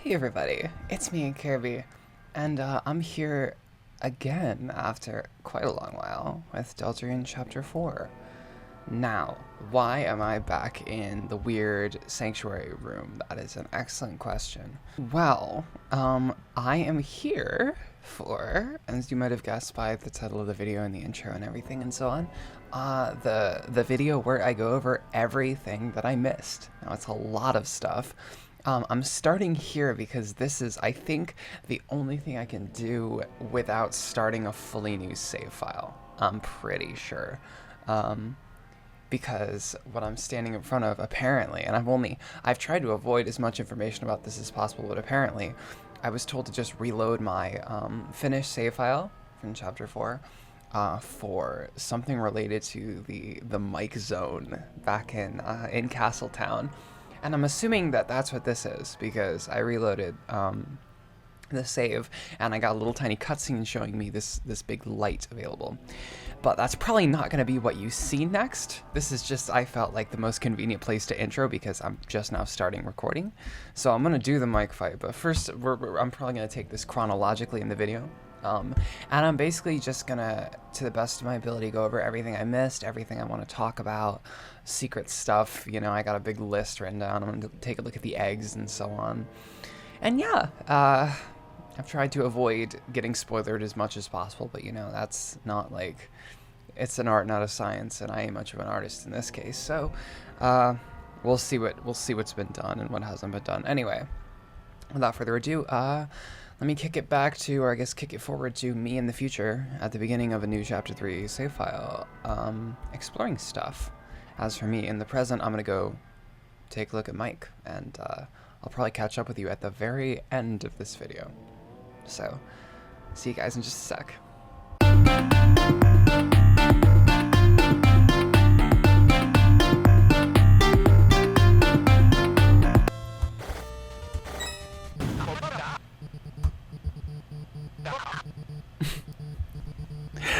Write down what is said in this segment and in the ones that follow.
Hey everybody, it's me, KRB, and I'm here again after quite a long while with DELTARUNE Chapter 4. Now, why am I back in the weird sanctuary room? That is an excellent question. Well, I am here for, as you might have guessed by the title of the video and the intro and everything and so on, the video where I go over everything that I missed. Now, it's a lot of stuff. I'm starting here because this is, I think, the only thing I can do without starting a fully new save file. I'm pretty sure. Because what I'm standing in front of, apparently, and I've tried to avoid as much information about this as possible, but apparently I was told to just reload my finished save file from Chapter 4 for something related to the mic zone back in Castletown. And I'm assuming that that's what this is, because I reloaded the save, and I got a little tiny cutscene showing me this big light available. But that's probably not going to be what you see next. This is just, I felt like the most convenient place to intro, because I'm just now starting recording. So I'm going to do the mic fight, but first, I'm probably going to take this chronologically in the video. And I'm basically just gonna, to the best of my ability, go over everything I missed, everything I want to talk about, secret stuff, you know, I got a big list written down. I'm gonna take a look at the eggs and so on. And yeah, I've tried to avoid getting spoiled as much as possible, but you know, that's not like, it's an art, not a science, and I ain't much of an artist in this case, so, we'll see what's been done and what hasn't been done. Anyway, without further ado, let me kick it back to, or I guess kick it forward to me in the future at the beginning of a new Chapter 3 save file, exploring stuff. As for me, in the present, I'm going to go take a look at Mike, and I'll probably catch up with you at the very end of this video. So, see you guys in just a sec.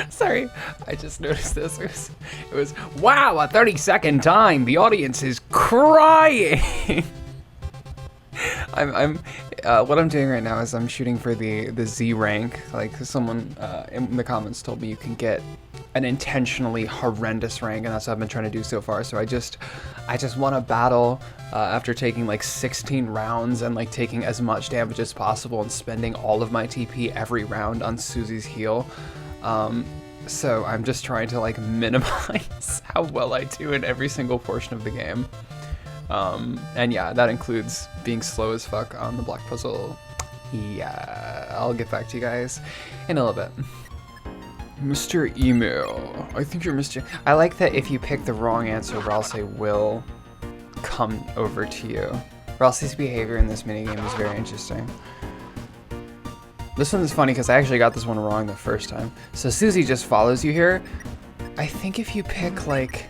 Sorry, I just noticed this. It was wow, a 30-second time. The audience is crying. What I'm doing right now is I'm shooting for the Z rank. Like, someone in the comments told me you can get an intentionally horrendous rank, and that's what I've been trying to do so far. So I just want to battle after taking like 16 rounds and like taking as much damage as possible and spending all of my TP every round on Susie's heal. So I'm just trying to like minimize how well I do in every single portion of the game. And yeah, that includes being slow as fuck on the block puzzle. Yeah, I'll get back to you guys in a little bit. Mr. Email, I think you're Mr. I like that if you pick the wrong answer, Ralsei will come over to you. Ralsei's behavior in this minigame is very interesting. This one's funny because I actually got this one wrong the first time. So Susie just follows you here. I think if you pick like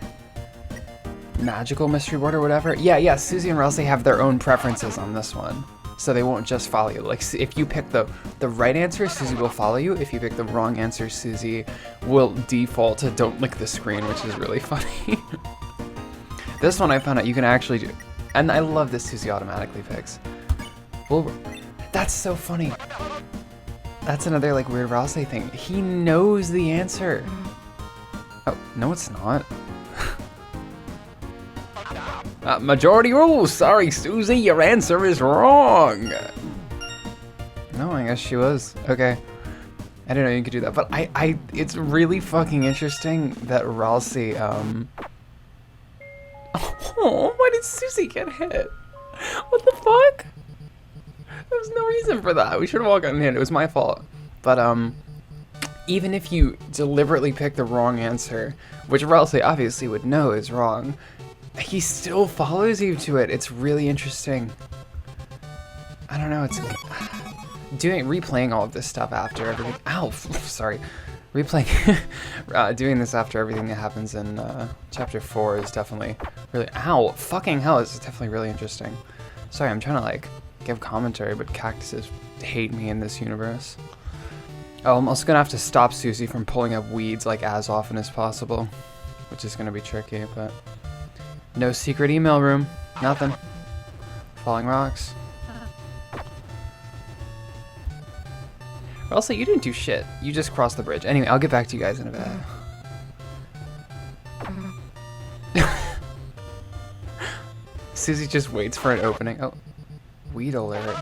magical mystery board or whatever. Yeah, Susie and Ralsei have their own preferences on this one. So they won't just follow you. Like if you pick the right answer, Susie will follow you. If you pick the wrong answer, Susie will default to don't lick the screen, which is really funny. This one I found out you can actually do. And I love that Susie automatically picks. Well, that's so funny. That's another like weird Ralsei thing. He knows the answer. Oh, no it's not. Majority rules. Sorry, Susie, your answer is wrong. No, I guess she was. Okay. I didn't know you could do that, but it's really fucking interesting that Ralsei, oh, why did Susie get hit? What the fuck? There was no reason for that. We should have all gotten hit. It was my fault. But, even if you deliberately pick the wrong answer, which Ralsei obviously would know is wrong, he still follows you to it. It's really interesting. I don't know, it's replaying all of this stuff after everything. Ow, sorry. Replaying, doing this after everything that happens in Chapter 4 is definitely really, ow, fucking hell, it's definitely really interesting. Sorry, I'm trying to like give commentary, but cactuses hate me in this universe. Oh, I'm also gonna have to stop Susie from pulling up weeds like as often as possible, which is gonna be tricky, but no secret email room, nothing. Falling rocks. Ralsei, you didn't do shit. You just crossed the bridge. Anyway, I'll get back to you guys in a bit. Susie just waits for an opening. Oh, weed alert.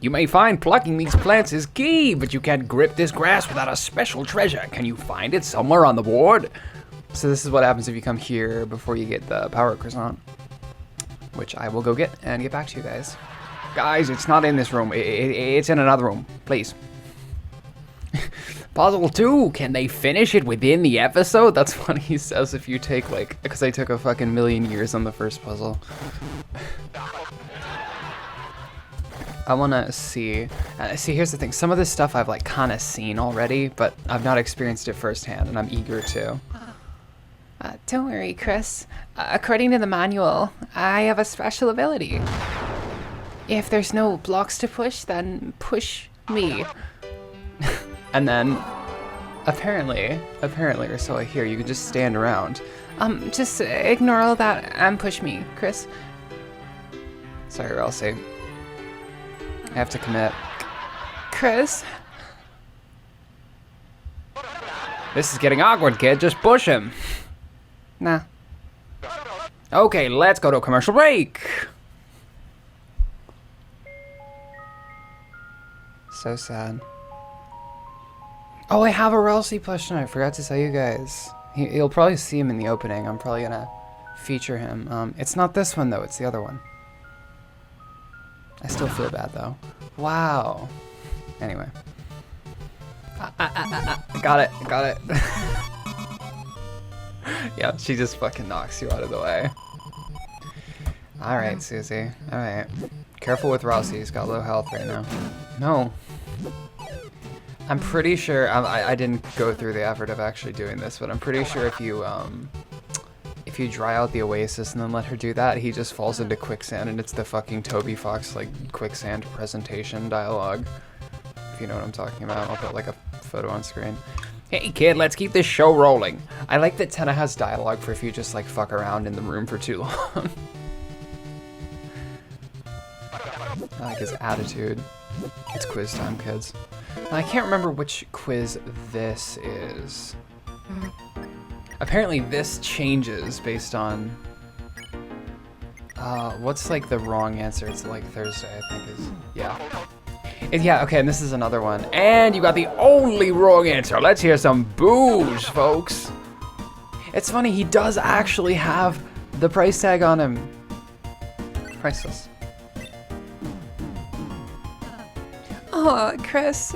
You may find plucking these plants is key, but you can't grip this grass without a special treasure. Can you find it somewhere on the board? So this is what happens if you come here before you get the power croissant, which I will go get and get back to you guys. Guys, it's not in this room. It's in another room. Please. Puzzle 2, can they finish it within the episode? That's what he says if you take, like, because I took a fucking million years on the first puzzle. I want to see, here's the thing. Some of this stuff I've, like, kind of seen already, but I've not experienced it firsthand, and I'm eager to. Don't worry, Kris. According to the manual, I have a special ability. If there's no blocks to push, then push me. And then, apparently, or so I hear, you can just stand around. Just ignore all that and push me, Kris. Sorry, Ralsei. I have to commit. Kris? This is getting awkward, kid. Just push him. Nah. Okay, let's go to a commercial break. So sad. Oh, I have a Ralsei plush now. I forgot to tell you guys. You'll probably see him in the opening. I'm probably gonna feature him. It's not this one though. It's the other one. I still feel bad though. Wow. Anyway. Got it. Yeah, she just fucking knocks you out of the way. Alright, Susie. Alright. Careful with Ralsei. He's got low health right now. No. I'm pretty sure, I didn't go through the effort of actually doing this, but I'm pretty sure if you dry out the oasis and then let her do that, he just falls into quicksand, and it's the fucking Toby Fox, like, quicksand presentation dialogue. If you know what I'm talking about, I'll put, like, a photo on screen. Hey, kid, let's keep this show rolling. I like that Tenna has dialogue for if you just, like, fuck around in the room for too long. I like his attitude. It's quiz time, kids. I can't remember which quiz this is. Apparently this changes based on... what's like the wrong answer? It's like Thursday, I think is... Yeah. Yeah, okay, and this is another one. And you got the only wrong answer. Let's hear some boos, folks. It's funny, he does actually have the price tag on him. Priceless. Oh, Kris,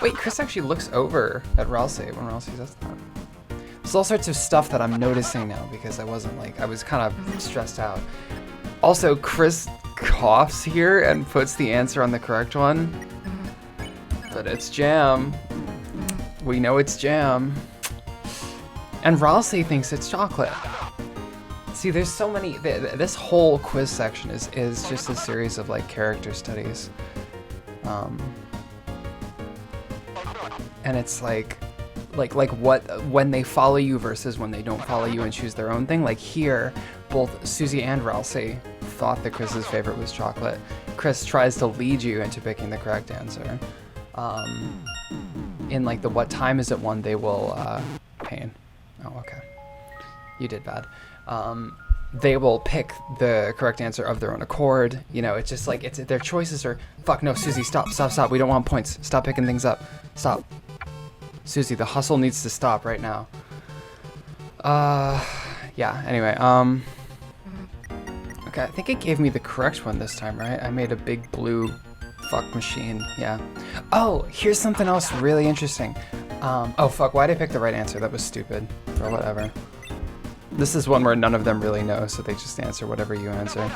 Wait, Kris actually looks over at Ralsei when Ralsei says that. There's all sorts of stuff that I'm noticing now because I wasn't like, I was kind of stressed out. Also, Kris coughs here and puts the answer on the correct one. But it's jam. We know it's jam. And Ralsei thinks it's chocolate. See, there's so many, this whole quiz section is just a series of like character studies. And it's like what when they follow you versus when they don't follow you and choose their own thing. Like here, both Susie and Ralsei thought that Kris's favorite was chocolate. Kris tries to lead you into picking the correct answer. In like the what time is it one, they will pain. Oh, okay. You did bad. They will pick the correct answer of their own accord. You know, it's just like, their choices are, fuck no, Susie, stop. We don't want points. Stop picking things up. Stop. Susie, the hustle needs to stop right now. Yeah, anyway, okay, I think it gave me the correct one this time, right? I made a big blue fuck machine, yeah. Oh, here's something else really interesting. Oh fuck, why did I pick the right answer? That was stupid, or whatever. This is one where none of them really know, so they just answer whatever you answer.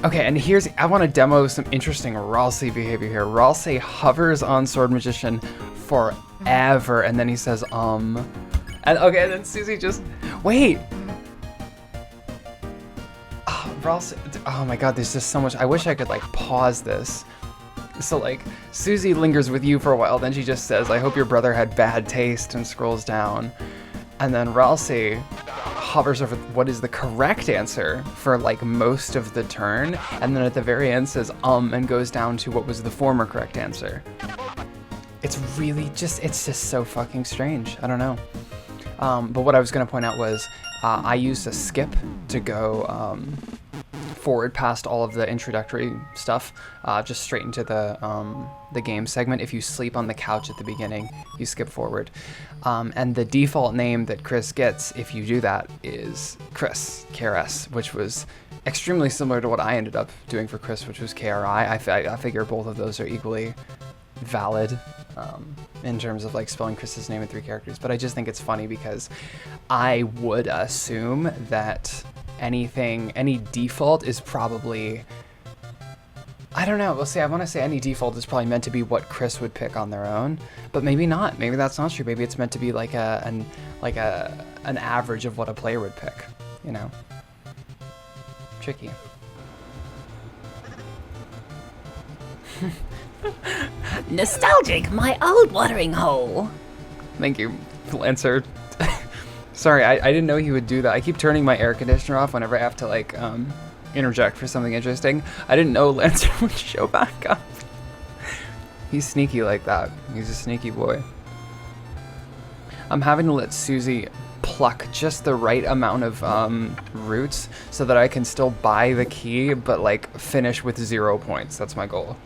Okay, and I want to demo some interesting Ralsei behavior here. Ralsei hovers on Sword Magician forever, and then he says, And okay, and then Susie just, wait! Oh, Ralsei, oh my god, there's just so much. I wish I could, like, pause this. So, like, Susie lingers with you for a while, then she just says, I hope your brother had bad taste, and scrolls down. And then Ralsei hovers over what is the correct answer for like most of the turn, and then at the very end says and goes down to what was the former correct answer. It's really just, it's just so fucking strange. I don't know. But what I was gonna point out was I used a skip to go forward past all of the introductory stuff, just straight into the game segment. If you sleep on the couch at the beginning, you skip forward. And the default name that Kris gets if you do that is Kris, KRS, which was extremely similar to what I ended up doing for Kris, which was KRI. I figure both of those are equally valid in terms of like spelling Kris's name in 3 characters. But I just think it's funny because I would assume that any default is probably, I don't know, we'll see. I want to say any default is probably meant to be what Kris would pick on their own, but maybe not. Maybe that's not true. Maybe it's meant to be like an average of what a player would pick, you know? Tricky. Nostalgic, my old watering hole. Thank you, Lancer. Sorry, I didn't know he would do that. I keep turning my air conditioner off whenever I have to like interject for something interesting. I didn't know Lancer would show back up. He's sneaky like that. He's a sneaky boy. I'm having to let Susie pluck just the right amount of roots so that I can still buy the key, but like finish with 0 points. That's my goal.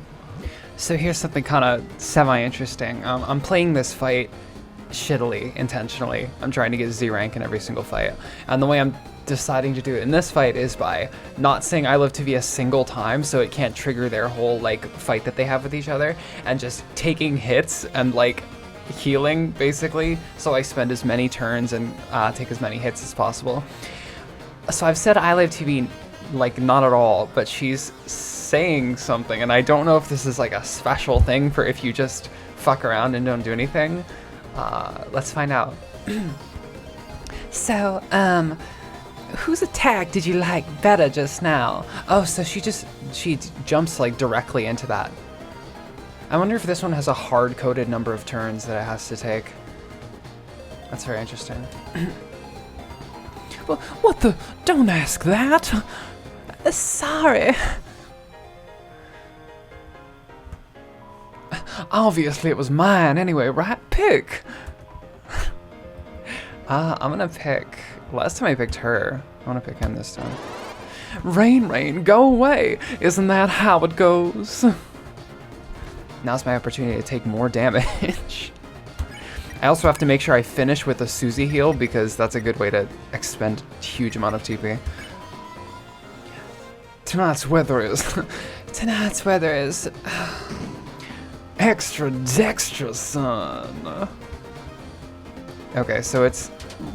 So here's something kind of semi-interesting. I'm playing this fight shittily, intentionally. I'm trying to get Z rank in every single fight. And the way I'm deciding to do it in this fight is by not saying I live TV a single time so it can't trigger their whole like fight that they have with each other, and just taking hits and like healing basically, so I spend as many turns and take as many hits as possible. So I've said I live TV like not at all, but she's saying something, and I don't know if this is like a special thing for if you just fuck around and don't do anything. Let's find out. So, whose attack did you like better just now? Oh, so she jumps like directly into that. I wonder if this one has a hard-coded number of turns that it has to take. That's very interesting. Well, what the? Don't ask that. Sorry. Obviously it was mine anyway, right? Pick. I'm gonna pick, last time I picked her. I wanna pick him this time. Rain, go away. Isn't that how it goes? Now's my opportunity to take more damage. I also have to make sure I finish with a Susie heal because that's a good way to expend a huge amount of TP. Tonight's weather is extra dextra, son. Okay, so it's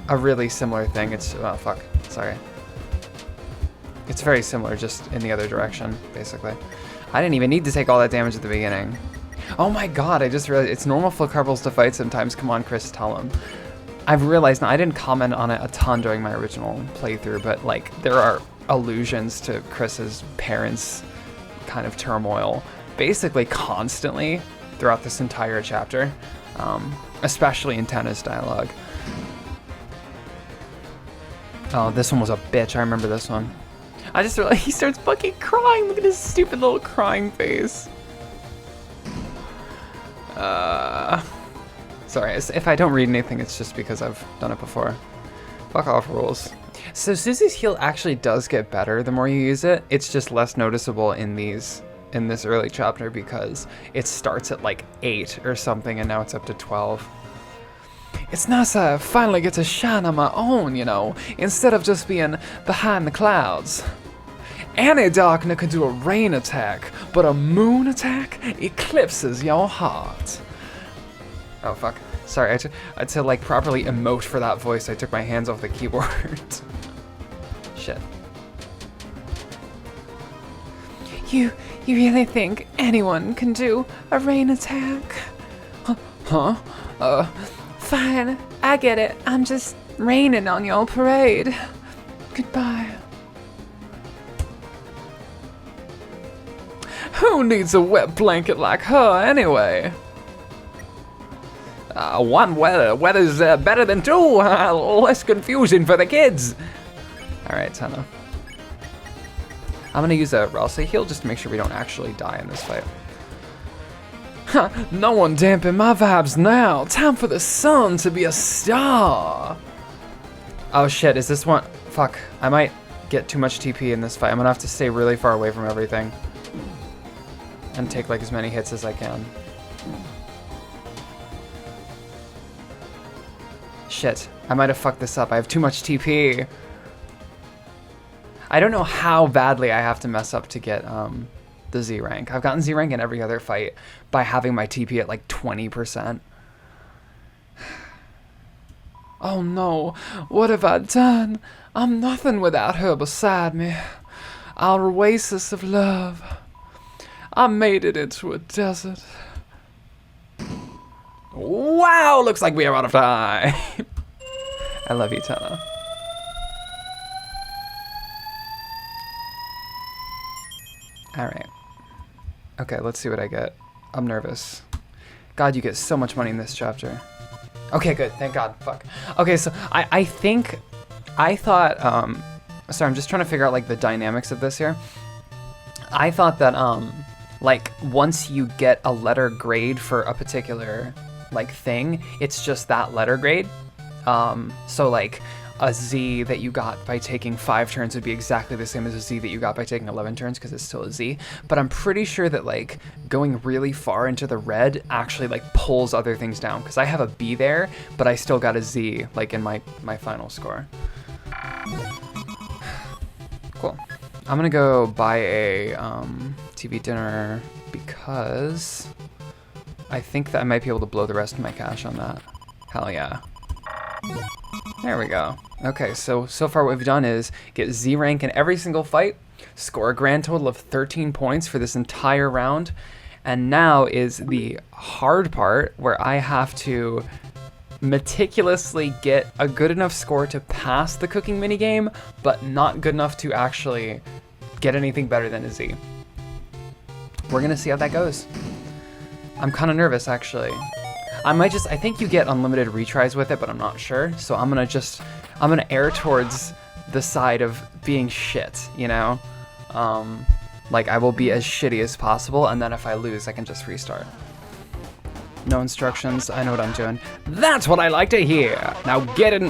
a really similar thing. It's, oh fuck, sorry. It's very similar, just in the other direction, basically. I didn't even need to take all that damage at the beginning. Oh my god, I just realized it's normal for Kerbals to fight sometimes. Come on, Kris, tell him. I've realized now, I didn't comment on it a ton during my original playthrough, but like, there are allusions to Kris's parents' kind of turmoil basically constantly throughout this entire chapter, especially in Tenna's dialogue. Oh, this one was a bitch. I remember this one. I just realized he starts fucking crying. Look at his stupid little crying face. Sorry, if I don't read anything, it's just because I've done it before. Fuck off, rules. So Susie's heal actually does get better the more you use it. It's just less noticeable in this early chapter because it starts at like 8 or something and now it's up to 12. It's nice I finally get to shine on my own, you know, instead of just being behind the clouds. Any darkner can do a rain attack, but a moon attack eclipses your heart. Oh fuck. Sorry, to like properly emote for that voice, I took my hands off the keyboard. Shit. You really think anyone can do a rain attack? Huh? Fine, I get it. I'm just raining on your parade. Goodbye. Who needs a wet blanket like her anyway? One weather's better than two. Less confusing for the kids. All right, Tenna. I'm gonna use a Ralsei heal just to make sure we don't actually die in this fight. No one dampen my vibes now. Time for the sun to be a star. Oh shit, is this one? Fuck, I might get too much TP in this fight. I'm gonna have to stay really far away from everything. And take like as many hits as I can. Shit, I might have fucked this up. I have too much TP. I don't know how badly I have to mess up to get the Z rank. I've gotten Z rank in every other fight by having my TP at like 20%. Oh no, what have I done? I'm nothing without her beside me. Our oasis of love. I made it into a desert. Wow, looks like we are out of time. I love you, Tenna. Alright. Okay, let's see what I get. I'm nervous. God, you get so much money in this chapter. Okay, good. Thank God. Fuck. Okay, so I thought, sorry, I'm just trying to figure out, like, the dynamics of this here. I thought that, like, once you get a letter grade for a particular, like, thing, it's just that letter grade. So, like, a Z that you got by taking 5 turns would be exactly the same as a Z that you got by taking 11 turns, because it's still a Z. But I'm pretty sure that, like, going really far into the red actually, like, pulls other things down, because I have a B there, but I still got a Z, like, in my final score. Cool. I'm gonna go buy a TV dinner because I think that I might be able to blow the rest of my cash on that. Hell yeah. There we go. Okay, so far what we've done is get Z rank in every single fight, score a grand total of 13 points for this entire round, and now is the hard part where I have to meticulously get a good enough score to pass the cooking minigame, but not good enough to actually get anything better than a Z. We're gonna see how that goes. I'm kind of nervous, actually. I think you get unlimited retries with it, but I'm not sure. So I'm gonna err towards the side of being shit, you know? Like, I will be as shitty as possible, and then if I lose, I can just restart. No instructions, I know what I'm doing. That's what I like to hear. Now get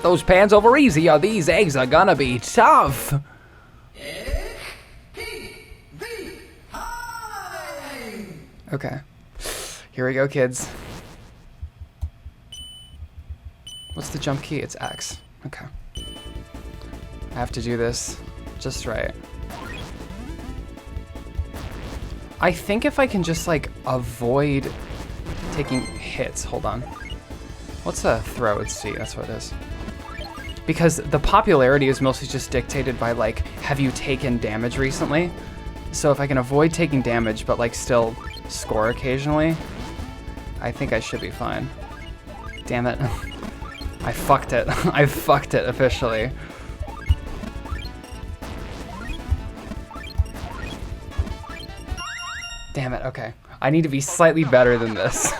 those pans over easy, or these eggs are gonna be tough. Okay. Here we go, kids. What's the jump key? It's X. Okay. I have to do this just right. I think if I can just, like, avoid taking hits. Hold on. What's a throw? It's C. That's what it is. Because the popularity is mostly just dictated by, like, have you taken damage recently? So if I can avoid taking damage, but, like, still score occasionally, I think I should be fine. Damn it. I fucked it. I fucked it officially. Damn it, okay. I need to be slightly better than this.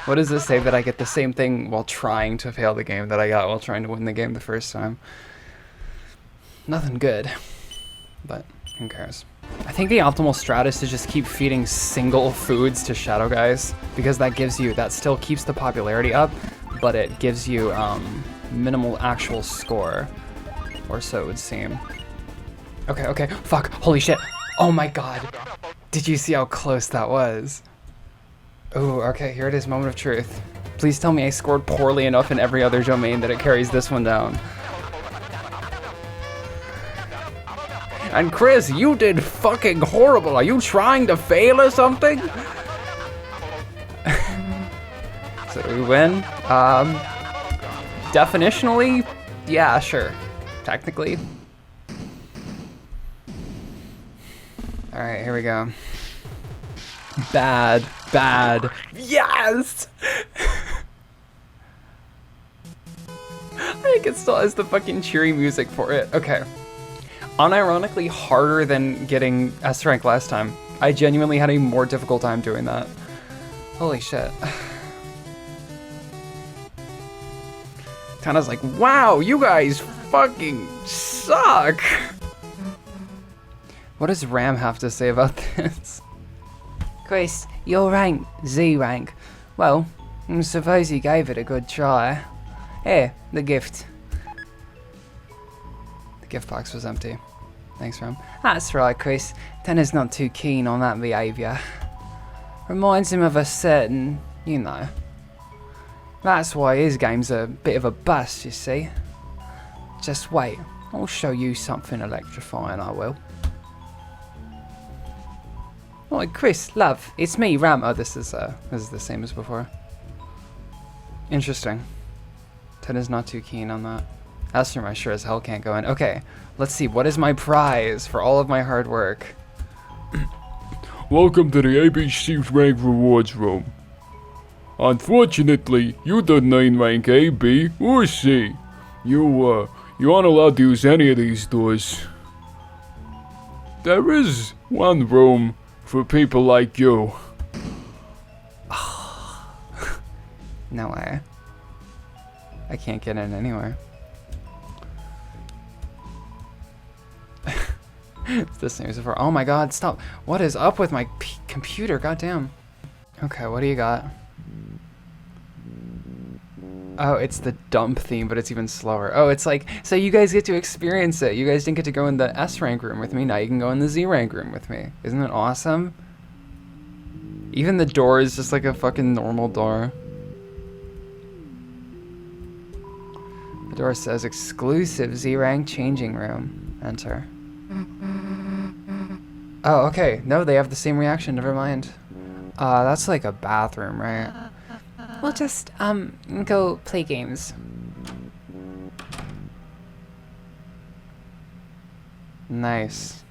What does this say? That I get the same thing while trying to fail the game that I got while trying to win the game the first time. Nothing good, but who cares? I think the optimal strat is to just keep feeding single foods to shadow guys, because that still keeps the popularity up, but it gives you minimal actual score, or so it would seem. Okay, fuck, holy shit. Oh my god. Did you see how close that was? Ooh, okay, here it is, moment of truth. Please tell me I scored poorly enough in every other domain that it carries this one down. And Kris, you did fucking horrible. Are you trying to fail or something? So we win? Definitionally, yeah, sure. Technically. Alright, here we go. Bad. Yes! I think it still has the fucking cheery music for it. Okay. Unironically harder than getting S rank last time. I genuinely had a more difficult time doing that. Holy shit. Tenna's like, wow, you guys fucking suck. What does Ramb have to say about this? Kris, your rank, Z rank. Well, I suppose you gave it a good try. Here, the gift. The gift box was empty. Thanks, Ramb. That's right, Kris. Tenna's not too keen on that behaviour. Reminds him of a certain, you know. That's why his game's a bit of a bust, you see. Just wait, I'll show you something electrifying, I will. Oh, Kris, love, it's me, Ramb. Oh, this is the same as before. Interesting. Tenna's not too keen on that. Astrum, I sure as hell can't go in. Okay, let's see. What is my prize for all of my hard work? Welcome to the ABC rank rewards room. Unfortunately, you don't name rank A, B, or C. You aren't allowed to use any of these doors. There is one room for people like you. No way. I can't get in anywhere. It's the same as before. Oh my god, stop. What is up with my computer? Goddamn. Okay, what do you got? Oh, it's the dump theme, but it's even slower. Oh, it's like, so you guys get to experience it. You guys didn't get to go in the S rank room with me. Now you can go in the Z rank room with me. Isn't it awesome? Even the door is just like a fucking normal door. The door says exclusive Z rank changing room. Enter. Oh, okay. No, they have the same reaction. Never mind. That's like a bathroom, right? We'll just, go play games. Nice.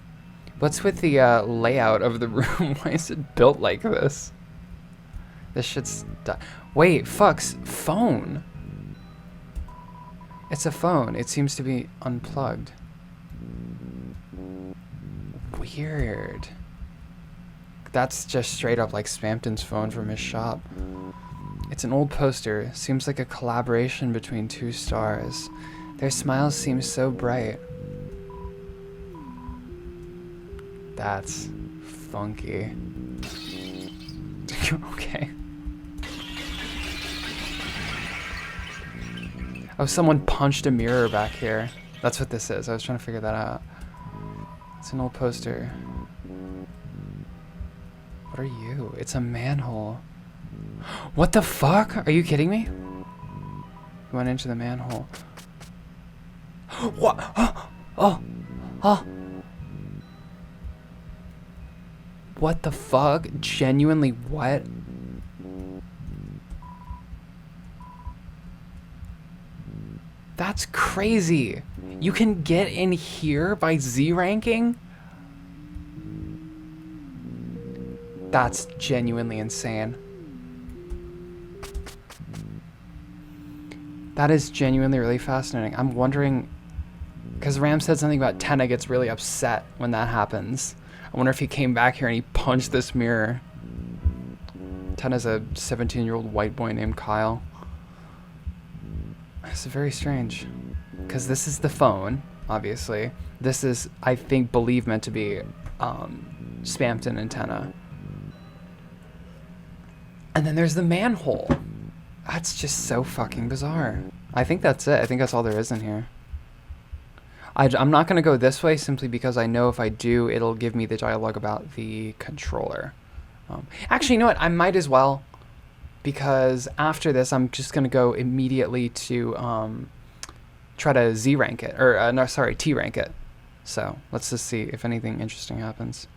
What's with the layout of the room? Why is it built like this? This shit's... Wait, fuck's phone. It's a phone. It seems to be unplugged. Weird. That's just straight up like Spamton's phone from his shop. It's an old poster. Seems like a collaboration between two stars. Their smiles seem so bright. That's funky. Okay. Oh, someone punched a mirror back here. That's what this is. I was trying to figure that out. It's an old poster. What are you? It's a manhole. What the fuck? Are you kidding me? You went into the manhole. What? Oh. What the fuck? Genuinely what? That's crazy. You can get in here by Z ranking? That's genuinely insane. That is genuinely really fascinating. I'm wondering, because Ramb said something about Tenna gets really upset when that happens. I wonder if he came back here and he punched this mirror. Tenna's a 17-year-old white boy named Kyle. It's very strange. Because this is the phone, obviously. This is, I think, meant to be Spamton and Tenna. And then there's the manhole. That's just so fucking bizarre. I think that's it. I think that's all there is in here. I'm not going to go this way simply because I know if I do, it'll give me the dialogue about the controller. Actually, you know what? I might as well. Because after this, I'm just going to go immediately to try to Z rank it. Or, no, sorry, T rank it. So, let's just see if anything interesting happens.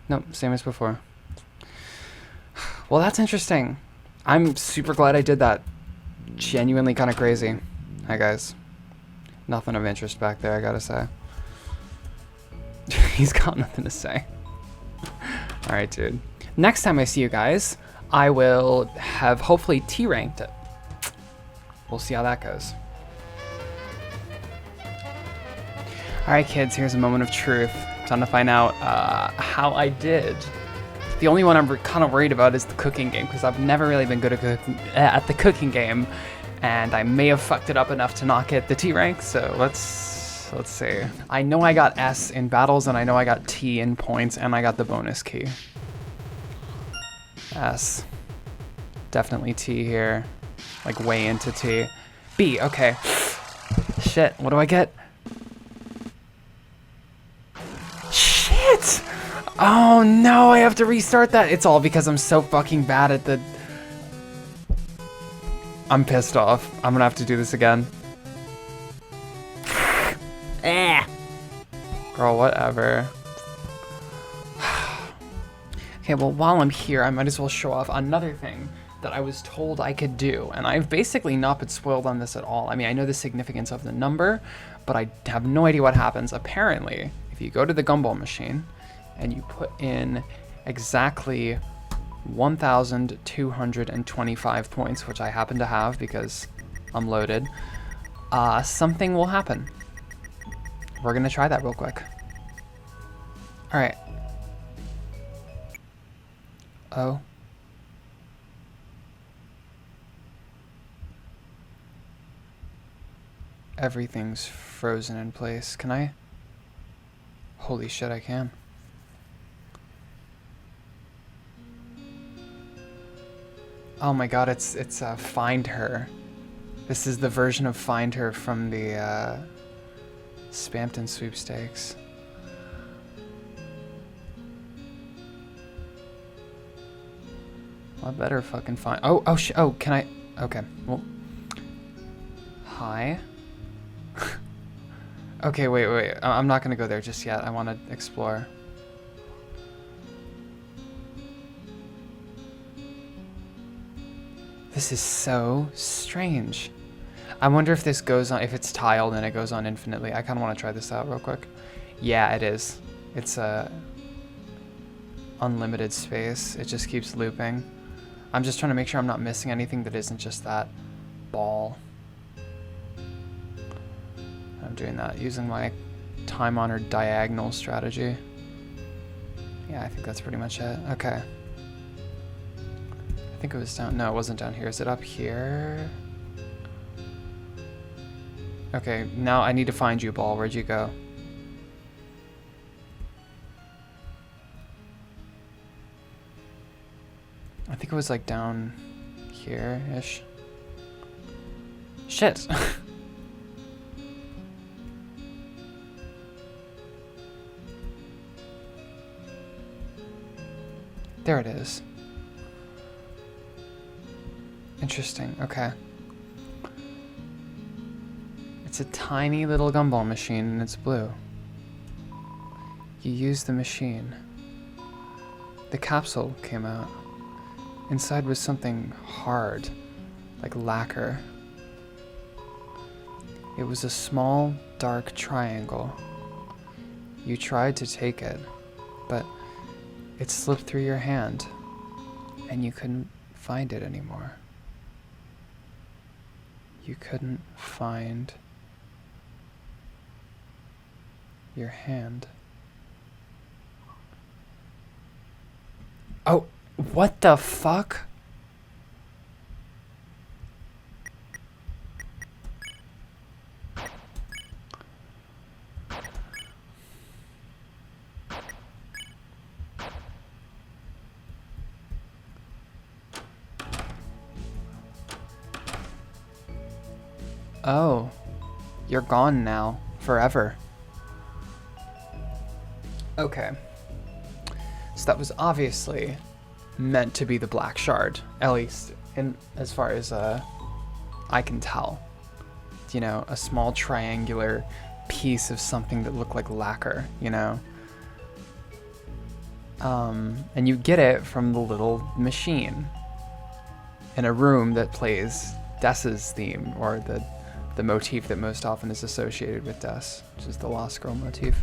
Nope, same as before. Well, that's interesting. I'm super glad I did that. Genuinely kind of crazy. Hi, guys. Nothing of interest back there, I gotta say. He's got nothing to say. Alright, dude. Next time I see you guys, I will have hopefully T-ranked it. We'll see how that goes. Alright, kids, here's a moment of truth. Time to find out how I did. The only one I'm kind of worried about is the cooking game, because I've never really been good at the cooking game, and I may have fucked it up enough to not get the T rank. So let's see. I know I got S in battles, and I know I got T in points, and I got the bonus key. S. Definitely T here. Like way into T. B, okay. Shit, what do I get? Shit! Oh no, I have to restart that. It's all because I'm so fucking bad at the... I'm pissed off. I'm gonna have to do this again. Girl, whatever. Okay, well, while I'm here, I might as well show off another thing that I was told I could do. And I've basically not been spoiled on this at all. I mean, I know the significance of the number, but I have no idea what happens. Apparently, if you go to the gumball machine and you put in exactly 1,225 points, which I happen to have because I'm loaded, something will happen. We're gonna try that real quick. All right. Oh. Everything's frozen in place. Can I? Holy shit, I can. Oh my god, it's Find Her. This is the version of Find Her from the Spamton sweepstakes. I better fucking find. Oh, can I? Okay, well. Hi. Okay, wait. I'm not gonna go there just yet. I want to explore. This is so strange. I wonder if this goes on, if it's tiled and it goes on infinitely. I kind of want to try this out real quick. Yeah, it is. It's a unlimited space. It just keeps looping. I'm just trying to make sure I'm not missing anything that isn't just that ball. I'm doing that using my time-honored diagonal strategy. Yeah, I think that's pretty much it. Okay. I think it was down. No, it wasn't down here. Is it up here? Okay, now I need to find you, ball. Where'd you go? I think it was like down here-ish. Shit! There it is. Interesting, okay. It's a tiny little gumball machine and it's blue. You use the machine. The capsule came out. Inside was something hard, like lacquer. It was a small, dark triangle. You tried to take it, but it slipped through your hand, and you couldn't find it anymore. You couldn't find your hand. Oh, what the fuck? Oh, you're gone now, forever. Okay. So that was obviously meant to be the black shard, at least in as far as I can tell. You know, a small triangular piece of something that looked like lacquer, you know? And you get it from the little machine in a room that plays Des's theme, or the motif that most often is associated with Des, which is the Lost Girl motif.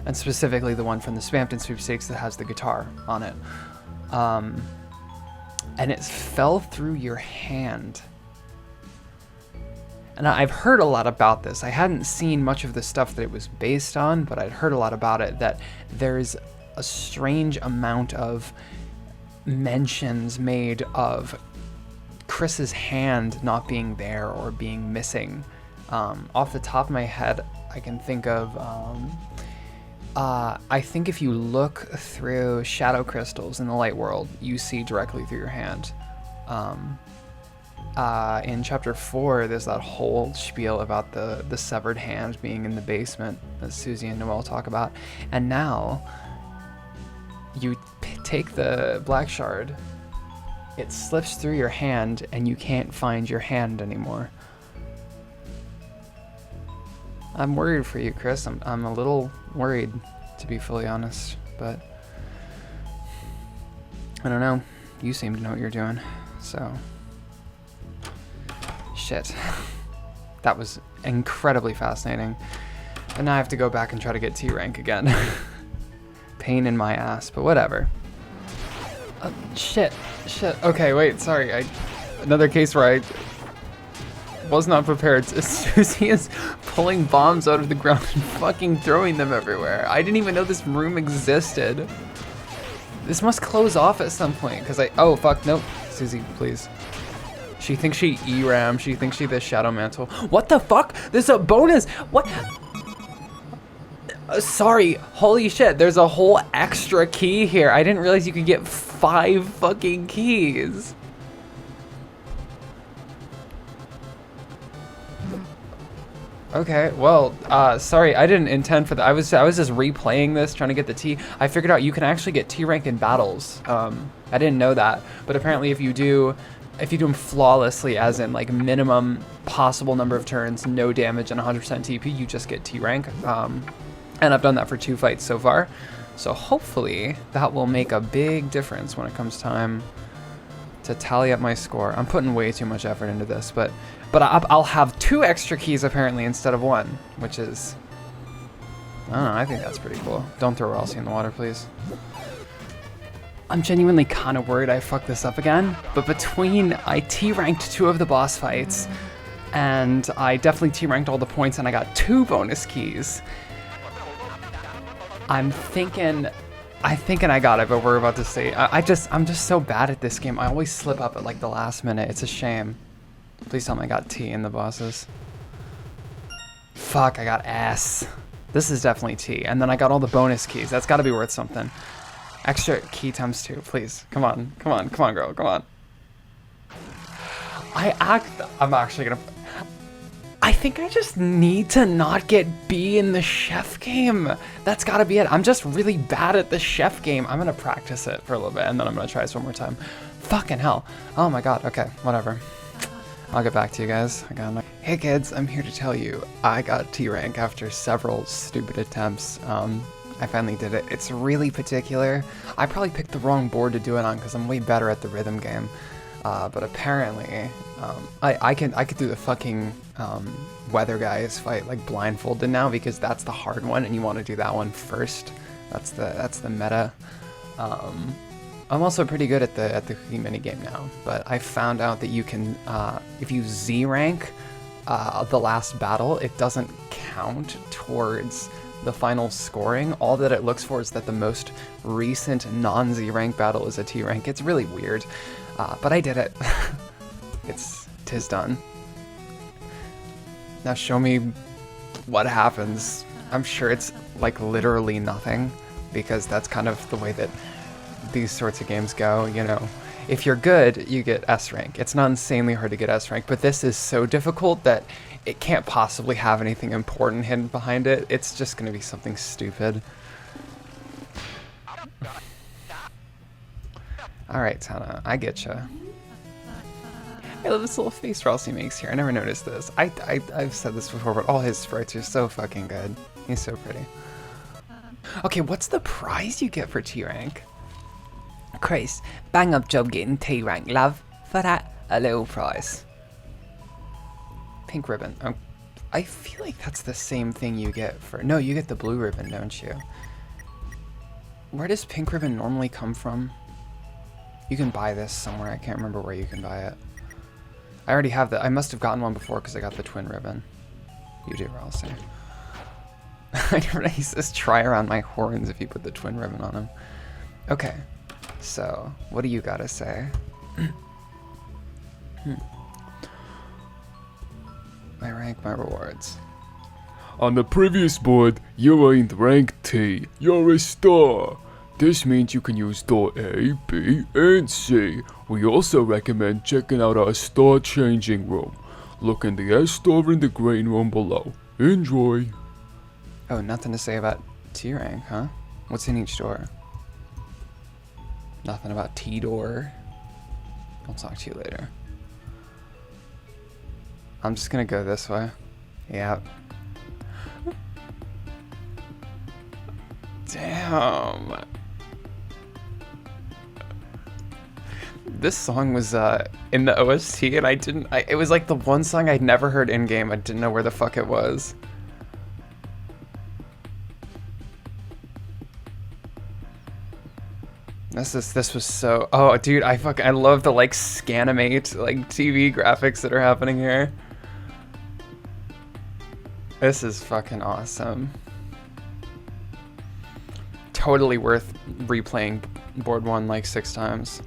And specifically the one from the Spamton sweepstakes that has the guitar on it. And it fell through your hand. And I've heard a lot about this. I hadn't seen much of the stuff that it was based on, but I'd heard a lot about it, that there's a strange amount of mentions made of Kris's hand not being there or being missing. Off the top of my head, I can think of, I think if you look through shadow crystals in the light world, you see directly through your hand. In chapter 4, there's that whole spiel about the severed hand being in the basement that Susie and Noelle talk about. And now, you take the black shard, it slips through your hand, and you can't find your hand anymore. I'm worried for you, Kris. I'm a little worried, to be fully honest, but I don't know. You seem to know what you're doing, so... Shit. That was incredibly fascinating. And now I have to go back and try to get T rank again. Pain in my ass, but whatever. Shit. Okay, wait, sorry. Another case where I was not prepared. Susie is pulling bombs out of the ground and fucking throwing them everywhere. I didn't even know this room existed. This must close off at some point, because oh, fuck, nope. Susie, please. She thinks she E-Ram. She thinks she the Shadow Mantle. What the fuck? There's a bonus. What? Sorry. Holy shit. There's a whole extra key here. I didn't realize you could get 5 fucking keys. Okay, well, sorry, I didn't intend for that. I was just replaying this, trying to get the T. I figured out you can actually get T rank in battles. I didn't know that, but apparently if you do them flawlessly, as in like minimum possible number of turns, no damage, and 100% TP, you just get T rank. And I've done that for 2 fights so far. So hopefully that will make a big difference when it comes time to tally up my score. I'm putting way too much effort into this, but I'll have 2 extra keys apparently instead of 1, which is, I don't know, I think that's pretty cool. Don't throw Ralsei in the water, please. I'm genuinely kind of worried I fucked this up again, but between I T-ranked 2 of the boss fights, and I definitely T-ranked all the points, and I got 2 bonus keys, I'm thinking I got it, but we're about to see. I'm just so bad at this game. I always slip up at like the last minute. It's a shame. Please tell me I got T in the bosses. Fuck, I got S. This is definitely T. And then I got all the bonus keys. That's got to be worth something. Extra key times 2, please. Come on, girl, come on. I'm actually gonna... I think I just need to not get B in the chef game. That's gotta be it. I'm just really bad at the chef game. I'm gonna practice it for a little bit, and then I'm gonna try this one more time. Fucking hell. Oh my god, okay, whatever. I'll get back to you guys. Hey kids, I'm here to tell you, I got T rank after several stupid attempts. I finally did it. It's really particular. I probably picked the wrong board to do it on because I'm way better at the rhythm game. But apparently, I could do the fucking weather guys fight like blindfolded now, because that's the hard one and you want to do that one first. That's the meta. I'm also pretty good at the cookie minigame now, but I found out that you can, if you Z rank the last battle, it doesn't count towards the final scoring. All that it looks for is that the most recent non-Z rank battle is a T rank. It's really weird, but I did it. Tis done. Now show me what happens. I'm sure it's like literally nothing, because that's kind of the way that these sorts of games go, you know. If you're good, you get S rank. It's not insanely hard to get S rank, but this is so difficult that it can't possibly have anything important hidden behind it. It's just gonna be something stupid. Alright, Tenna, I getcha. I love this little face Ralsei makes here. I never noticed this. I've said this before, but all his sprites are so fucking good. He's so pretty. Okay, what's the prize you get for T rank? Kris, bang up job getting T rank, love. For that, a little prize. Pink ribbon. Oh, I feel like that's the same thing you get for... No, you get the blue ribbon, don't you? Where does pink ribbon normally come from? You can buy this somewhere. I can't remember where you can buy it. I already have that. I must have gotten one before because I got the twin ribbon. You do, Ralsei. He says try around my horns if you put the twin ribbon on them. Okay, so what do you gotta say? My rank, my rewards. On the previous board, you earned rank T. You're a star. This means you can use door A, B, and C. We also recommend checking out our star changing room. Look in the S store in the green room below. Enjoy. Oh, nothing to say about T rank, huh? What's in each door? Nothing about T door. I'll talk to you later. I'm just gonna go this way. Yeah. Damn. This song was in the OST and it was like the one song I'd never heard in game. I didn't know where the fuck it was. This was so, oh dude, I love the like Scanimate like TV graphics that are happening here. This is fucking awesome. Totally worth replaying board 1 like 6 times.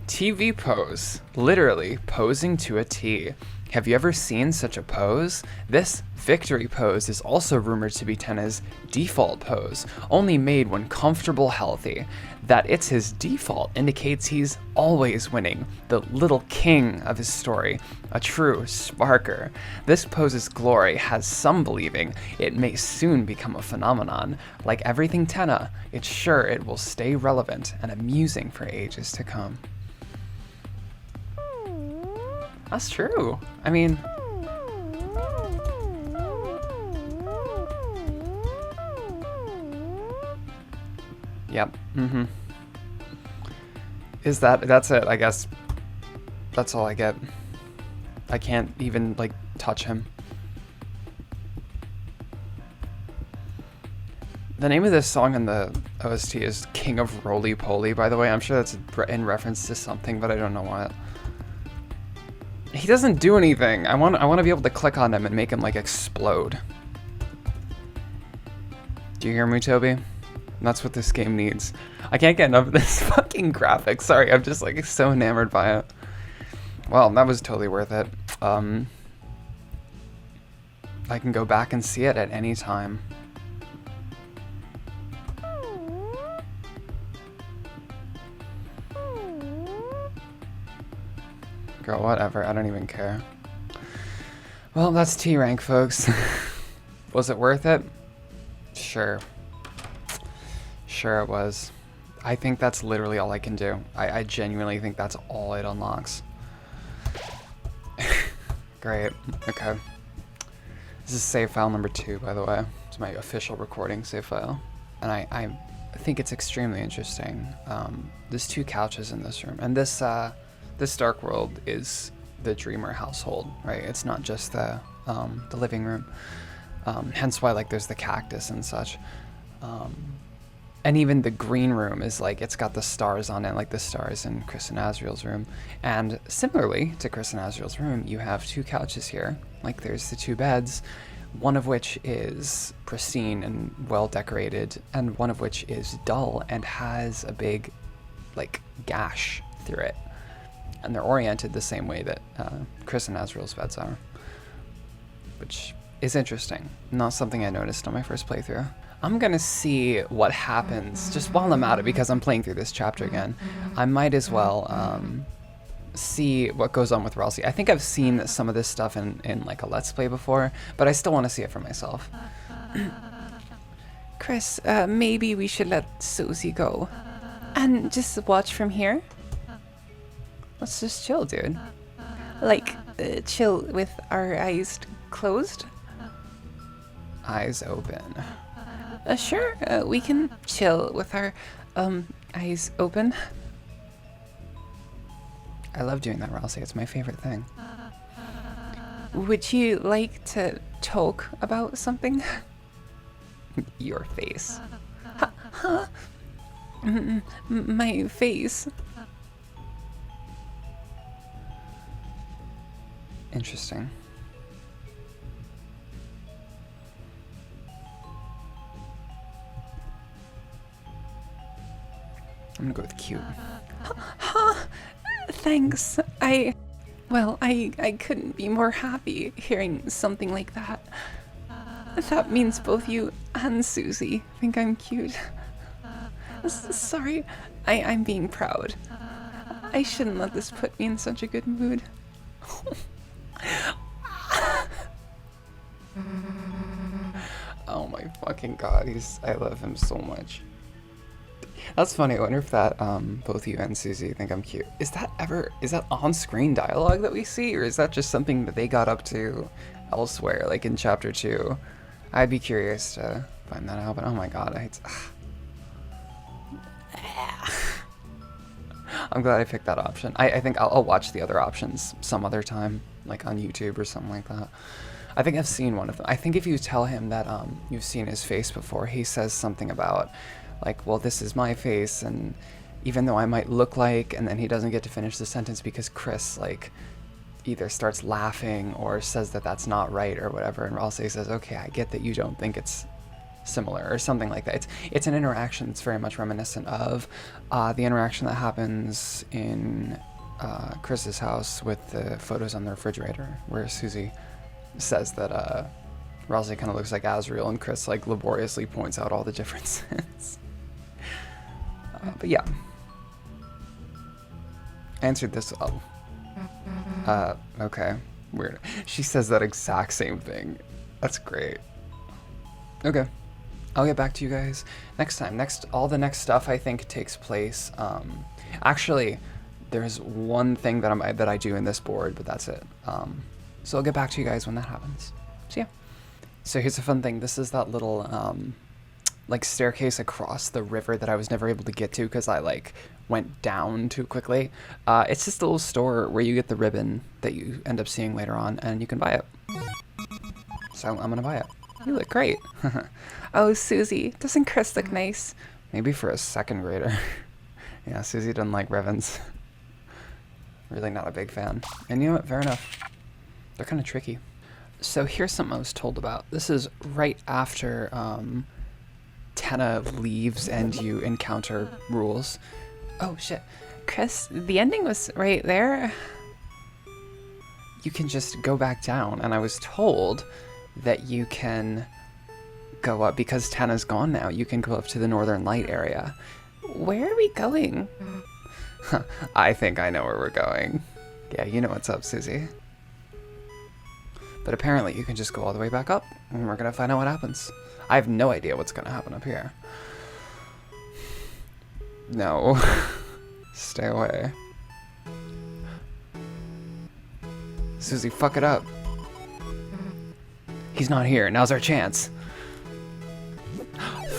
TV pose. Literally posing to a T. Have you ever seen such a pose? This victory pose is also rumored to be Tenna's default pose, only made when comfortable healthy. That it's his default indicates he's always winning, the little king of his story, a true sparker. This pose's glory has some believing it may soon become a phenomenon. Like everything Tenna, it's sure it will stay relevant and amusing for ages to come. That's true. I mean, yep. That's it, I guess. That's all I get. I can't even like touch him. The name of this song in the OST is King of Roly Poly, by the way. I'm sure that's in reference to something, but I don't know what. He doesn't do anything. I want to be able to click on him and make him like explode. Do you hear me, Toby? That's what this game needs. I can't get enough of this fucking graphic. Sorry, I'm just like so enamored by it. Well, that was totally worth it. I can go back and see it at any time. Girl, whatever, I don't even care. Well, that's T rank, folks. Was it worth it? Sure. Sure it was. I think that's literally all I can do. I genuinely think that's all it unlocks. Great, okay. This is save file number 2, by the way. It's my official recording save file. And I think it's extremely interesting. There's 2 couches in this room, and this Dark World is the Dreamer household, right? It's not just the living room. Hence why like there's the cactus and such. And even the green room is like, it's got the stars on it, like the stars in Kris and Asriel's room. And similarly to Kris and Asriel's room, you have 2 couches here. Like there's the 2 beds, one of which is pristine and well decorated, and one of which is dull and has a big like gash through it. And they're oriented the same way that Kris and Asriel's beds are, which is interesting. Not something I noticed on my first playthrough. I'm gonna see what happens just while I'm at it, because I'm playing through this chapter again. I might as well see what goes on with Ralsei. I think I've seen some of this stuff in like a Let's Play before, but I still want to see it for myself. Kris, maybe we should let Susie go and just watch from here. Let's just chill, dude. Like, chill with our eyes closed? Eyes open. Sure, we can chill with our eyes open. I love doing that, Ralsei. It's my favorite thing. Would you like to talk about something? Your face. Huh? My face. Interesting. I'm gonna go with cute. Thanks. Well, I couldn't be more happy hearing something like that. That means both you and Susie think I'm cute. Sorry, I'm being proud. I shouldn't let this put me in such a good mood. Oh my fucking god, I love him so much. That's funny. I wonder if that both you and Susie think I'm cute. Is that on-screen dialogue that we see, or is that just something that they got up to elsewhere, like in chapter 2? I'd be curious to find that out, but oh my god, I'm glad I picked that option. I think I'll watch the other options some other time, like on YouTube or something like that. I think I've seen one of them. I think if you tell him that you've seen his face before, he says something about, like, well, this is my face, and even though I might look like, and then he doesn't get to finish the sentence because Kris, like, either starts laughing or says that that's not right or whatever, and Ralsei says, okay, I get that you don't think it's similar or something like that. It's an interaction that's very much reminiscent of the interaction that happens in Kris's house with the photos on the refrigerator, where Susie says that Ralsei kind of looks like Asriel, and Kris like laboriously points out all the differences. But yeah, answered this. Okay, weird. She says that exact same thing. That's great. Okay, I'll get back to you guys next time. All the next stuff I think takes place. Actually, there's one thing that I do in this board, but that's it. So I'll get back to you guys when that happens. So yeah. So here's a fun thing. This is that little like staircase across the river that I was never able to get to because I like went down too quickly. It's just a little store where you get the ribbon that you end up seeing later on, and you can buy it. So I'm gonna buy it. You look great. Oh, Susie, doesn't Kris look nice? Maybe for a second grader. Yeah, Susie doesn't like ribbons. Really not a big fan. And you know what? Fair enough. They're kind of tricky. So here's something I was told about. This is right after Tenna leaves and you encounter rules. Oh shit. Kris, the ending was right there. You can just go back down, and I was told that you can go up because Tenna's gone now. You can go up to the Northernlight area. Where are we going? I think I know where we're going. Yeah, you know what's up, Susie. But apparently you can just go all the way back up, and we're gonna find out what happens. I have no idea what's gonna happen up here. No. Stay away. Susie, fuck it up. He's not here. Now's our chance.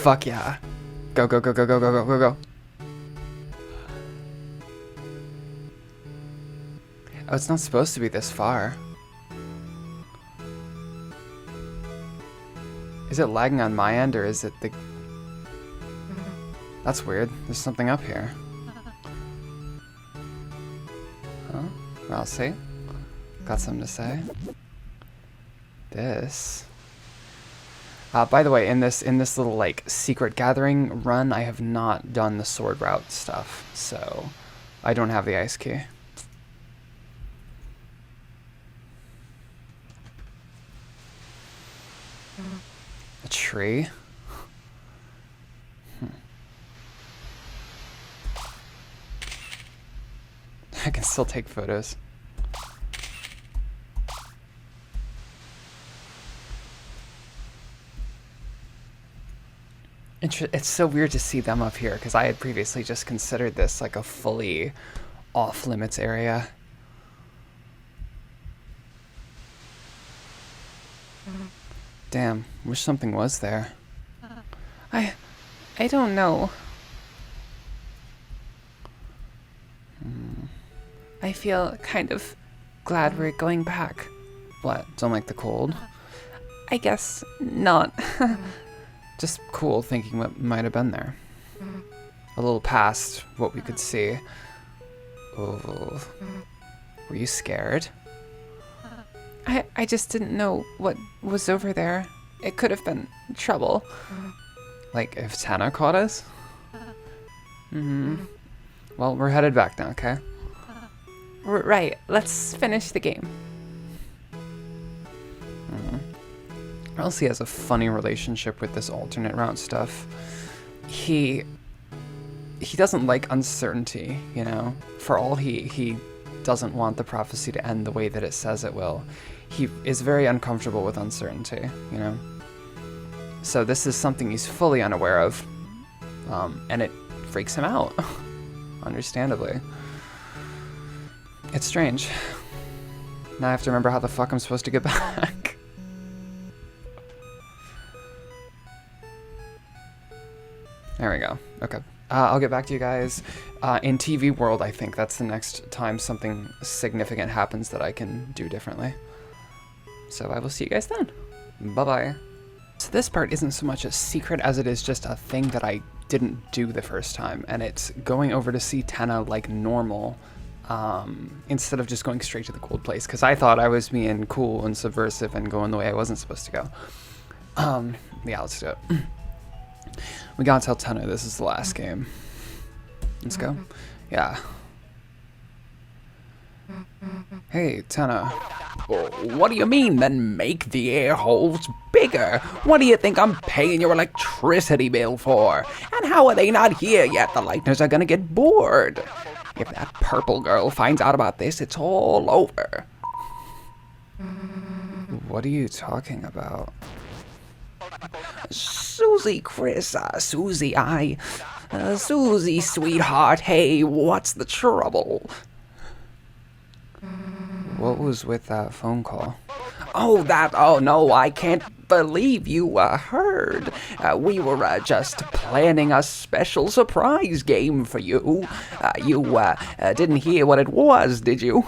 Fuck yeah. Go, go, go, go, go, go, go, go, go. Oh, it's not supposed to be this far. Is it lagging on my end, or is it the... That's weird. There's something up here. Huh? Ralsei? Got something to say? This... by the way, in this little, like, secret gathering run, I have not done the sword route stuff, so I don't have the ice key. A tree? I can still take photos. It's so weird to see them up here, because I had previously just considered this like a fully off-limits area. Damn, wish something was there. I don't know. I feel kind of glad we're going back. What, don't like the cold? I guess not. Just cool thinking what might have been there. A little past what we could see. Oh. Were you scared? I just didn't know what was over there. It could have been trouble. Like, if Tenna caught us? Well, we're headed back now, okay? Right, let's finish the game. Ralsei has a funny relationship with this alternate route stuff. He doesn't like uncertainty, you know? For all he doesn't want the prophecy to end the way that it says it will. He is very uncomfortable with uncertainty, you know? So this is something he's fully unaware of, and it freaks him out, understandably. It's strange. Now I have to remember how the fuck I'm supposed to get back. There we go. Okay. I'll get back to you guys. In TV World, I think that's the next time something significant happens that I can do differently. So I will see you guys then. Bye-bye. So this part isn't so much a secret as it is just a thing that I didn't do the first time, and it's going over to see Tenna like normal, instead of just going straight to the cold place, because I thought I was being cool and subversive and going the way I wasn't supposed to go. Yeah, let's do it. We gotta tell Tenna this is the last game. Let's go. Yeah. Hey, Tenna. Oh, what do you mean, then make the air holes bigger? What do you think I'm paying your electricity bill for? And how are they not here yet? The Lightners are gonna get bored. If that purple girl finds out about this, it's all over. What are you talking about? Susie, Kris, Susie, Susie, sweetheart, hey, what's the trouble? What was with that phone call? Oh no, I can't believe you heard. We were just planning a special surprise game for you. You didn't hear what it was, did you?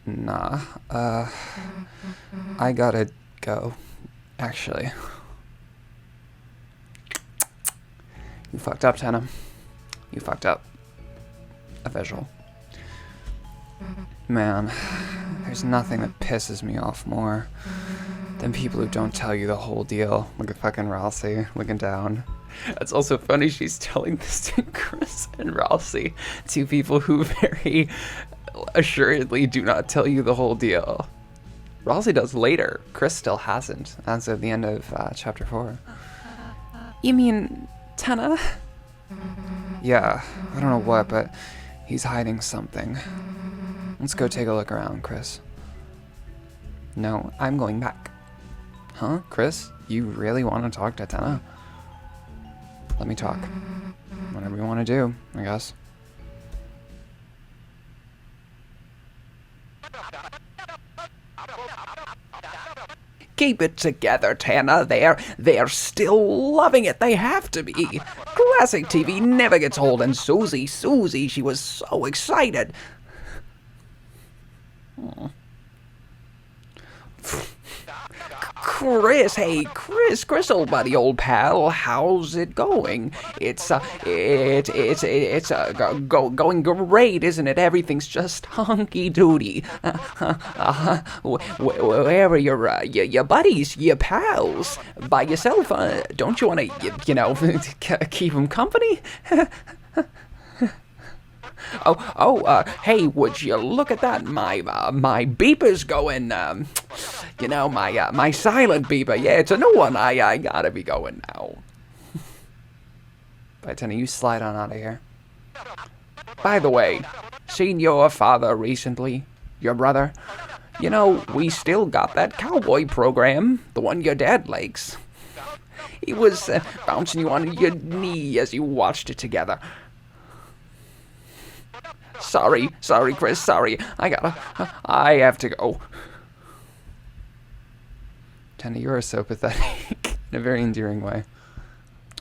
Nah, I gotta go, actually. You fucked up, Tenna. You fucked up. A visual. Man, there's nothing that pisses me off more than people who don't tell you the whole deal. Look at fucking Ralsei looking down. It's also funny she's telling this to Kris and Ralsei, two people who very assuredly do not tell you the whole deal. Ralsei does later. Kris still hasn't, as of the end of chapter 4. You mean Tenna? Yeah, I don't know what, but he's hiding something. Let's go take a look around, Kris. No, I'm going back. Huh, Kris? You really want to talk to Tenna? Let me talk. Whatever you want to do, I guess. Keep it together, Tenna. They're still loving it. They have to be. Classic TV never gets old, and Susie, she was so excited. Kris, hey, Kris, old buddy, old pal, how's it going? It's going great, isn't it? Everything's just hunky-doody. Where are your buddies, your pals? By yourself, don't you want to, keep them company? Hey, would you look at that? My beeper's going, my silent beeper. Yeah, it's a new one. I gotta be going now. But Tenna, you slide on out of here. By the way, seen your father recently? Your brother? You know, we still got that cowboy program, the one your dad likes. He was bouncing you on your knee as you watched it together. Sorry, Kris, sorry. I have to go. Tenna, you are so pathetic in a very endearing way.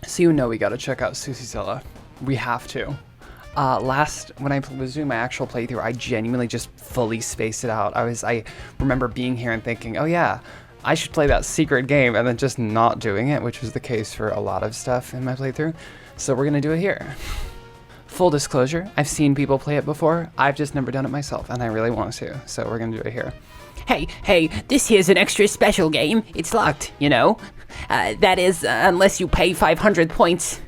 So you know we gotta check out Susiezilla. We have to. When I was doing my actual playthrough, I genuinely just fully spaced it out. I remember being here and thinking, oh yeah, I should play that secret game, and then just not doing it, which was the case for a lot of stuff in my playthrough. So we're gonna do it here. Full disclosure, I've seen people play it before. I've just never done it myself, and I really want to. So we're gonna do it here. Hey, this here's an extra special game. It's locked, you know? That is, unless you pay 500 points.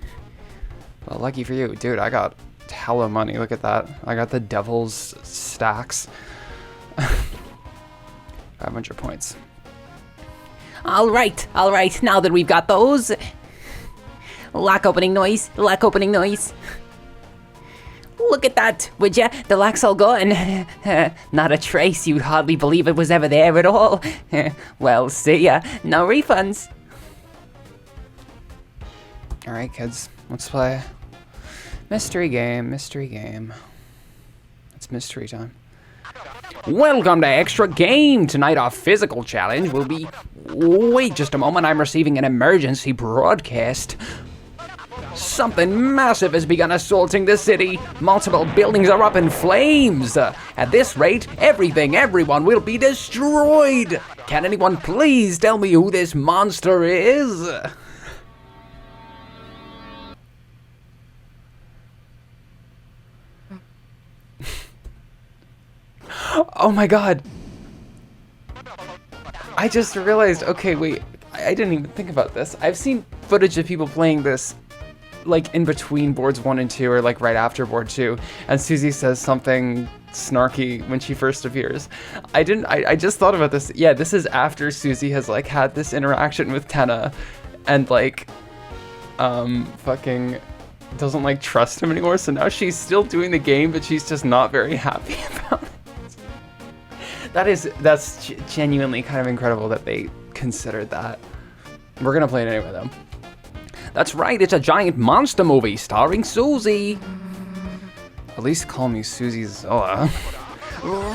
Well, lucky for you, dude. I got hella money. Look at that. I got the devil's stacks. 500 points. All right. Now that we've got those, lock opening noise. Look at that, would ya? The lock's all gone. Not a trace. You'd hardly believe it was ever there at all. Well, see ya. No refunds. All right, kids. Let's play. Mystery game. It's mystery time. Welcome to Extra Game. Tonight our physical challenge will be... Wait just a moment, I'm receiving an emergency broadcast. Something massive has begun assaulting the city. Multiple buildings are up in flames. At this rate, everyone will be destroyed. Can anyone please tell me who this monster is? Oh my god! I just realized, okay, wait, I didn't even think about this. I've seen footage of people playing this, like, in between boards 1 and 2, or like right after board 2, and Susie says something snarky when she first appears. I just thought about this. Yeah, this is after Susie has, like, had this interaction with Tenna, and, like, fucking doesn't, like, trust him anymore, so now she's still doing the game, but she's just not very happy about it. That's genuinely kind of incredible that they considered that. We're gonna play it anyway, though. That's right, it's a giant monster movie starring Susie. At least call me Susiezilla.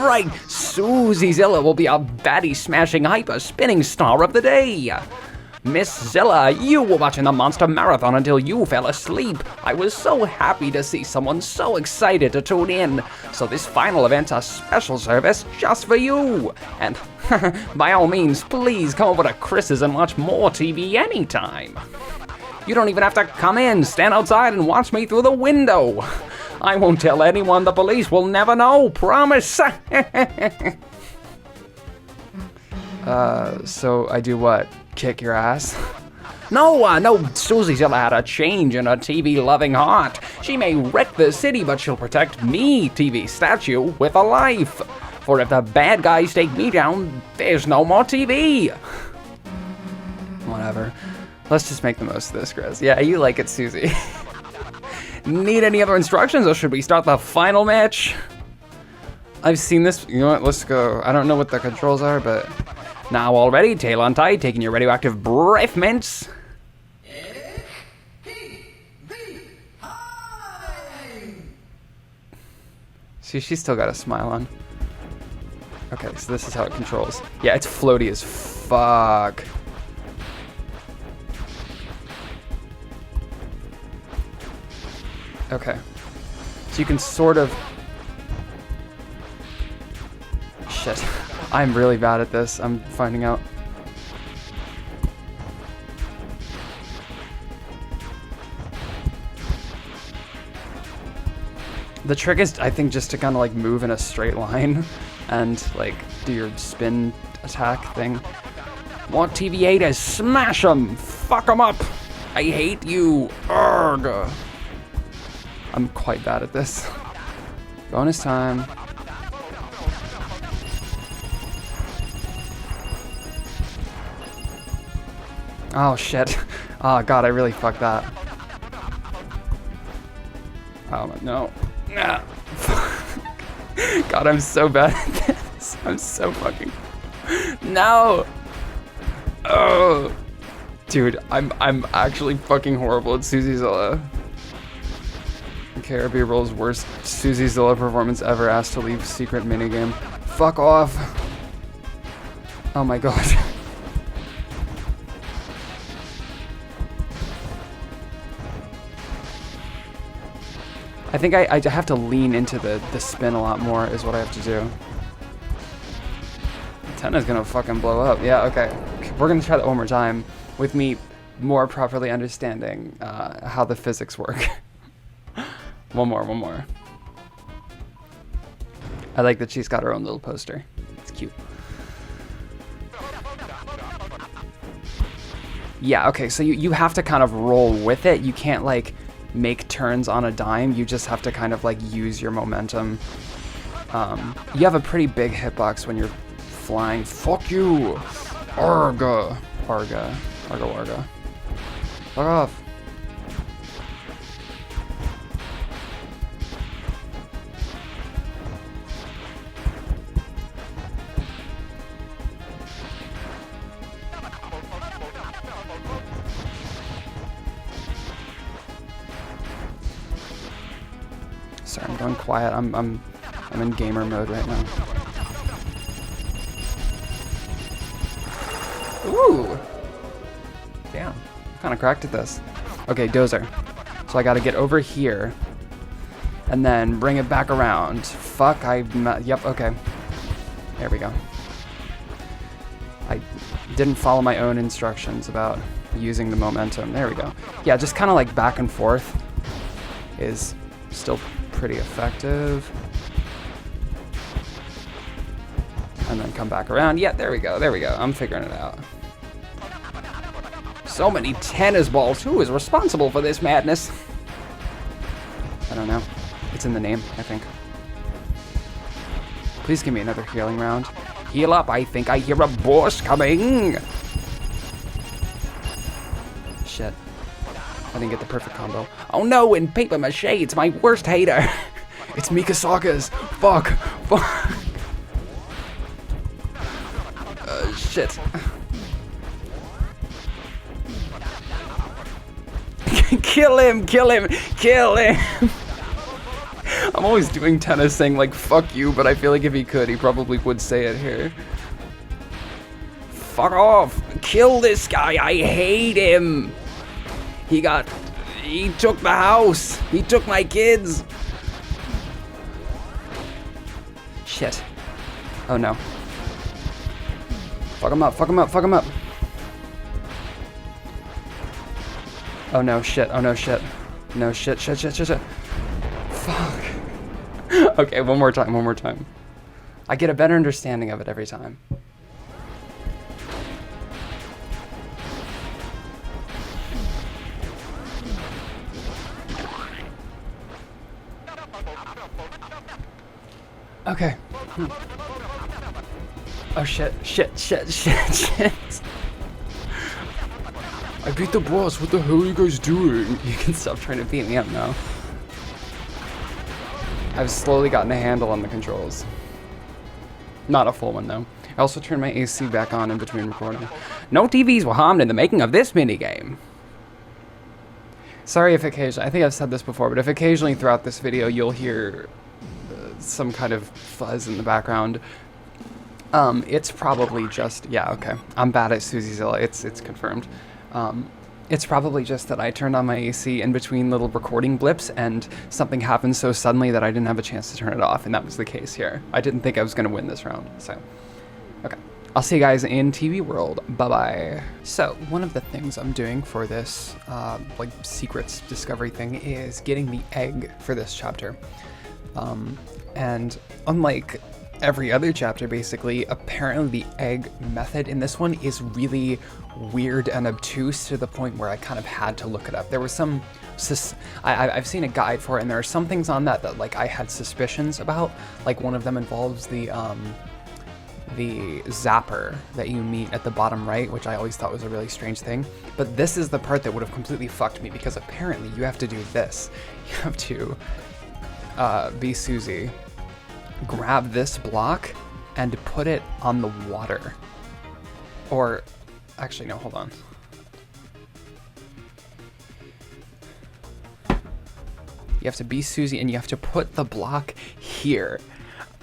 Right, Susiezilla will be our baddie smashing hyper spinning star of the day. Miss Zilla, you were watching the Monster Marathon until you fell asleep. I was so happy to see someone so excited to tune in. So this final event's a special service just for you. And by all means, please come over to Kris's and watch more TV anytime. You don't even have to come in, stand outside and watch me through the window. I won't tell anyone, the police will never know, promise. So I do what? Kick your ass? No, Susiezilla had a change in her TV-loving heart. She may wreck the city, but she'll protect me, TV statue, with a life. For if the bad guys take me down, there's no more TV. Whatever. Let's just make the most of this, Kris. Yeah, you like it, Susie. Need any other instructions, or should we start the final match? I've seen this. You know what? Let's go. I don't know what the controls are, but... Now all ready, tail on tight, taking your radioactive breath mints. See, she's still got a smile on. Okay, so this is how it controls. Yeah, it's floaty as fuck. Okay. So you can sort of... Shit. I'm really bad at this, I'm finding out. The trick is, I think, just to kind of like move in a straight line and like do your spin attack thing. Want TV haters? Smash them! Fuck them up! I hate you! Urgh! I'm quite bad at this. Bonus time. Oh shit. Oh god, I really fucked that. Oh no. God, I'm so bad at this. I'm so fucking... No! Oh! Dude, I'm actually fucking horrible at Susiezilla. KRB rolls worst Susiezilla performance ever, asked to leave secret minigame. Fuck off. Oh my god. I think I have to lean into the spin a lot more is what I have to do. Tenna's gonna fucking blow up. Yeah, okay. We're gonna try that one more time with me more properly understanding how the physics work. One more. I like that she's got her own little poster. It's cute. Yeah, okay, so you have to kind of roll with it. You can't, like, make turns on a dime. You just have to kind of, like, use your momentum. You have a pretty big hitbox when you're flying. Fuck you! Arga! Arga. Fuck off. Sorry, I'm going quiet. I'm in gamer mode right now. Ooh! Damn. Kind of cracked at this. Okay, dozer. So I gotta get over here. And then bring it back around. Fuck, yep, okay. There we go. I didn't follow my own instructions about using the momentum. There we go. Yeah, just kind of like back and forth is still pretty effective. And then come back around. Yeah, there we go. I'm figuring it out. So many tennis balls. Who is responsible for this madness? I don't know. It's in the name, I think. Please give me another healing round. Heal up. I think I hear a boss coming. Shit. I didn't get the perfect combo. Oh no, in paper mache, it's my worst hater. It's Mikasaka's. Fuck. Shit. Kill him. I'm always doing Tenna saying like, fuck you, but I feel like if he could, he probably would say it here. Fuck off. Kill this guy. I hate him. He took the house. He took my kids. Shit. Oh no. Fuck him up. Oh no, shit. No, shit. Fuck. Okay, one more time. I get a better understanding of it every time. Okay. Oh shit. I beat the boss. What the hell are you guys doing? You can stop trying to beat me up now. I've slowly gotten a handle on the controls. Not a full one though. I also turned my AC back on in between recording. No TVs were harmed in the making of this minigame. Sorry if occasionally, I think I've said this before, but if occasionally throughout this video you'll hear some kind of fuzz in the background, it's probably just, yeah, okay. I'm bad at Susiezilla, it's confirmed. It's probably just that I turned on my AC in between little recording blips and something happened so suddenly that I didn't have a chance to turn it off, and that was the case here. I didn't think I was going to win this round, so, okay. I'll see you guys in TV World. Bye-bye. So, one of the things I'm doing for this, like, secrets discovery thing is getting the egg for this chapter. And unlike every other chapter, basically, apparently the egg method in this one is really weird and obtuse to the point where I kind of had to look it up. There was some, I've seen a guide for it, and there are some things on that like I had suspicions about. Like one of them involves the zapper that you meet at the bottom right, which I always thought was a really strange thing. But this is the part that would have completely fucked me, because apparently you have to do this. You have to be Susie, grab this block and put it on the water. Or, actually no, hold on. You have to be Susie and you have to put the block here.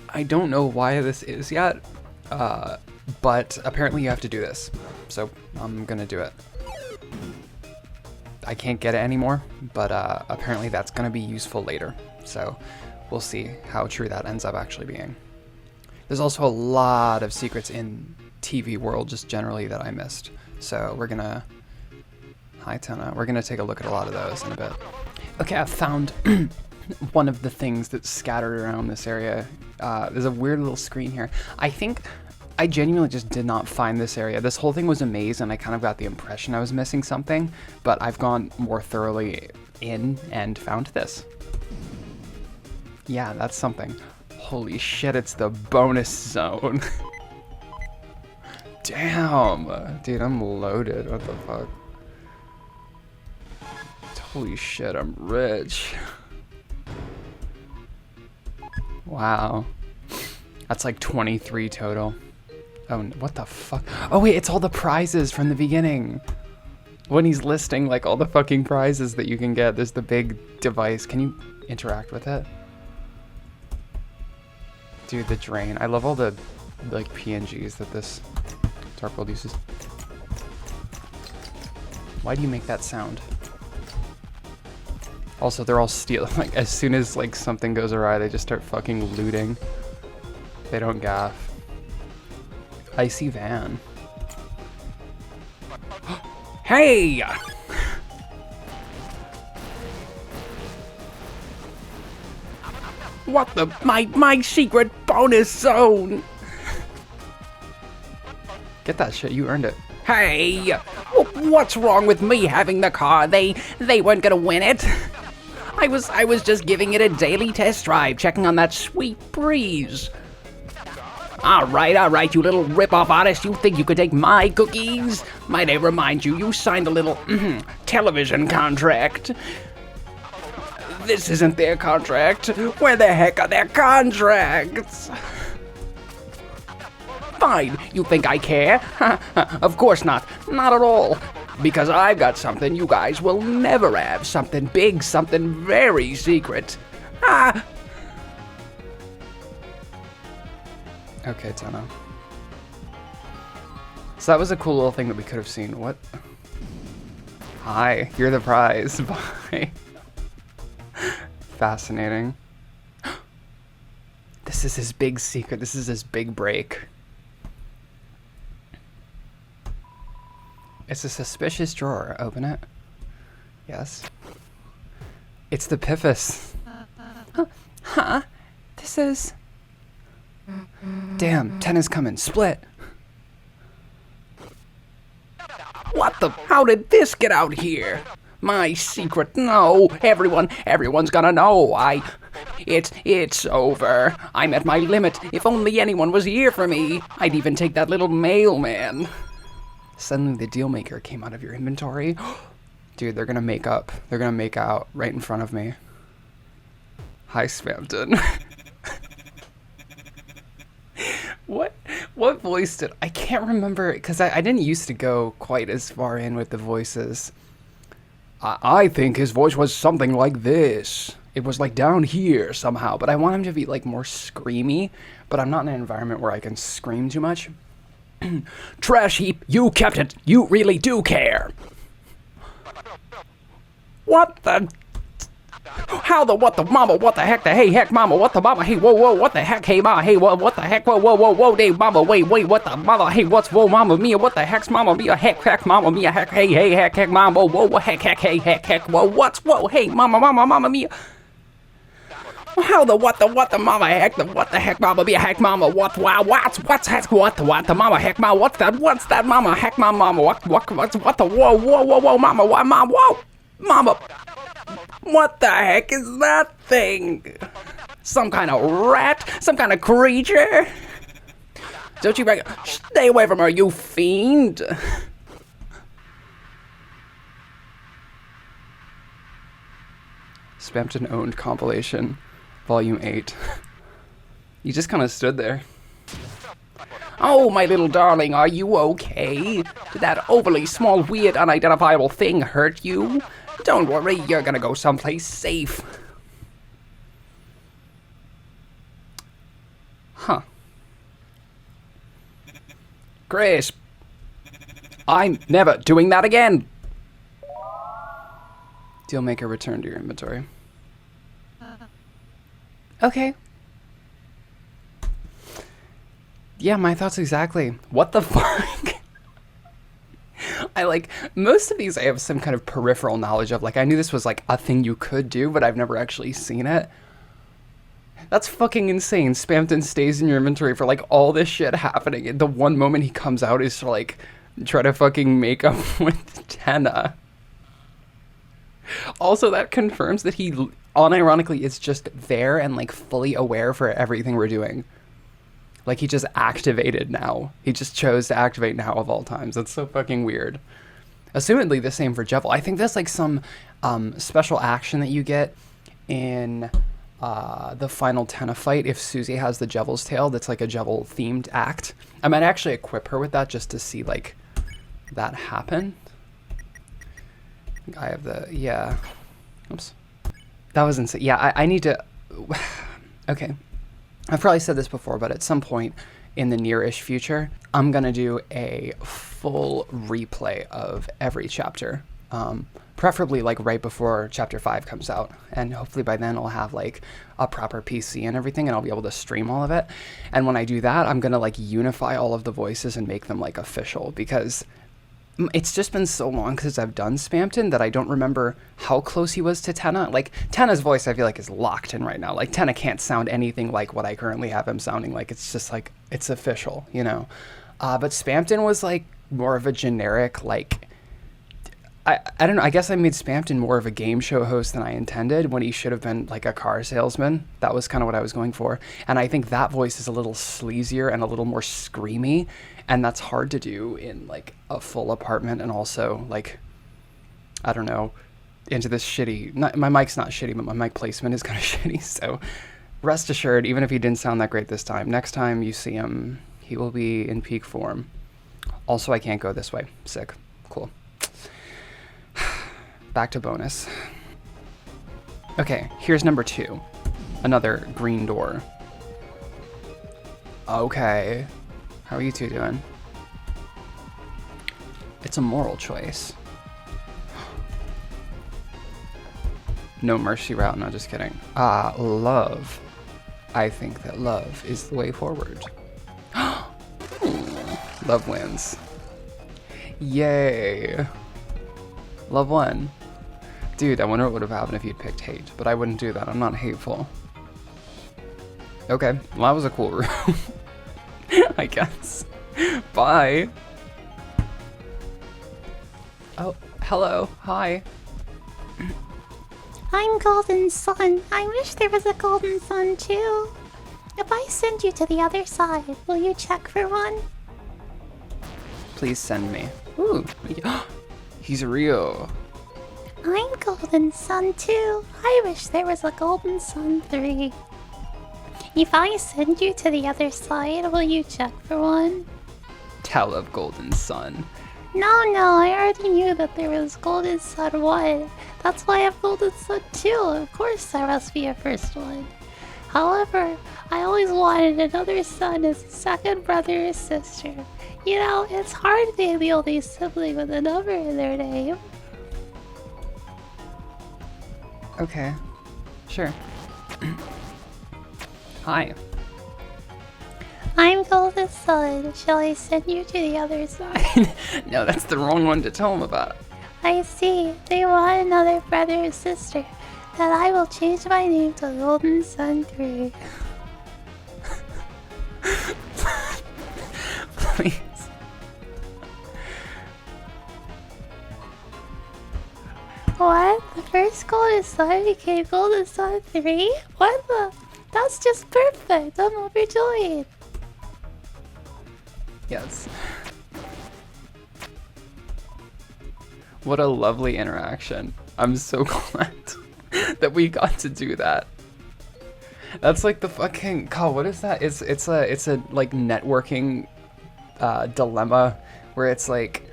I don't know why this is yet, but apparently you have to do this. So I'm gonna do it. I can't get it anymore, but apparently that's gonna be useful later. So we'll see how true that ends up actually being. There's also a lot of secrets in TV World just generally that I missed. So we're gonna, hi Tenna, we're gonna take a look at a lot of those in a bit. Okay, I've found one of the things that's scattered around this area. There's a weird little screen here. I think I genuinely just did not find this area. This whole thing was a maze, and I kind of got the impression I was missing something, but I've gone more thoroughly in and found this. Yeah, that's something. Holy shit, it's the bonus zone. Damn, dude, I'm loaded. What the fuck? Holy shit, I'm rich. Wow. That's like 23 total. Oh, what the fuck? Oh wait, it's all the prizes from the beginning. When he's listing like all the fucking prizes that you can get, there's the big device. Can you interact with it? Dude, the drain. I love all the like PNGs that this Dark World uses. Why do you make that sound? Also, they're all stealing. Like, as soon as like something goes awry, they just start fucking looting. They don't gaff. Icy van. Hey! What the? My secret bonus zone! Get that shit, you earned it. Hey! What's wrong with me having the car? They weren't gonna win it. I was just giving it a daily test drive, checking on that sweet breeze. Alright, you little rip-off artist. You think you could take my cookies? Might I remind you, you signed a little television contract. This isn't their contract. Where the heck are their contracts? Fine, you think I care? Of course not. Not at all. Because I've got something you guys will never have. Something big, something very secret. Ah! Okay, Tenna. So that was a cool little thing that we could have seen. What? Hi, you're the prize. Bye. Fascinating. This is his big secret. This is his big break. It's a suspicious drawer. Open it. Yes. It's the Piffus. Huh? This is... Damn, Tenna's coming. Split. What the? How did this get out here? My secret? No, everyone's gonna know. It's over. I'm at my limit. If only anyone was here for me. I'd even take that little mailman. Suddenly the deal maker came out of your inventory. Dude, they're gonna make up. They're gonna make out right in front of me. Hi, Spamton. What voice did... I can't remember, because I didn't used to go quite as far in with the voices. I think his voice was something like this. It was like down here somehow, But I want him to be like more screamy, but I'm not in an environment where I can scream too much. Trash heap, you kept it. You really do care. What the? How the, what the, mama, what the heck, the hey, heck, mama, what the mama, hey, whoa, what the heck, hey, mama, hey, what the heck, whoa, hey, mama, wait, what the mama, hey, what's, whoa, mama, mia, what the heck's mama, mia, heck, mama, mia, heck, hey, heck, mama, whoa, heck, hey, heck, whoa, what's, whoa, hey, mama, mia. How the, what the mama, heck, what the heck, mama, mia, heck, mama, what's, heck, what the mama, heck, mama, what's that, mama, heck, mama, what the, whoa, mama, whoa, mama. What the heck is that thing? Some kind of rat? Some kind of creature? Don't you stay away from her, you fiend! Spamton owned compilation, volume 8. You just kind of stood there. Oh, my little darling, are you okay? Did that overly small, weird, unidentifiable thing hurt you? Don't worry, you're gonna go someplace safe. Huh. Kris, I'm never doing that again. Dealmaker, return to your inventory. Okay. Yeah, my thoughts exactly. What the fuck? I like, most of these I have some kind of peripheral knowledge of. Like, I knew this was like a thing you could do, but I've never actually seen it. That's fucking insane. Spamton stays in your inventory for like all this shit happening, and the one moment he comes out is to like try to fucking make up with Tenna. Also, that confirms that he unironically is just there and like fully aware for everything we're doing. Like, he just activated now. He just chose to activate now of all times. That's so fucking weird. Assumedly the same for Jevil. I think that's like some special action that you get in the final Tenna fight if Susie has the Jevil's tail. That's like a Jevil themed act. I might actually equip her with that just to see like that happen. I have the, yeah. Oops. That was insane. Yeah, I need to, okay. I've probably said this before, but at some point in the near-ish future, I'm going to do a full replay of every chapter. Preferably like right before chapter 5 comes out. And hopefully by then I'll have like a proper PC and everything, and I'll be able to stream all of it. And when I do that, I'm going to like unify all of the voices and make them like official, because it's just been so long since I've done Spamton that I don't remember how close he was to Tenna. Like, Tenna's voice I feel like is locked in right now. Like, Tenna can't sound anything like what I currently have him sounding like. It's just like, it's official, you know? But Spamton was like more of a generic, like, I don't know, I guess I made Spamton more of a game show host than I intended, when he should have been like a car salesman. That was kind of what I was going for. And I think that voice is a little sleazier and a little more screamy, and that's hard to do in like a full apartment, and also like, I don't know, into this shitty, my mic's not shitty, but my mic placement is kind of shitty. So rest assured, even if he didn't sound that great this time, next time you see him, he will be in peak form. Also, I can't go this way. Sick. Cool. Back to bonus. Okay, here's number 2. Another green door. Okay. How are you two doing? It's a moral choice. No mercy route, no, just kidding. Love. I think that love is the way forward. Love wins. Yay. Love won. Dude, I wonder what would have happened if you'd picked hate, but I wouldn't do that. I'm not hateful. Okay, well, that was a cool room. I guess. Bye. Oh, hello. Hi. I'm Goulden Son. I wish there was a Goulden Son too. If I send you to the other side, will you check for one? Please send me. Ooh. He's real. I'm Goulden Son too. I wish there was a Goulden Son 3. If I send you to the other side, will you check for one? Tell of Goulden Son. No, I already knew that there was Goulden Son 1. That's why I have Goulden Son 2. Of course there must be a first one. However, I always wanted another son as a second brother or sister. You know, it's hard being the only sibling with a number in their name. Okay. Sure. Hi. I'm Goulden Son. Shall I send you to the other side? No, that's the wrong one to tell him about. I see. They want another brother or sister. Then I will change my name to Goulden Son 3. Please. What? The first Goulden Son became Goulden Son 3? What the? That's just perfect. I'm overjoyed. Yes. What a lovely interaction. I'm so glad that we got to do that. That's like the fucking, God, what is that? It's a like networking dilemma where it's like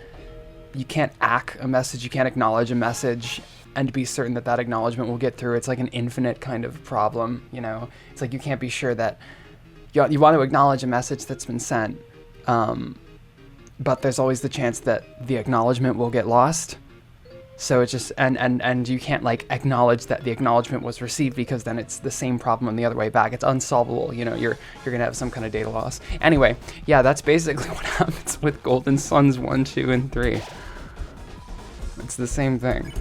you can't ack a message, you can't acknowledge a message and be certain that that acknowledgement will get through. It's like an infinite kind of problem, you know? It's like you can't be sure that you want to acknowledge a message that's been sent, but there's always the chance that the acknowledgement will get lost. So it's just, and you can't like acknowledge that the acknowledgement was received, because then it's the same problem the other way back. It's unsolvable, you know, you're gonna have some kind of data loss. Anyway, yeah, that's basically what happens with Goulden Sons 1, 2, and 3. It's the same thing.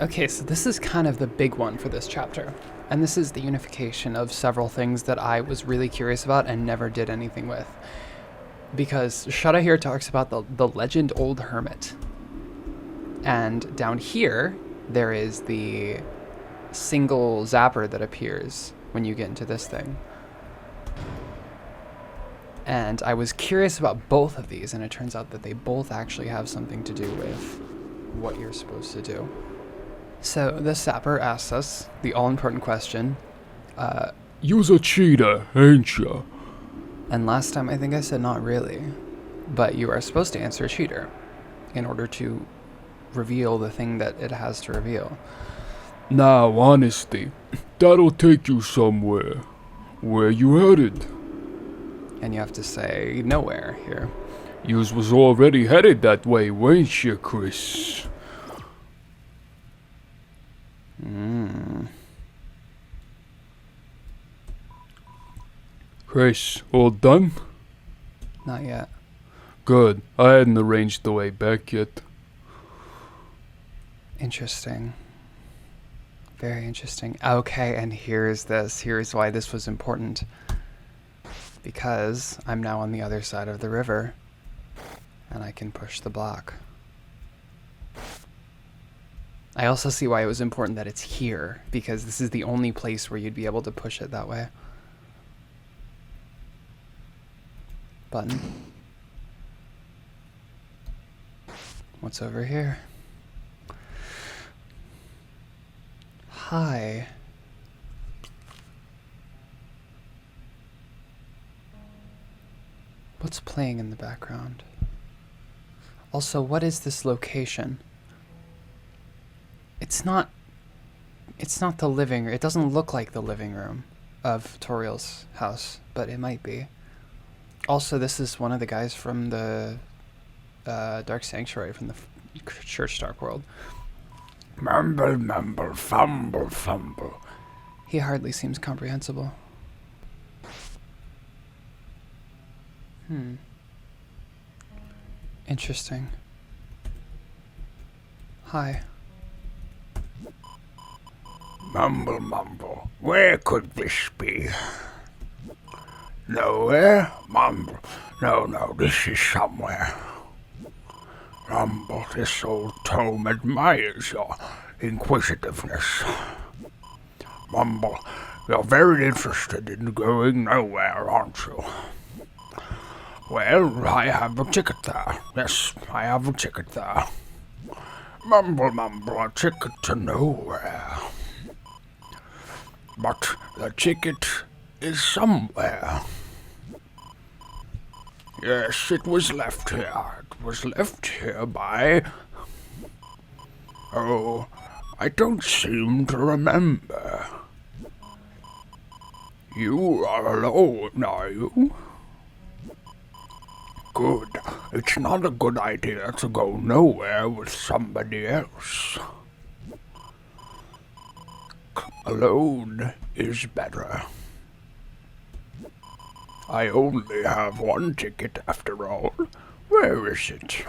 Okay, so this is kind of the big one for this chapter. And this is the unification of several things that I was really curious about and never did anything with. Because Shada here talks about the legend Old Hermit. And down here, there is the single zapper that appears when you get into this thing. And I was curious about both of these, and it turns out that they both actually have something to do with what you're supposed to do. So this zapper asks us the all-important question. You's a cheater, ain't ya? And last time I think I said not really. But you are supposed to answer cheater in order to reveal the thing that it has to reveal. Now, honesty, that'll take you somewhere. Where you headed? And you have to say nowhere here. Yous was already headed that way, weren't ya, Kris? Kris, all done? Not yet. Good. I hadn't arranged the way back yet. Interesting. Very interesting. Okay, and here's this. Here's why this was important. Because I'm now on the other side of the river, and I can push the block. I also see why it was important that it's here, because this is the only place where you'd be able to push it that way. Button. What's over here? Hi. What's playing in the background? Also, what is this location? It's not the living room. It doesn't look like the living room of Toriel's house, but it might be. Also, this is one of the guys from the Dark Sanctuary, from the Church Dark World. Mumble, mumble, fumble, fumble. He hardly seems comprehensible. Interesting. Hi. Mumble, mumble. Where could this be? Nowhere? Mumble. No, this is somewhere. Mumble, this old tome admires your inquisitiveness. Mumble, you're very interested in going nowhere, aren't you? Well, I have a ticket there. Yes, I have a ticket there. Mumble, mumble, a ticket to nowhere. But the ticket is somewhere. Yes, it was left here. It was left here by... Oh, I don't seem to remember. You are alone, are you? Good. It's not a good idea to go nowhere with somebody else. Alone is better. I only have one ticket after all. Where is it?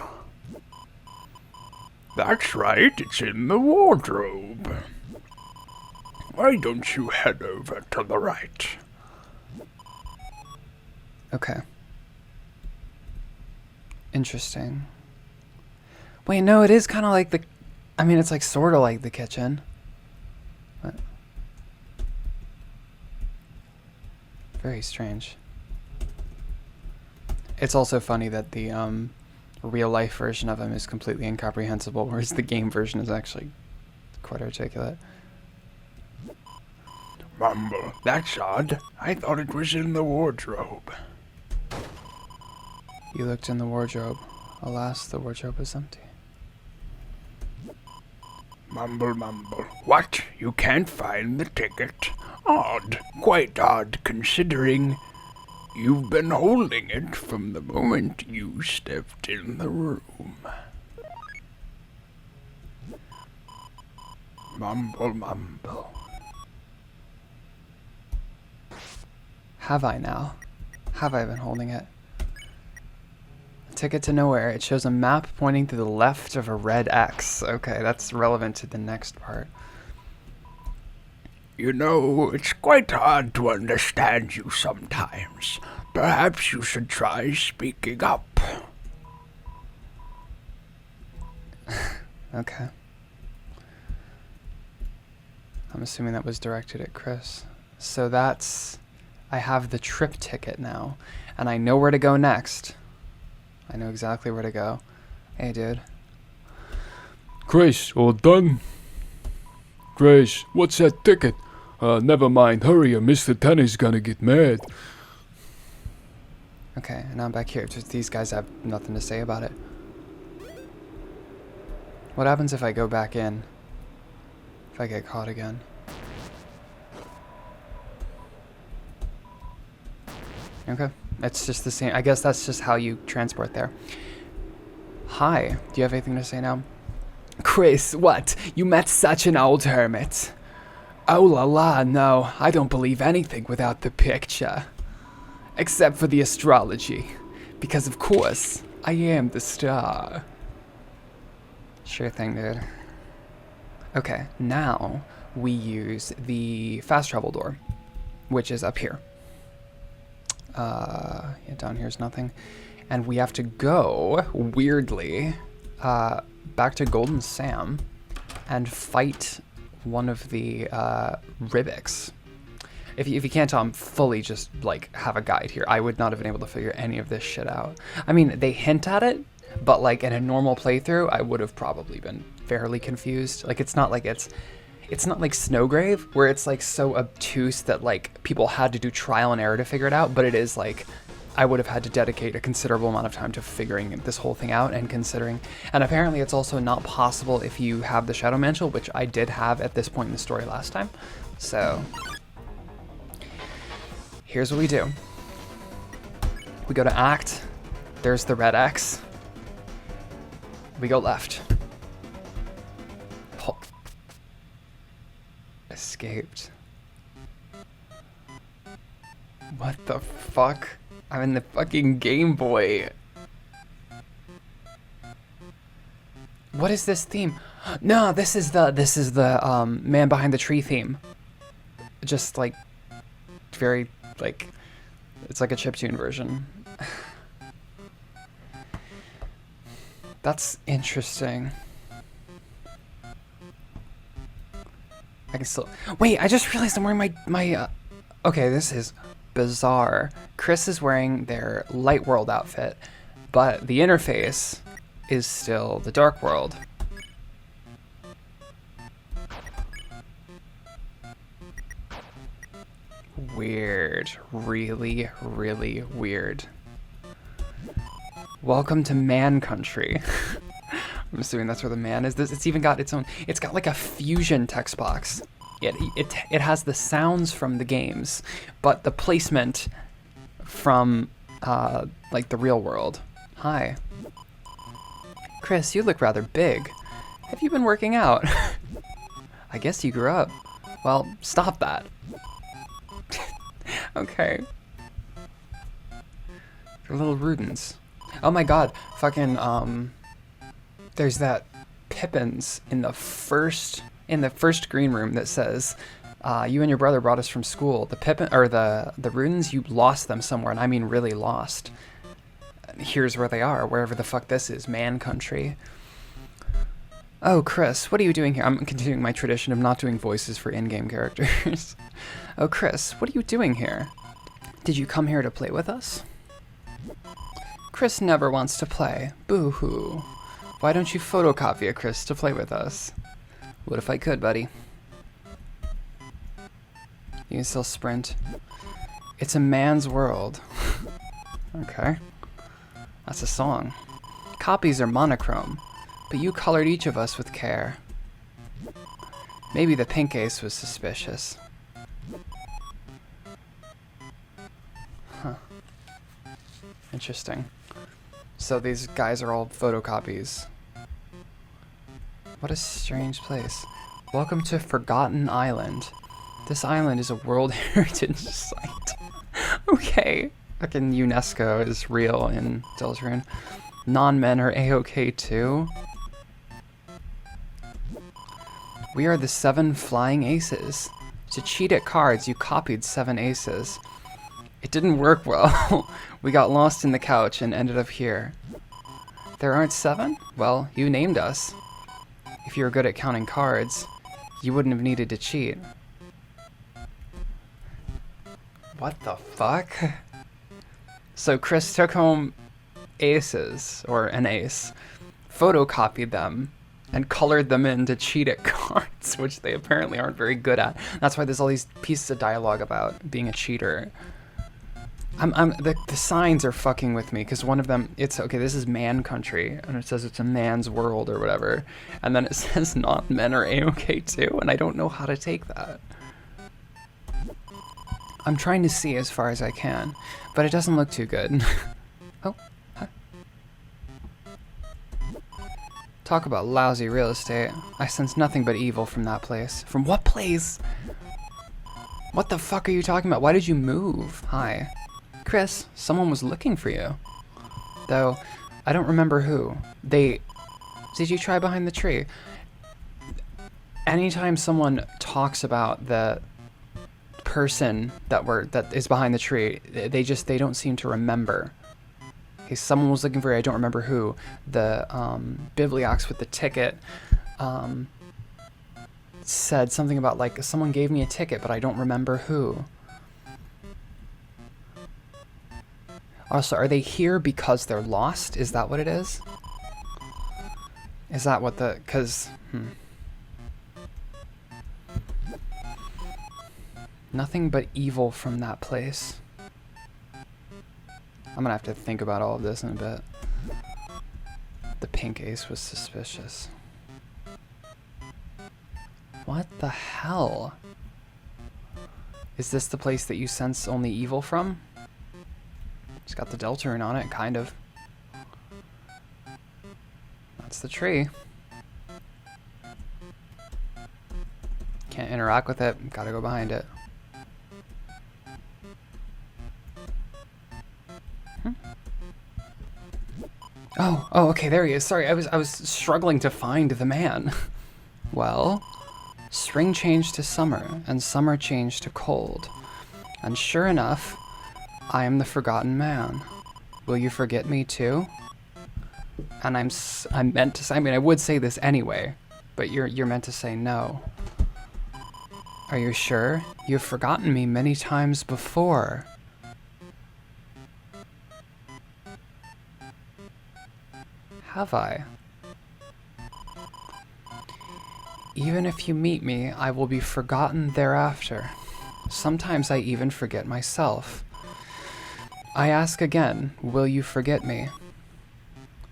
That's right, it's in the wardrobe. Why don't you head over to the right? Okay. Interesting. Wait, no, it is kind of like the... I mean, it's like sort of like the kitchen. But... very strange. It's also funny that the real-life version of him is completely incomprehensible, whereas the game version is actually quite articulate. Mumble, that's odd. I thought it was in the wardrobe. You looked in the wardrobe. Alas, the wardrobe is empty. Mumble, mumble. What? You can't find the ticket? Odd. Quite odd, considering you've been holding it from the moment you stepped in the room. Mumble, mumble. Have I now? Have I been holding it? Ticket to nowhere. It shows a map pointing to the left of a red X. Okay, that's relevant to the next part. You know, it's quite hard to understand you sometimes. Perhaps you should try speaking up. Okay. I'm assuming that was directed at Kris. So that's... I have the trip ticket now. And I know where to go next. I know exactly where to go. Hey, dude. Kris, all done? Kris, what's that ticket? Never mind, hurry or Mr. Tenna's gonna get mad. Okay, and now I'm back here. Just these guys have nothing to say about it. What happens if I go back in? If I get caught again? Okay, it's just the same. I guess that's just how you transport there. Hi, do you have anything to say now? Kris, what? You met such an old hermit. Oh la la, no, I don't believe anything without the picture. Except for the astrology. Because of course, I am the star. Sure thing, dude. Okay, now we use the fast travel door, which is up here. Yeah, down here's nothing. And we have to go, weirdly, back to Goulden Son and fight one of the Ribbicks. If you can't tell, I'm fully just, like, have a guide here. I would not have been able to figure any of this shit out. I mean, they hint at it, but, like, in a normal playthrough, I would have probably been fairly confused. Like, it's not like it's not like Snowgrave, where it's, like, so obtuse that, like, people had to do trial and error to figure it out, but it is, like, I would have had to dedicate a considerable amount of time to figuring this whole thing out and considering. And apparently it's also not possible if you have the Shadow Mantle, which I did have at this point in the story last time. So, here's what we do. We go to Act. There's the red X. We go left. Oh. Escaped. What the fuck? I'm in the fucking Game Boy. What is this theme? No, this is the Man Behind the Tree theme. Just like very like it's like a chiptune version. That's interesting. I can still wait. I just realized I'm wearing my. Okay, this is bizarre. Kris is wearing their Light World outfit, but the interface is still the Dark World. Weird. Really, really weird. Welcome to Man Country. I'm assuming that's where the man is. It's even got its own, it's got like a fusion text box. It has the sounds from the games, but the placement from like the real world. Hi. Kris, you look rather big. Have you been working out? I guess you grew up. Well, stop that. Okay. They're little Rudens. Oh my god, fucking, there's that Pippins in the first green room that says, you and your brother brought us from school. The Pippin, or the Rudens, you lost them somewhere, and I mean really lost. Here's where they are, wherever the fuck this is, Man Country. Oh, Kris, what are you doing here? I'm continuing my tradition of not doing voices for in-game characters. Oh, Kris, what are you doing here? Did you come here to play with us? Kris never wants to play. Boo-hoo. Why don't you photocopy a Kris to play with us? What if I could, buddy? You can still sprint. It's a man's world. Okay. That's a song. Copies are monochrome, but you colored each of us with care. Maybe the pink ace was suspicious. Huh. Interesting. So these guys are all photocopies. What a strange place. Welcome to Forgotten Island. This island is a World Heritage Site. Okay. Fucking UNESCO is real in Deltarune. Non-men are A-okay too. We are the 7 flying aces. To cheat at cards, you copied 7 aces. It didn't work well. We got lost in the couch and ended up here. There aren't 7? Well, you named us. If you were good at counting cards, you wouldn't have needed to cheat. What the fuck? So Kris took home aces, or an ace, photocopied them, and colored them in to cheat at cards, which they apparently aren't very good at. That's why there's all these pieces of dialogue about being a cheater. The signs are fucking with me, because one of them, it's, okay, this is man country, and it says it's a man's world or whatever, and then it says not men are A-okay too, and I don't know how to take that. I'm trying to see as far as I can, but it doesn't look too good. Oh, huh. Talk about lousy real estate. I sense nothing but evil from that place. From what place? What the fuck are you talking about? Why did you move? Hi. Kris, someone was looking for you. Though, I don't remember who. Did you try behind the tree? Anytime someone talks about the person that is behind the tree, they don't seem to remember. Okay, someone was looking for you, I don't remember who. The bibliox with the ticket said something about, like, someone gave me a ticket, but I don't remember who. Also, are they here because they're lost? Is that what it is? Is that what the... Because... Nothing but evil from that place. I'm gonna have to think about all of this in a bit. The pink ace was suspicious. What the hell? Is this the place that you sense only evil from? It's got the Deltarune on it, kind of. That's the tree. Can't interact with it, gotta go behind it. Oh, okay, there he is. Sorry, I was struggling to find the man. Well, spring changed to summer, and summer changed to cold. And sure enough, I am the forgotten man. Will you forget me too? And I'm meant to say, I mean, I would say this anyway, but you're meant to say no. Are you sure? You've forgotten me many times before. Have I? Even if you meet me, I will be forgotten thereafter. Sometimes I even forget myself. I ask again, will you forget me?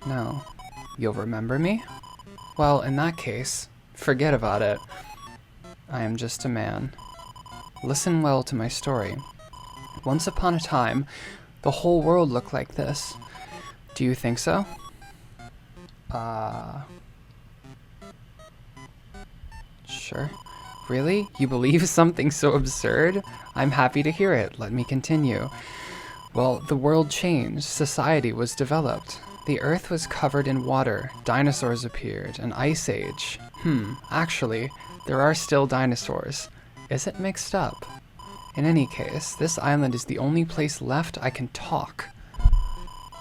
No. You'll remember me? Well, in that case, forget about it. I am just a man. Listen well to my story. Once upon a time, the whole world looked like this. Do you think so? Sure. Really? You believe something so absurd? I'm happy to hear it. Let me continue. Well, the world changed. Society was developed. The earth was covered in water. Dinosaurs appeared. An ice age. Actually, there are still dinosaurs. Is it mixed up? In any case, this island is the only place left I can talk.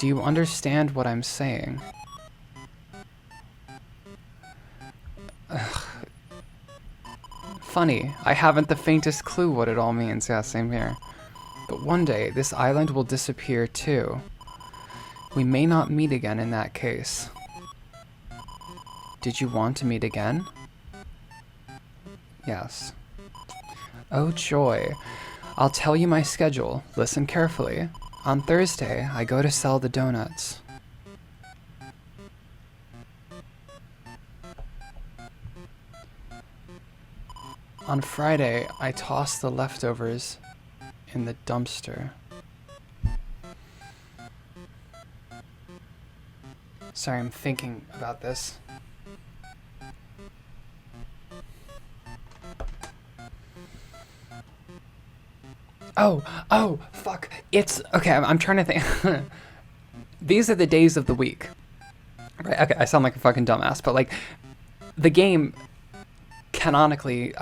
Do you understand what I'm saying? Ugh. Funny, I haven't the faintest clue what it all means. Yeah, same here. But one day, this island will disappear too. We may not meet again in that case. Did you want to meet again? Yes. Oh joy. I'll tell you my schedule. Listen carefully. On Thursday, I go to sell the donuts. On Friday, I toss the leftovers in the dumpster. Sorry, I'm thinking about this. Oh, fuck. It's, okay, I'm trying to think. These are the days of the week. Right, okay, I sound like a fucking dumbass, but like the game canonically,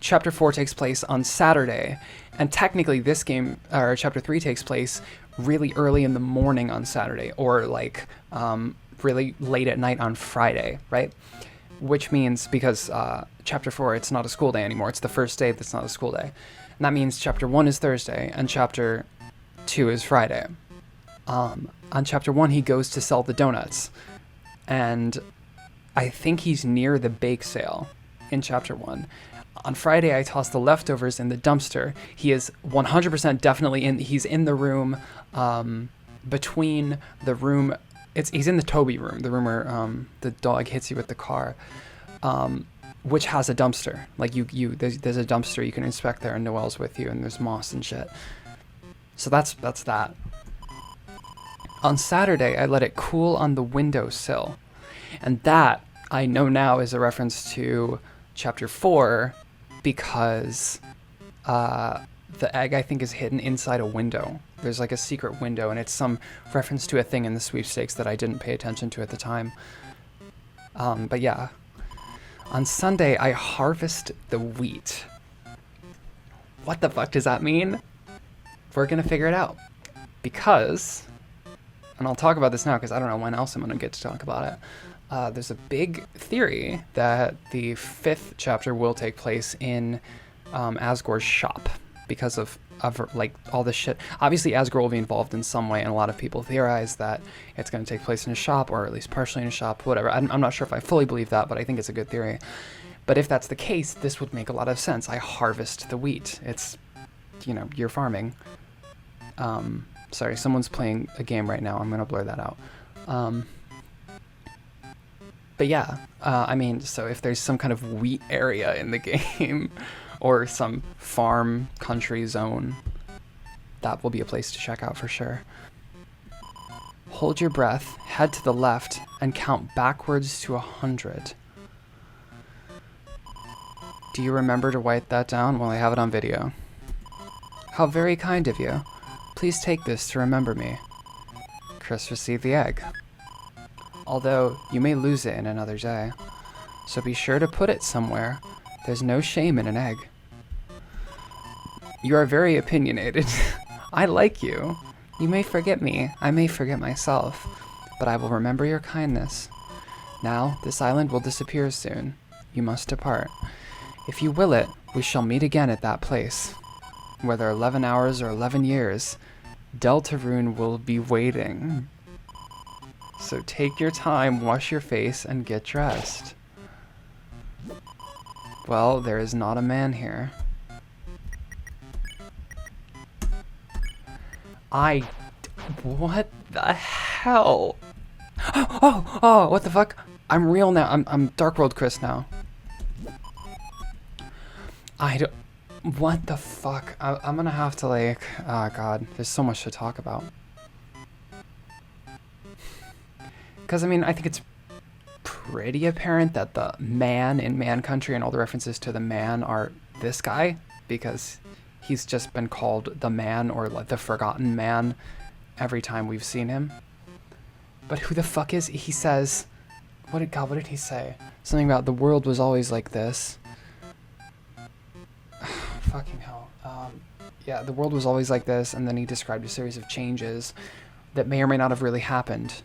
Chapter 4 takes place on Saturday, and technically this game, or Chapter 3 takes place really early in the morning on Saturday, or like really late at night on Friday, right? Which means, because Chapter 4, it's not a school day anymore, it's the first day that's not a school day. And that means Chapter 1 is Thursday, and Chapter 2 is Friday. On Chapter 1, he goes to sell the donuts, and I think he's near the bake sale in Chapter 1. On Friday, I tossed the leftovers in the dumpster. He is 100% definitely he's in the room, between the room, he's in the Toby room, the room where the dog hits you with the car, which has a dumpster. Like there's a dumpster you can inspect there, and Noelle's with you, and there's moss and shit. So that's that. On Saturday, I let it cool on the windowsill, and that I know now is a reference to Chapter 4, because the egg, I think, is hidden inside a window. There's like a secret window, and it's some reference to a thing in the sweepstakes that I didn't pay attention to at the time. But yeah. On Sunday, I harvest the wheat. What the fuck does that mean? We're gonna figure it out. Because, and I'll talk about this now because I don't know when else I'm gonna get to talk about it. There's a big theory that the 5th chapter will take place in Asgore's shop because of like all this shit. Obviously, Asgore will be involved in some way, and a lot of people theorize that it's going to take place in a shop, or at least partially in a shop, whatever. I'm not sure if I fully believe that, but I think it's a good theory. But if that's the case, this would make a lot of sense. I harvest the wheat. It's, you're farming. Sorry, someone's playing a game right now. I'm going to blur that out. But yeah, I mean, so if there's some kind of wheat area in the game, or some farm country zone, that will be a place to check out for sure. Hold your breath, head to the left, and count backwards to 100. Do you remember to write that down? Well, I have it on video. How very kind of you. Please take this to remember me. Kris received the egg. Although, you may lose it in another day. So be sure to put it somewhere. There's no shame in an egg. You are very opinionated. I like you. You may forget me. I may forget myself. But I will remember your kindness. Now, this island will disappear soon. You must depart. If you will it, we shall meet again at that place. Whether 11 hours or 11 years, Deltarune will be waiting. So take your time, wash your face, and get dressed. Well, there is not a man here. What the hell? Oh, what the fuck? I'm real now. I'm Dark World Kris now. What the fuck? I'm gonna have to oh god, there's so much to talk about. Because, I mean, I think it's pretty apparent that the man in Man Country and all the references to the man are this guy, because he's just been called the man, or like the forgotten man, every time we've seen him. But who the fuck is he? Says, what did he say? Something about the world was always like this. Fucking hell. Yeah, the world was always like this, and then he described a series of changes that may or may not have really happened.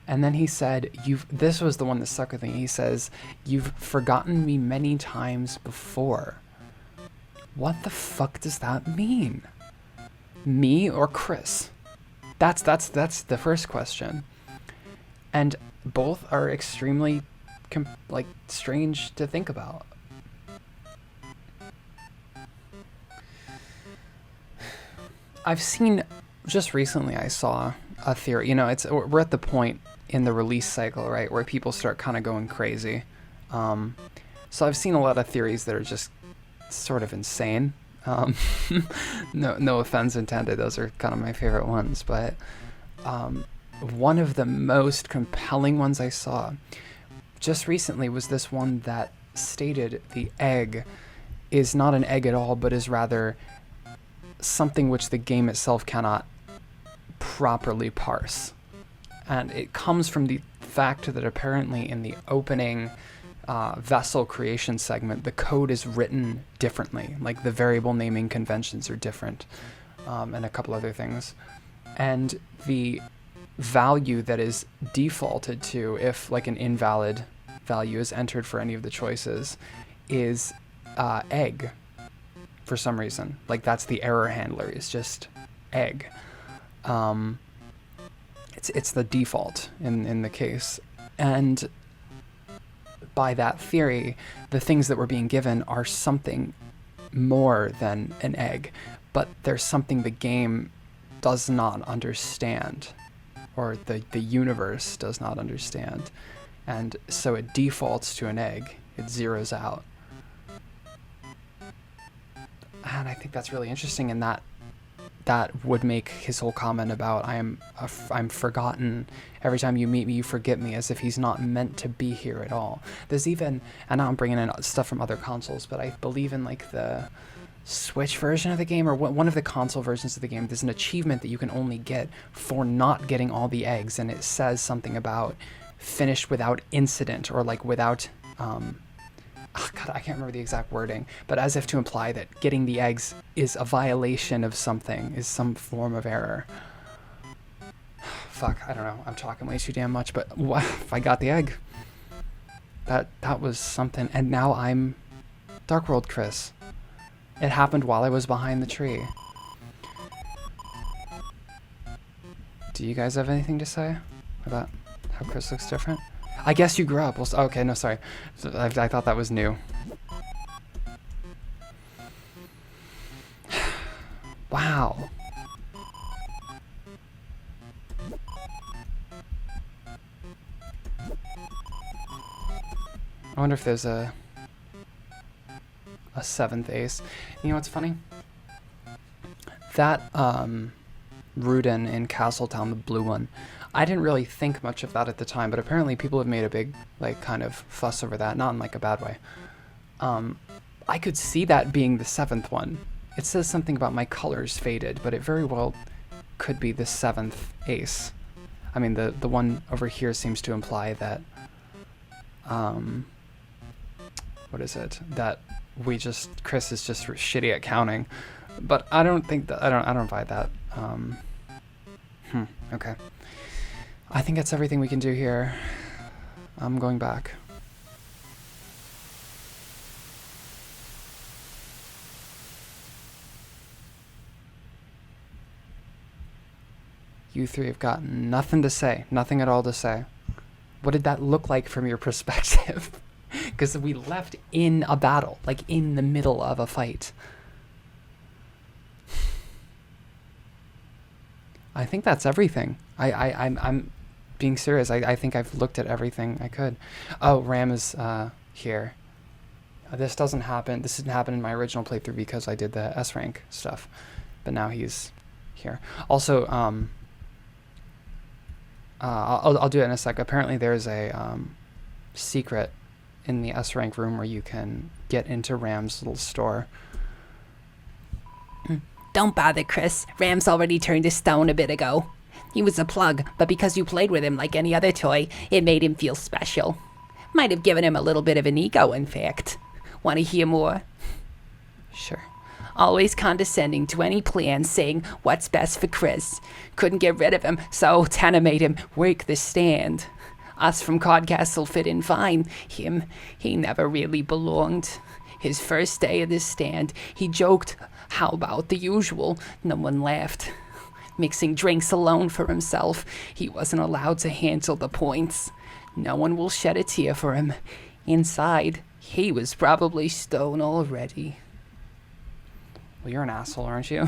And then he said, this was the one that stuck with me. He says, you've forgotten me many times before. What the fuck does that mean? Me or Kris? That's the first question. And both are extremely, strange to think about. I've seen, just recently I saw a theory, we're at the point in the release cycle, right, where people start kind of going crazy. So I've seen a lot of theories that are just sort of insane. No offense intended, those are kind of my favorite ones, but one of the most compelling ones I saw just recently was this one that stated the egg is not an egg at all, but is rather something which the game itself cannot properly parse. And it comes from the fact that apparently in the opening vessel creation segment, the code is written differently. Like the variable naming conventions are different, and a couple other things. And the value that is defaulted to, if like an invalid value is entered for any of the choices, is egg for some reason. Like that's the error handler, is just egg. It's the default in the case. And by that theory, the things that we're being given are something more than an egg, but there's something the game does not understand, or the universe does not understand. And so it defaults to an egg. It zeroes out. And I think that's really interesting, and that would make his whole comment about I'm forgotten. Every time you meet me, you forget me, as if he's not meant to be here at all. There's even, and now I'm bringing in stuff from other consoles, but I believe in like the Switch version of the game, or one of the console versions of the game, there's an achievement that you can only get for not getting all the eggs, and it says something about finished without incident, or like without God, I can't remember the exact wording, but as if to imply that getting the eggs is a violation of something, is some form of error. Fuck, I don't know, I'm talking way too damn much, but if I got the egg, that was something. And now I'm Dark World Kris. It happened while I was behind the tree. Do you guys have anything to say about how Kris looks different? I guess you grew up. Well, okay, no, sorry. I thought that was new. Wow. I wonder if there's a 7th ace. You know what's funny? That Rudin in Castletown, the blue one, I didn't really think much of that at the time, but apparently people have made a big, like, kind of fuss over that, not in, like, a bad way. I could see that being the 7th one. It says something about my colors faded, but it very well could be the 7th ace. I mean, the one over here seems to imply that, what is it? That Kris is just shitty at counting. But I don't think that, I don't buy that. Okay. I think that's everything we can do here. I'm going back. You three have got nothing to say. Nothing at all to say. What did that look like from your perspective? Because we left in a battle, like in the middle of a fight. I think that's everything. I'm being serious. I think I've looked at everything I could. Oh, Ramb is here. This doesn't happen. This didn't happen in my original playthrough because I did the S rank stuff, but now he's here. Also, I'll do it in a sec. Apparently, there's a secret in the S rank room where you can get into Ramb's little store. Don't bother, Kris. Ramb's already turned to stone a bit ago. He was a plug, but because you played with him like any other toy, it made him feel special. Might have given him a little bit of an ego, in fact. Want to hear more? Sure. Always condescending to any plan, saying what's best for Kris. Couldn't get rid of him, so Tenna made him work the stand. Us from Codcastle fit in fine. Him, he never really belonged. His first day of this stand, he joked, how about the usual? No one laughed. Mixing drinks alone for himself, he wasn't allowed to handle the points. No one will shed a tear for him. Inside, he was probably stone already. Well, you're an asshole, aren't you?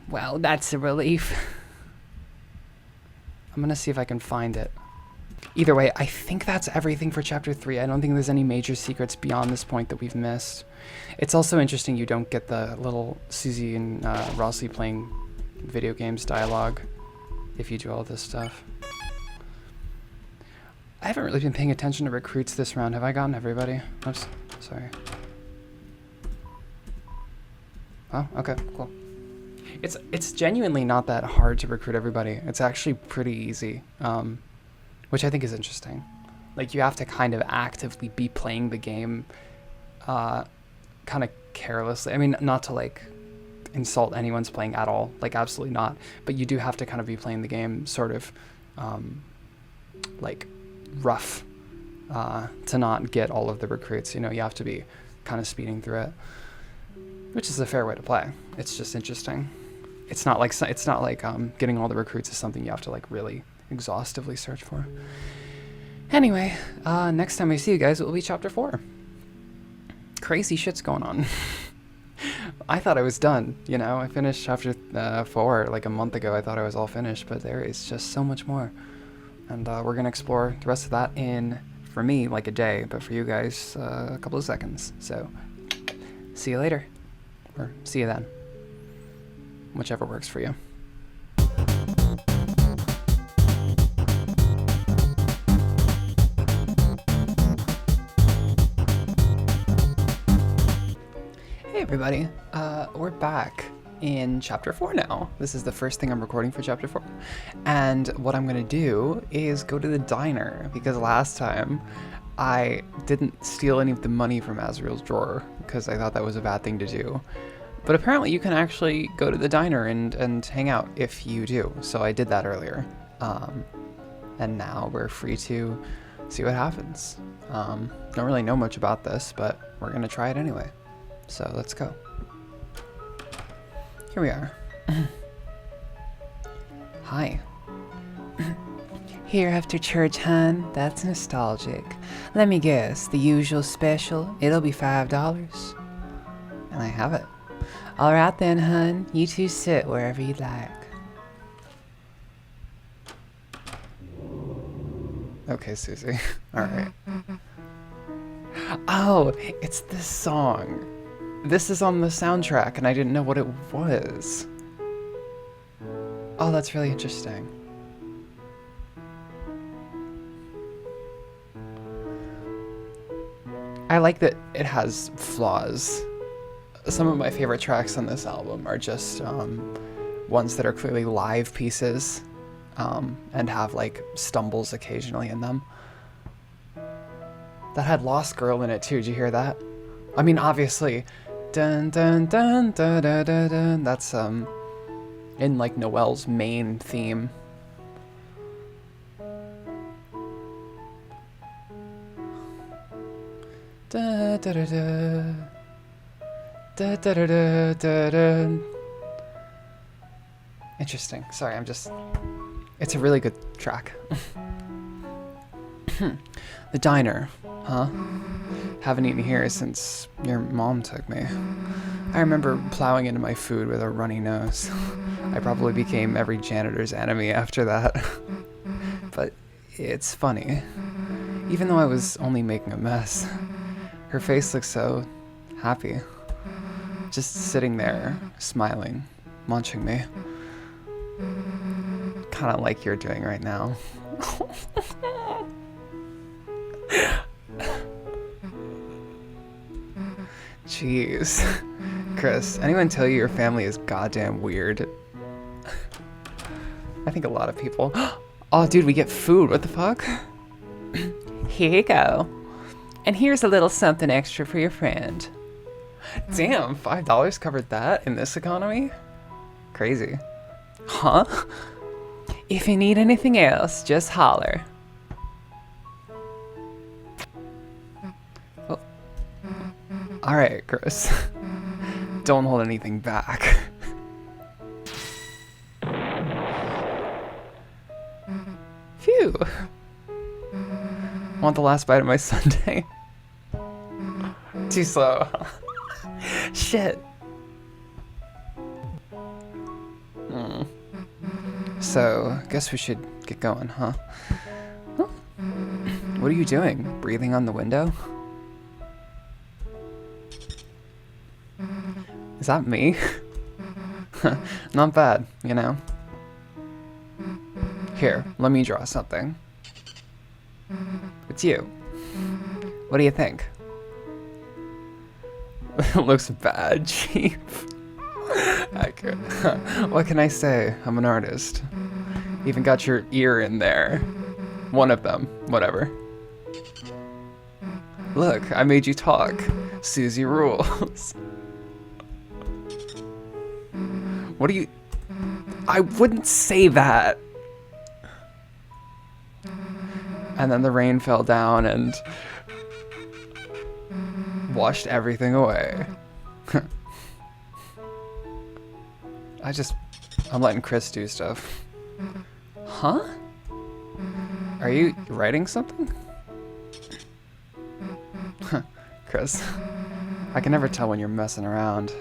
Well, that's a relief. I'm gonna see if I can find it. Either way, I think that's everything for Chapter 3. I don't think there's any major secrets beyond this point that we've missed. It's also interesting you don't get the little Susie and Ralsei playing video games dialogue if you do all this stuff. I haven't really been paying attention to recruits this round. Have I gotten everybody? Oops, sorry. Oh, okay, cool. It's genuinely not that hard to recruit everybody. It's actually pretty easy, which I think is interesting. Like, you have to kind of actively be playing the game kind of carelessly. I mean, not to, like, insult anyone's playing at all. Like, absolutely not. But you do have to kind of be playing the game sort of, like, rough to not get all of the recruits. You know, you have to be kind of speeding through it, which is a fair way to play. It's just interesting. It's not like getting all the recruits is something you have to like really exhaustively search for. Anyway, next time we see you guys, it will be chapter 4. Crazy shit's going on. I thought I was done, you know. I finished chapter 4 like a month ago. I thought I was all finished, but there is just so much more. And we're gonna explore the rest of that in, for me, like a day, but for you guys, a couple of seconds. So, see you later. Or see you then. Whichever works for you. Hey everybody, we're back in chapter 4 now. This is the first thing I'm recording for chapter 4. And what I'm gonna do is go to the diner, because last time I didn't steal any of the money from Azrael's drawer, because I thought that was a bad thing to do. But apparently you can actually go to the diner and hang out if you do. So I did that earlier. And now we're free to see what happens. Don't really know much about this, but we're gonna try it anyway. So let's go. Here we are. Hi. Here after church, hun? That's nostalgic. Let me guess, the usual special, it'll be $5. And I have it. Alright then, hun. You two sit wherever you'd like. Okay, Susie. Alright. Oh, it's this song. This is on the soundtrack, and I didn't know what it was. Oh, that's really interesting. I like that it has flaws. Some of my favorite tracks on this album are just ones that are clearly live pieces and have like stumbles occasionally in them. That had Lost Girl in it too, did you hear that? I mean, obviously, dun dun dun dun dun dun dun, that's in like Noelle's main theme. Da da da da. Da, da, da, da, da, da. Interesting. Sorry, it's a really good track. The diner, huh? Haven't eaten here since your mom took me. I remember plowing into my food with a runny nose. I probably became every janitor's enemy after that. But it's funny. Even though I was only making a mess, her face looked so happy. Just sitting there, smiling, munching me. Kind of like you're doing right now. Jeez. Kris, anyone tell you your family is goddamn weird? I think a lot of people. Oh, dude, we get food. What the fuck? Here you go. And here's a little something extra for your friend. Damn, $5 covered that in this economy? Crazy. Huh? If you need anything else, just holler. Well, alright, Kris. Don't hold anything back. Phew. Want the last bite of my sundae? Too slow. Shit. So, guess we should get going, huh? What are you doing? Breathing on the window? Is that me? Not bad, you know? Here, let me draw something. It's you. What do you think? Looks bad, Chief. Accurate. What can I say? I'm an artist. Even got your ear in there. One of them. Whatever. Look, I made you talk. Susie rules. What do you... I wouldn't say that. And then the rain fell down and washed everything away. I'm letting Kris do stuff. Huh? Are you writing something? Kris, I can never tell when you're messing around.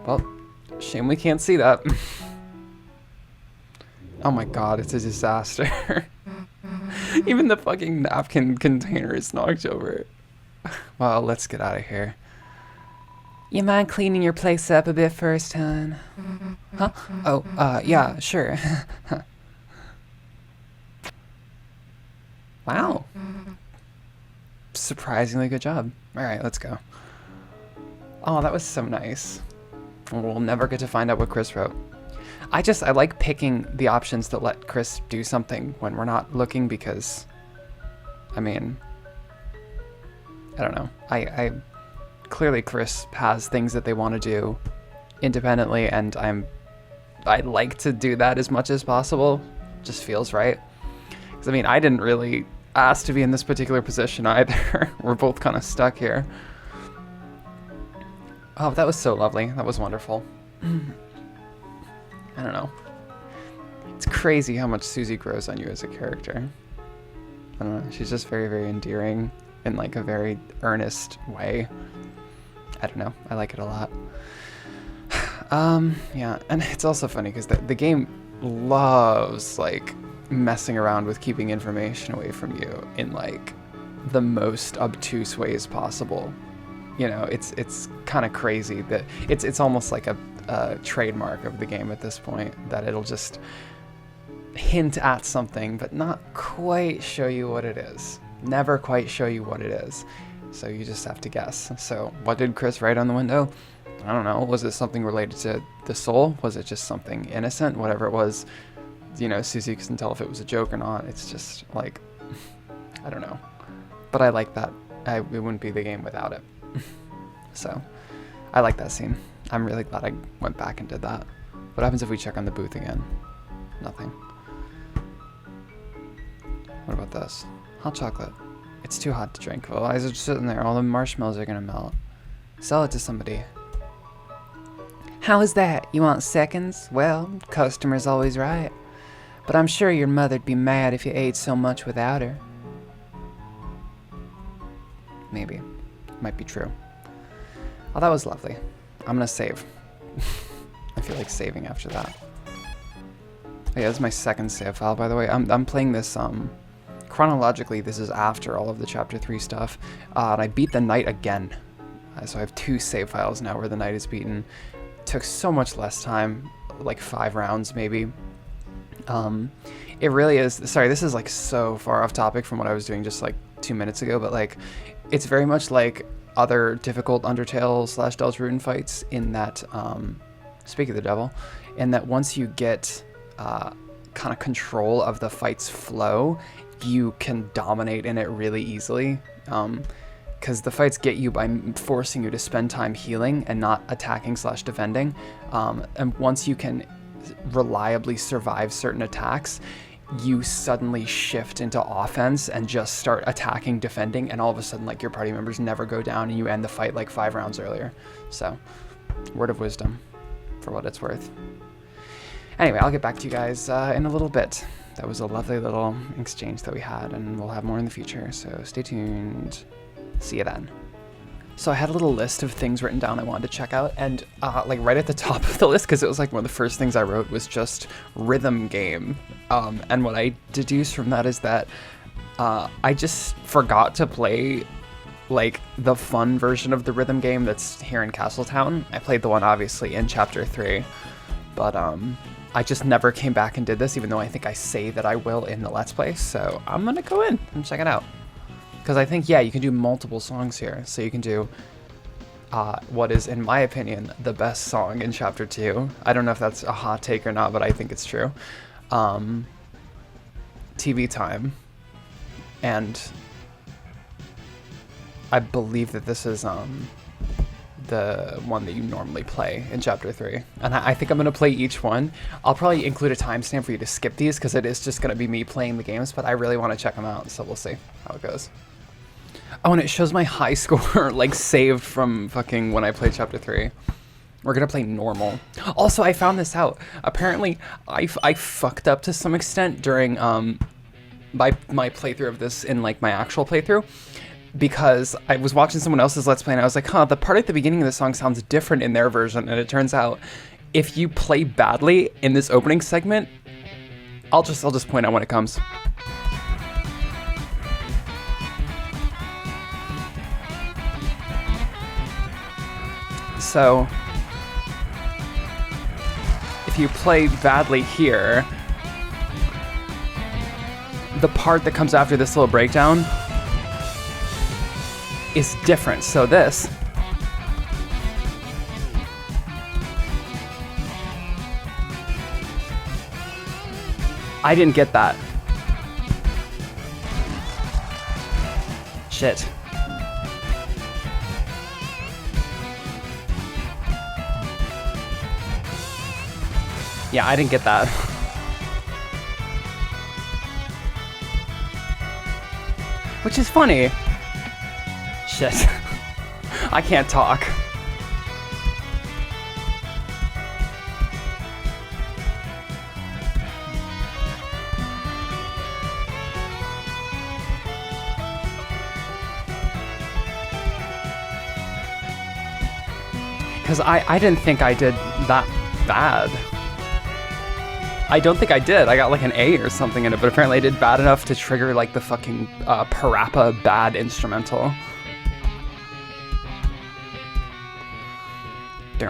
Well, shame we can't see that. Oh my god, it's a disaster. Even the fucking napkin container is knocked over. Well, let's get out of here. You mind cleaning your place up a bit first, hon? Huh? Oh, yeah, sure. Wow. Surprisingly good job. Alright, let's go. Oh, that was so nice. We'll never get to find out what Kris wrote. I like picking the options that let Kris do something when we're not looking because, I mean, I don't know. I clearly Kris has things that they want to do independently, and I like to do that as much as possible. Just feels right. Because I mean, I didn't really ask to be in this particular position either. We're both kind of stuck here. Oh, that was so lovely. That was wonderful. I don't know. It's crazy how much Susie grows on you as a character. I don't know. She's just very, very endearing in like a very earnest way. I don't know. I like it a lot. Yeah, and it's also funny because the game loves like messing around with keeping information away from you in like the most obtuse ways possible. You know, it's kind of crazy that it's almost like a trademark of the game at this point, that it'll just hint at something but not quite show you what it is. Never quite show you what it is. So you just have to guess. So what did Kris write on the window? I don't know. Was it something related to the soul? Was it just something innocent? Whatever it was, you know, Susie couldn't tell if it was a joke or not. It's just like, I don't know. But I like that. It wouldn't be the game without it. So I like that scene. I'm really glad I went back and did that. What happens if we check on the booth again? Nothing. What about this? Hot chocolate. It's too hot to drink. Well, eyes are just sitting there. All the marshmallows are gonna melt. Sell it to somebody. How is that? You want seconds? Well, customer's always right. But I'm sure your mother'd be mad if you ate so much without her. Maybe. Might be true. Oh, that was lovely. I'm gonna save. I feel like saving after that. Oh, yeah, this is my second save file, by the way. I'm playing this, chronologically, this is after all of the Chapter 3 stuff. And I beat the night again. So I have 2 save files now where the night is beaten. Took so much less time, like 5 rounds maybe. It really is, sorry, this is like so far off topic from what I was doing just like 2 minutes ago, but like, it's very much like other difficult Undertale / Deltarune fights in that, speak of the devil, in that once you get kind of control of the fight's flow, you can dominate in it really easily. Because the fights get you by forcing you to spend time healing and not attacking / defending. And once you can reliably survive certain attacks, you suddenly shift into offense and just start attacking, defending, and all of a sudden like your party members never go down and you end the fight like 5 rounds earlier. So, word of wisdom for what it's worth. Anyway, I'll get back to you guys in a little bit. That was a lovely little exchange that we had, and we'll have more in the future, so stay tuned. See you then. So I had a little list of things written down I wanted to check out, and like right at the top of the list, because it was like one of the first things I wrote, was just rhythm game. And what I deduced from that is that I just forgot to play like the fun version of the rhythm game that's here in Castletown. I played the one obviously in Chapter 3, but I just never came back and did this, even though I think I say that I will in the Let's Play. So I'm gonna go in and check it out. Because I think, yeah, you can do multiple songs here. So you can do what is, in my opinion, the best song in Chapter 2. I don't know if that's a hot take or not, but I think it's true. TV Time. And I believe that this is the one that you normally play in Chapter 3. And I think I'm going to play each one. I'll probably include a timestamp for you to skip these because it is just going to be me playing the games, but I really want to check them out, so we'll see how it goes. Oh, and it shows my high score, like, saved from fucking when I played Chapter 3. We're going to play normal. Also, I found this out. Apparently, I fucked up to some extent during my playthrough of this in, like, my actual playthrough. Because I was watching someone else's Let's Play and I was like, huh, the part at the beginning of the song sounds different in their version. And it turns out, if you play badly in this opening segment, I'll just point out when it comes. So, if you play badly here, the part that comes after this little breakdown is different. So this I didn't get that. Shit. Yeah, I didn't get that. Which is funny. Shit. I can't talk. Because I didn't think I did that bad. I don't think I did. I got like an A or something in it, but apparently I did bad enough to trigger like the fucking Parappa bad instrumental. That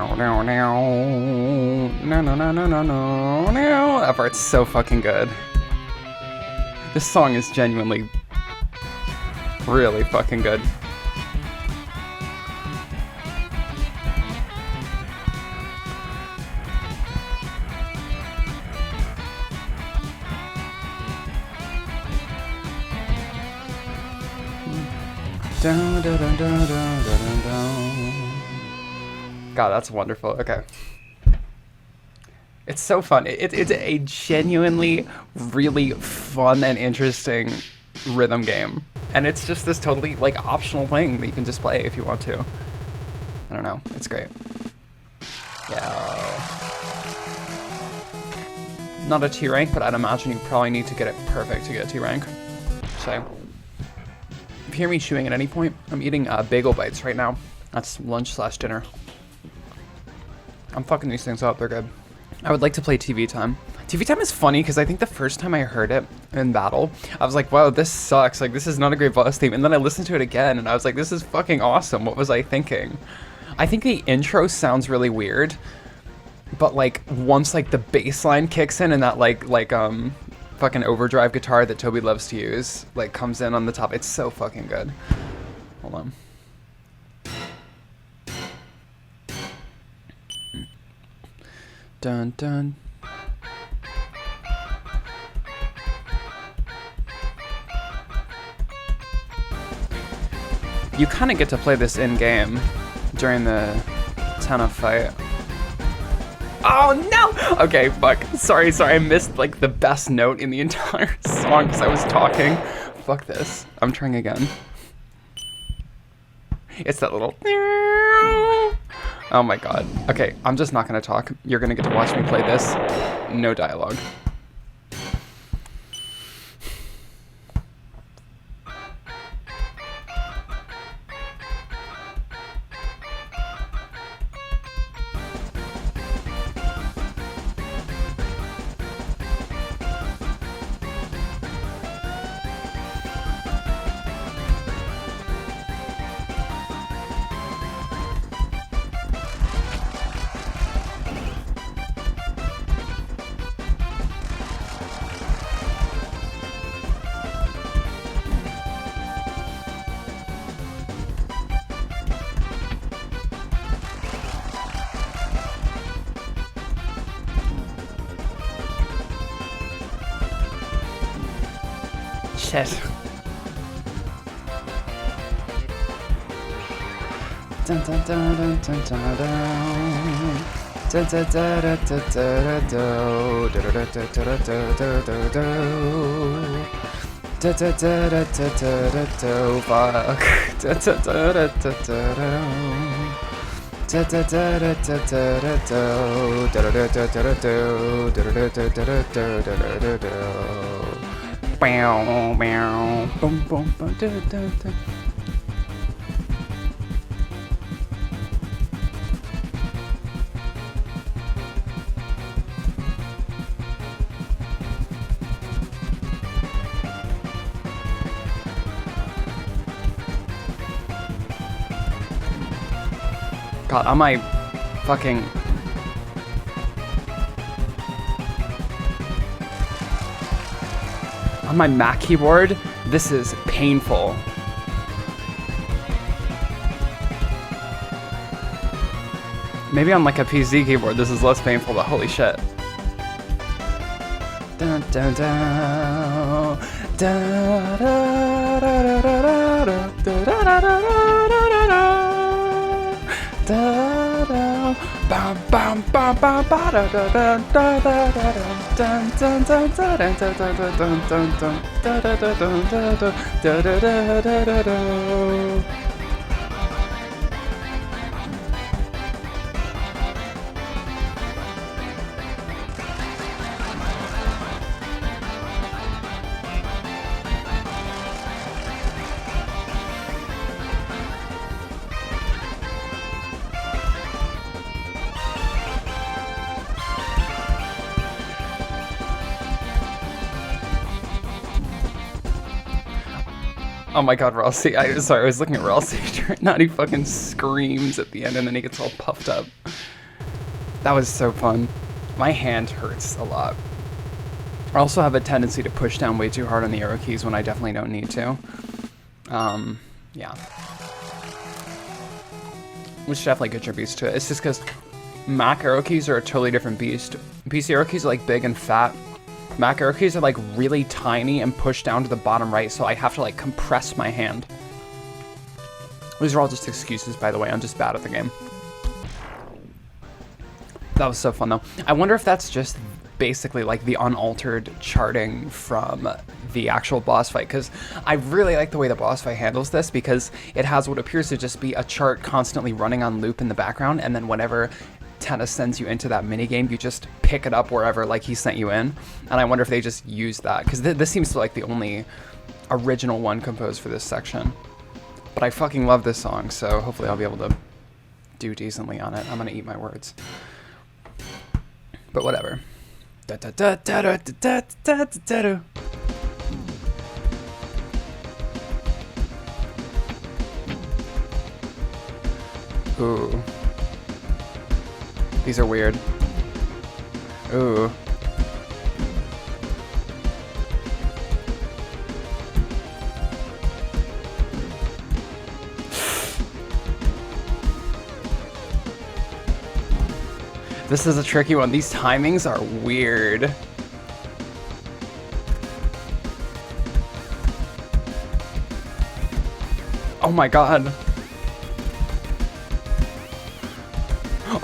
part's so fucking good. This song is genuinely really fucking good. God, that's wonderful. Okay. It's so fun. It's a genuinely really fun and interesting rhythm game. And it's just this totally like optional thing that you can just play if you want to. I don't know. It's great. Yeah. Not a T rank, but I'd imagine you probably need to get it perfect to get a T rank. So, if you hear me chewing at any point, I'm eating bagel bites right now. That's lunch/dinner. I'm fucking these things up. They're good. I would like to play TV Time. TV Time is funny because I think the first time I heard it in battle, I was like, wow, this sucks. Like, this is not a great boss theme. And then I listened to it again and I was like, this is fucking awesome. What was I thinking? I think the intro sounds really weird, but like once like the bass line kicks in and that like fucking overdrive guitar that Toby loves to use like comes in on the top, it's so fucking good. Hold on. Dun dun. You kind of get to play this in-game during the Tenna fight. Oh no! Okay, fuck. Sorry, I missed like the best note in the entire song because I was talking. Fuck this. I'm trying again. It's that little... Oh my god. Okay, I'm just not gonna talk. You're gonna get to watch me play this. No dialogue. shit. Dun dun dun dun dun dun dun. Dun dun dun dun dun dun dun. Dun dun dun dun dun dun dun dun. Dun dun dun dun dun dun dun. Fuck. Dun dun dun dun dun dun. Da da da da da da da da da da da da da da da da da. Bow bow boom boom boom da da da. God, on my fucking... On my Mac keyboard, this is painful. Maybe on like a PC keyboard, this is less painful, but holy shit. Dun dun dun. Da da da da da da da da da. Da da bam bam bam bam ba da da da da da da dun dun dun dun dun dun dun dun dun da da da dun da da da da da da da. Oh my god, Ralsei. I was looking at Ralsei right now. He fucking screams at the end and then he gets all puffed up. That was so fun. My hand hurts a lot. I also have a tendency to push down way too hard on the arrow keys when I definitely don't need to. Yeah. Which definitely contributes to it. It's just because Mac arrow keys are a totally different beast. PC arrow keys are like big and fat. Mac arrow keys are like really tiny and pushed down to the bottom right, so I have to like compress my hand. These are all just excuses, by the way. I'm just bad at the game. That was so fun though. I wonder if that's just basically like the unaltered charting from the actual boss fight, because I really like the way the boss fight handles this, because it has what appears to just be a chart constantly running on loop in the background, and then whenever Tenna sends you into that minigame, you just pick it up wherever like he sent you in. And I wonder if they just use that, because this seems to like the only original one composed for this section. But I fucking love this song, so hopefully I'll be able to do decently on it. I'm gonna eat my words. But whatever. Da da da da da da da da da. Ooh. These are weird. Ooh. This is a tricky one. These timings are weird. Oh my god.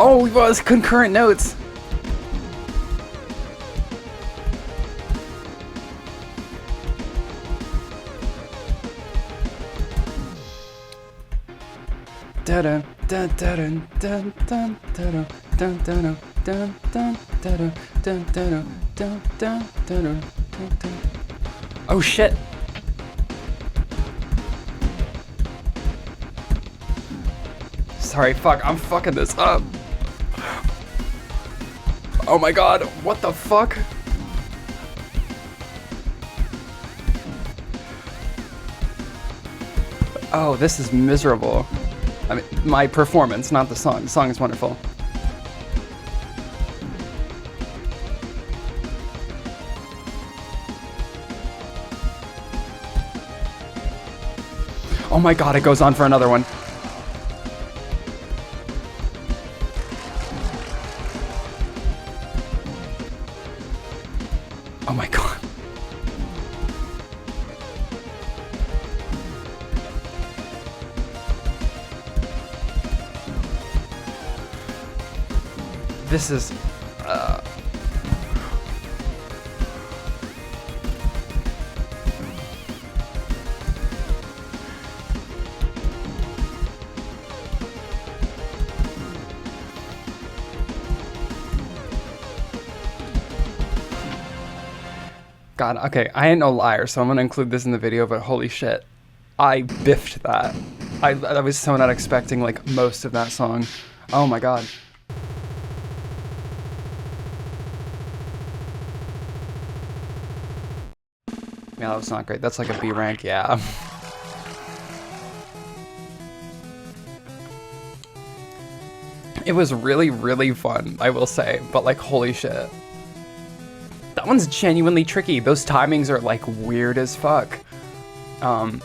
Oh, it was concurrent notes. Da-dun, dun-dun, dun-dun, dun-dun, dun-dun, dun-dun, dun-dun, dun-dun, dun-dun, dun-dun, dun-dun. Oh shit. Sorry, fuck, I'm fucking this up. Oh my god, what the fuck? Oh, this is miserable. I mean, my performance, not the song. The song is wonderful. Oh my god, it goes on for another one. Oh my god. This is... God, okay, I ain't no liar, so I'm gonna include this in the video, but holy shit. I biffed that. I was so not expecting, like, most of that song. Oh my god. Yeah, that was not great. That's like a B rank, yeah. It was really, really fun, I will say, but like, holy shit. That one's genuinely tricky. Those timings are like weird as fuck. I'm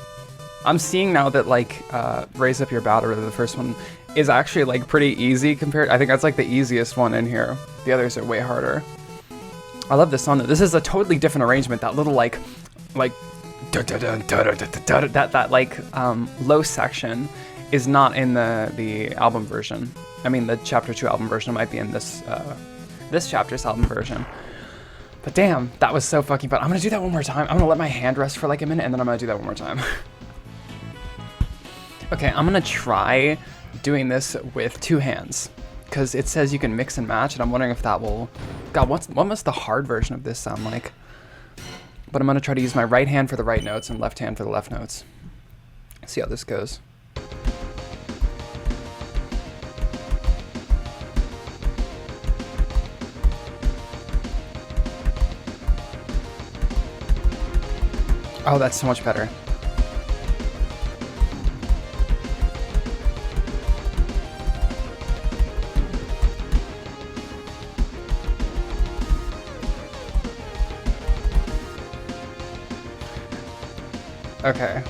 seeing now that like Raise Up Your Batter, the first one, is actually like pretty easy compared. I think that's like the easiest one in here. The others are way harder. I love this song though. This is a totally different arrangement. That little like that like low section is not in the album version. I mean the Chapter 2 album version. It might be in this this chapter's album version. But damn, that was so fucking fun. I'm gonna do that one more time. I'm gonna let my hand rest for like a minute and then I'm gonna do that one more time. Okay, I'm gonna try doing this with 2 hands because it says you can mix and match and I'm wondering if that will... God, what must the hard version of this sound like? But I'm gonna try to use my right hand for the right notes and left hand for the left notes. See how this goes. Oh, that's so much better. Okay.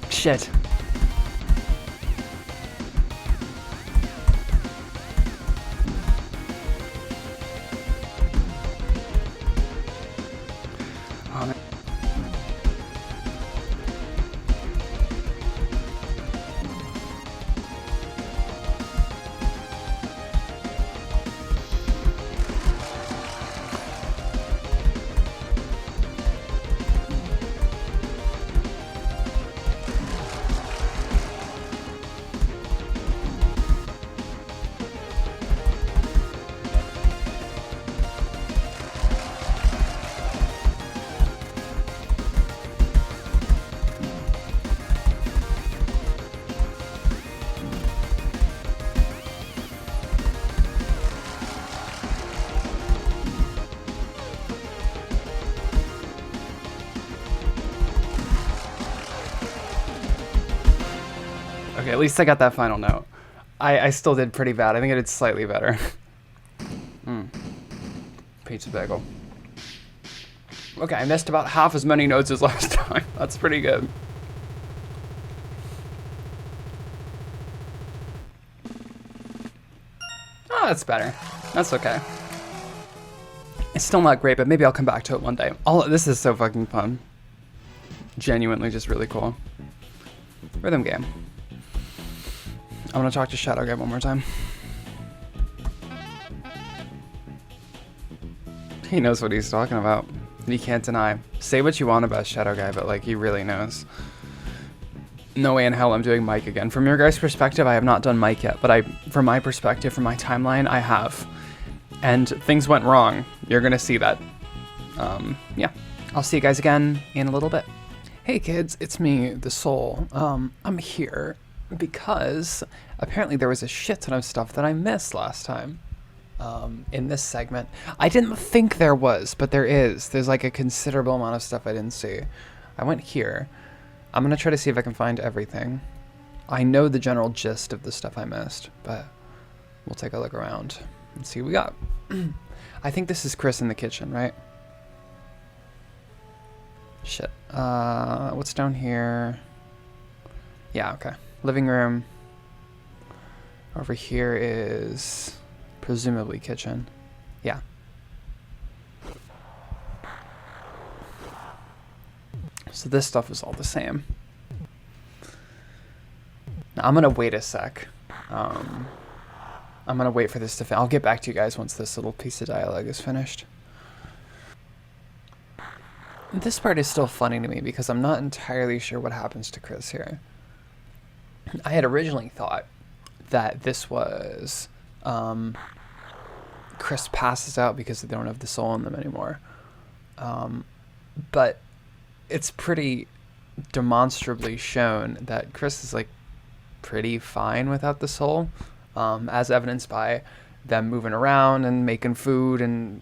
Shit. Okay, at least I got that final note. I still did pretty bad. I think I did slightly better. Pizza bagel. Okay, I missed about half as many notes as last time. That's pretty good. Oh, that's better. That's okay. It's still not great, but maybe I'll come back to it one day. This is so fucking fun. Genuinely just really cool. Rhythm game. I'm gonna talk to Shadow Guy one more time. He knows what he's talking about. And he can't deny. Say what you want about Shadow Guy, but like he really knows. No way in hell I'm doing Mike again. From your guys' perspective, I have not done Mike yet, but from my perspective, from my timeline, I have. And things went wrong. You're gonna see that. Yeah. I'll see you guys again in a little bit. Hey kids, it's me, the Soul. I'm here because apparently there was a shit ton of stuff that I missed last time. in this segment. I didn't think there was, but there is. There's like a considerable amount of stuff I didn't see. I went here. I'm going to try to see if I can find everything. I know the general gist of the stuff I missed, but we'll take a look around and see what we got. I think this is Kris in the kitchen, right? Shit. What's down here? Yeah, okay. Living room. Over here is presumably kitchen. Yeah. So this stuff is all the same. Now I'm gonna wait a sec. I'm gonna wait for this to I'll get back to you guys once this little piece of dialogue is finished. This part is still funny to me because I'm not entirely sure what happens to Kris here. I had originally thought that this was Kris passes out because they don't have the soul in them anymore. But it's pretty demonstrably shown that Kris is like pretty fine without the soul, as evidenced by them moving around and making food and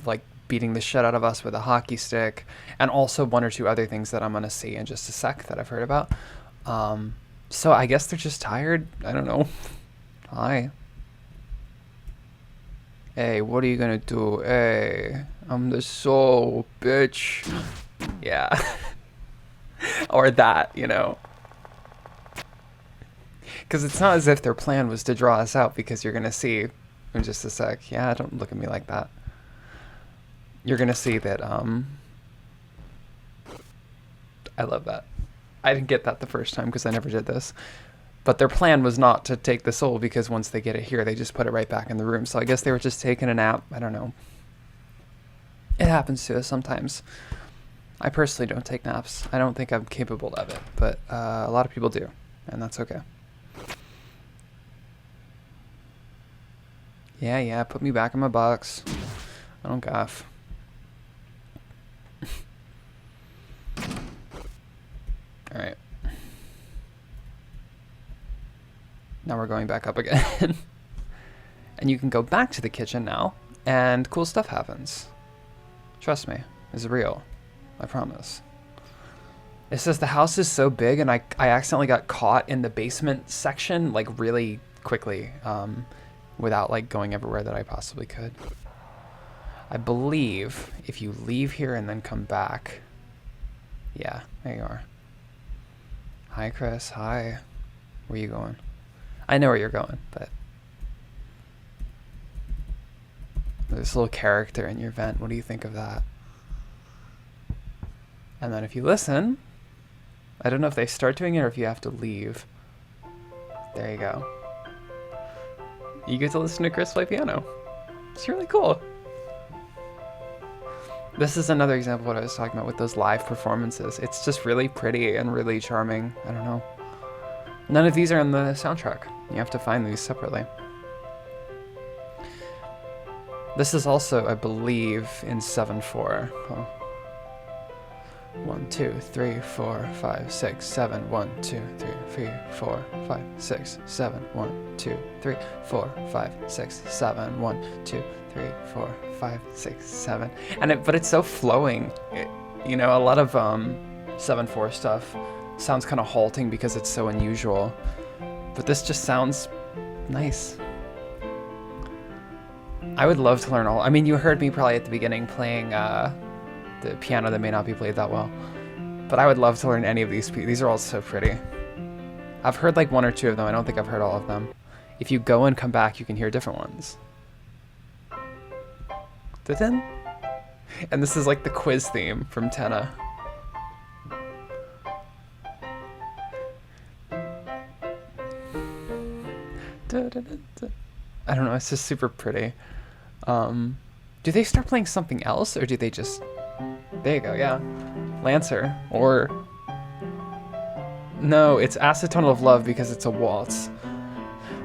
like beating the shit out of us with a hockey stick, and also one or two other things that I'm gonna see in just a sec that I've heard about. So I guess they're just tired. I don't know. Hi. Hey, what are you gonna do? Hey, I'm the soul, bitch. Yeah. Or that, you know. Because it's not as if their plan was to draw us out, because you're gonna see in just a sec. Yeah, don't look at me like that. You're gonna see that, I love that. I didn't get that the first time because I never did this. But their plan was not to take the soul, because once they get it here, they just put it right back in the room. So I guess they were just taking a nap. I don't know. It happens to us sometimes. I personally don't take naps. I don't think I'm capable of it, but a lot of people do, and that's okay. Yeah, put me back in my box. I don't gaff. Alright. Now we're going back up again. And you can go back to the kitchen now, and cool stuff happens. Trust me, it's real. I promise. It says the house is so big, and I accidentally got caught in the basement section, like, really quickly, without, like, going everywhere that I possibly could. I believe if you leave here and then come back... Yeah, there you are. Hi, Kris. Hi. Where are you going? I know where you're going, but... There's a little character in your vent. What do you think of that? And then if you listen... I don't know if they start doing it or if you have to leave. There you go. You get to listen to Kris play piano. It's really cool. This is another example of what I was talking about with those live performances. It's just really pretty and really charming. I don't know. None of these are in the soundtrack. You have to find these separately. This is also, I believe, in 7/4. Oh. 1, 2, 3, 4, 5, 6, 7. 1, 2, 3, 3, 4, 5, 6, 7. 1, 2, 3, 4, 5, 6, 7. 1, 2, 3, 4, 5, 6, 7. But it's so flowing. You know, a lot of 7/4 stuff sounds kind of halting because it's so unusual. But this just sounds nice. I would love to learn all. I mean, you heard me probably at the beginning playing the piano that may not be played that well. But I would love to learn any of these. These are all so pretty. I've heard like 1 or 2 of them. I don't think I've heard all of them. If you go and come back, you can hear different ones. Da-dun. And this is like the quiz theme from Tenna. I don't know, it's just super pretty. Do they start playing something else, or do they just... There you go, yeah. Lancer, or... No, it's Acetone of Love because it's a waltz.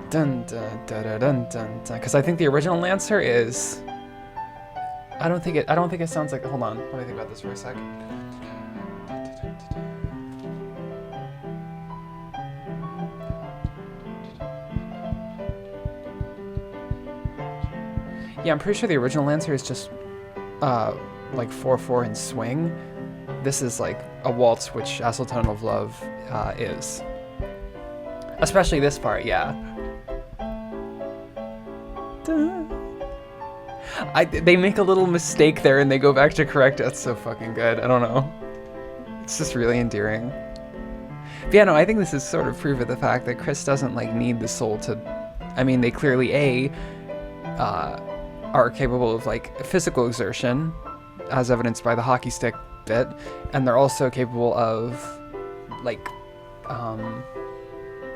Dun dun dun dun dun dun dun. Because I think the original Lancer is... I don't think it sounds like... Hold on, let me think about this for a second. Yeah, I'm pretty sure the original answer is just like 4/4 and swing. This is like a waltz, which Asseltone of Love is. Especially this part, yeah. They make a little mistake there and they go back to correct it. That's so fucking good. I don't know. It's just really endearing. But yeah, no, I think this is sort of proof of the fact that Kris doesn't like need the soul to. I mean, they clearly are capable of like physical exertion, as evidenced by the hockey stick bit, and they're also capable of like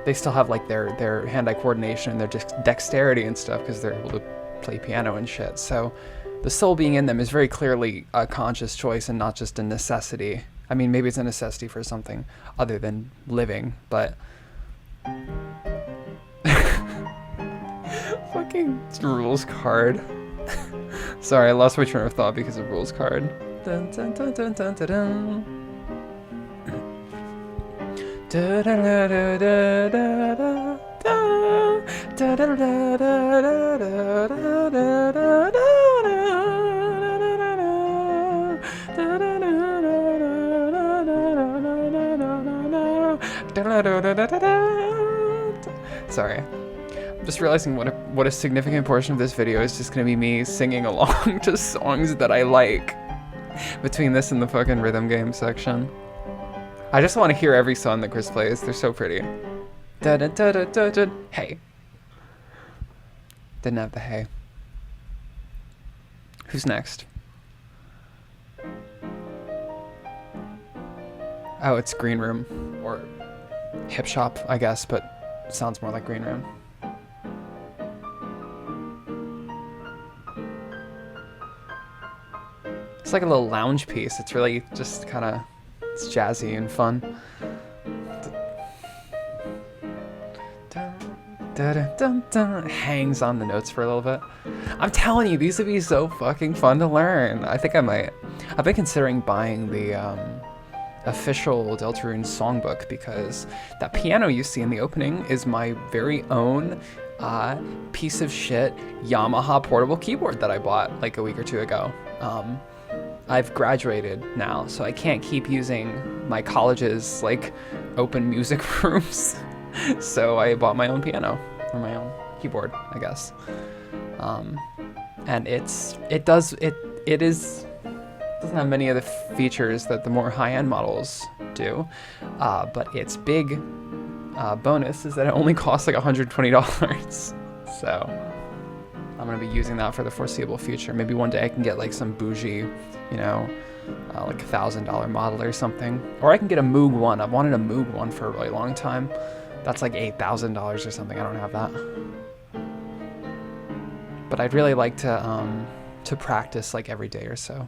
they still have like their hand-eye coordination and their dexterity and stuff because they're able to play piano and shit. So the soul being in them is very clearly a conscious choice and not just a necessity. I mean, maybe it's a necessity for something other than living, but fucking rules card. Sorry, I lost my train of thought because of rules card. Dun, dun, dun, dun, dun, dun, dun. Da, da, da, da, da, da, da, da, da, da, da, da. Sorry. I'm just realizing what a significant portion of this video is just gonna be me singing along to songs that I like between this and the fucking rhythm game section. I just want to hear every song that Kris plays. They're so pretty. Da da da da da da. Hey. Didn't have the hey. Who's next? Oh, it's Green Room. Or Hip Shop, I guess, but sounds more like Green Room. It's like a little lounge piece. It's really just kind of, it's jazzy and fun. It hangs on the notes for a little bit. I'm telling you, these would be so fucking fun to learn. I think I might. I've been considering buying the official Deltarune songbook because that piano you see in the opening is my very own piece of shit Yamaha portable keyboard that I bought like a week or two ago. I've graduated now, so I can't keep using my college's like open music rooms. So I bought my own piano, or my own keyboard, I guess. And it doesn't have many of the features that the more high-end models do, but its big bonus is that it only costs like $120. So I'm gonna be using that for the foreseeable future. Maybe one day I can get like some bougie, you know, like $1,000 model or something. Or I can get a Moog One. I've wanted a Moog One for a really long time. That's like $8,000 or something. I don't have that. But I'd really like to practice like every day or so.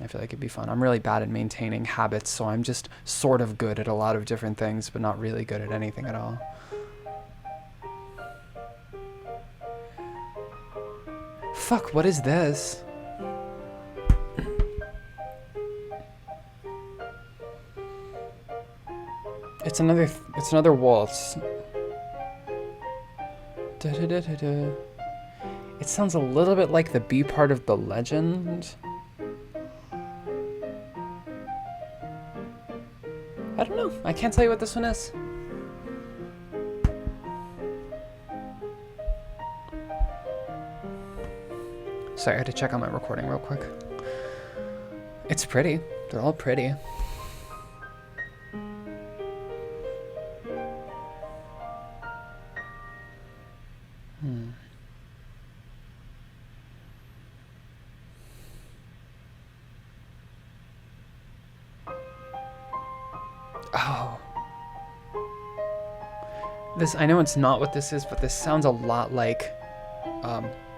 I feel like it'd be fun. I'm really bad at maintaining habits, so I'm just sort of good at a lot of different things, but not really good at anything at all. Fuck, what is this? It's another waltz. Da, da, da, da, da. It sounds a little bit like the B part of The Legend. I don't know. I can't tell you what this one is. Sorry, I had to check on my recording real quick. It's pretty. They're all pretty. Oh. This, I know it's not what this is, but this sounds a lot like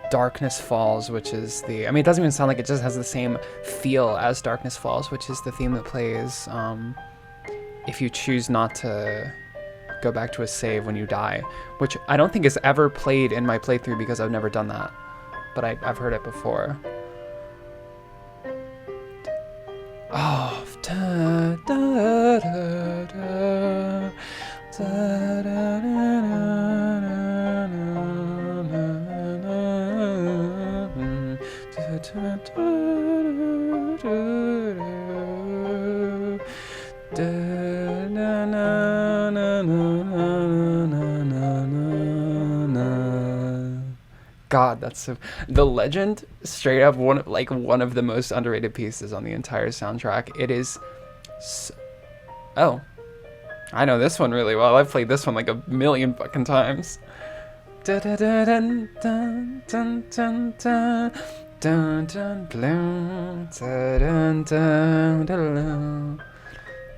Darkness Falls, which is the, I mean, it doesn't even sound like it, just has the same feel as Darkness Falls, which is the theme that plays if you choose not to go back to a save when you die, which I don't think is ever played in my playthrough because I've never done that, but I've heard it before. Oh, da, da, da, da, da, da, da, da, da, da. God, that's so... The Legend, straight up one of the most underrated pieces on the entire soundtrack. It is... Oh. I know this one really well. I've played this one like a million fucking times. Dun dun dun dun dun dun dun dun dun dun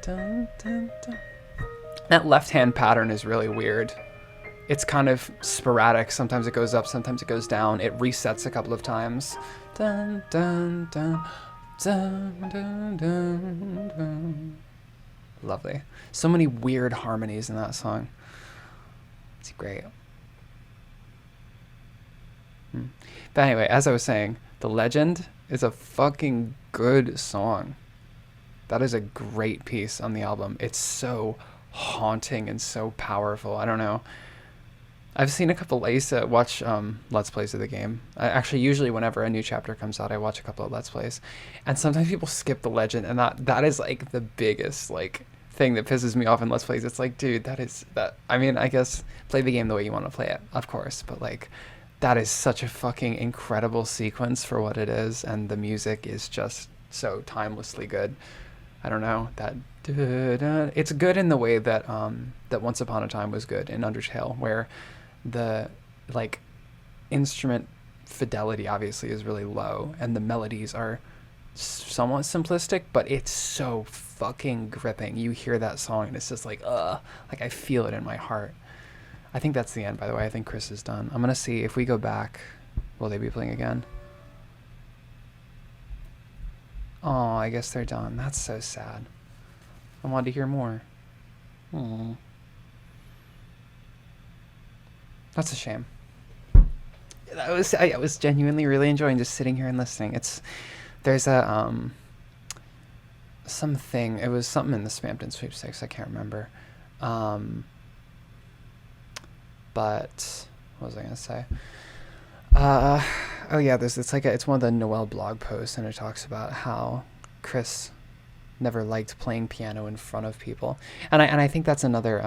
dun dun dun. That left-hand pattern is really weird. It's kind of sporadic. Sometimes it goes up, sometimes it goes down. It resets a couple of times. Dun dun dun dun dun dun dun. Lovely. So many weird harmonies in that song. It's great. But anyway, as I was saying, The Legend is a fucking good song. That is a great piece on the album. It's so haunting and so powerful. I don't know. I've seen a couple. I used to watch Let's Plays of the game. Actually, usually whenever a new chapter comes out, I watch a couple of Let's Plays. And sometimes people skip The Legend, and that is like the biggest like thing that pisses me off in Let's Plays. It's like, dude, I mean, I guess play the game the way you want to play it, of course, but like that is such a fucking incredible sequence for what it is, and the music is just so timelessly good. I don't know, that it's good in the way that that Once Upon a Time was good in Undertale, where the like instrument fidelity obviously is really low and the melodies are somewhat simplistic, but it's so fucking gripping. You hear that song and it's just like I feel it in my heart. I think that's the end, by the way. I think Kris is done. I'm gonna see if we go back, will they be playing again? Oh, I guess they're done. That's so sad. I wanted to hear more. Aww. That's a shame. I was genuinely really enjoying just sitting here and listening. There's a something. It was something in the Spamton sweepstakes. I can't remember. But what was I gonna say? Oh yeah, it's one of the Noelle blog posts, and it talks about how Kris never liked playing piano in front of people, and I think that's another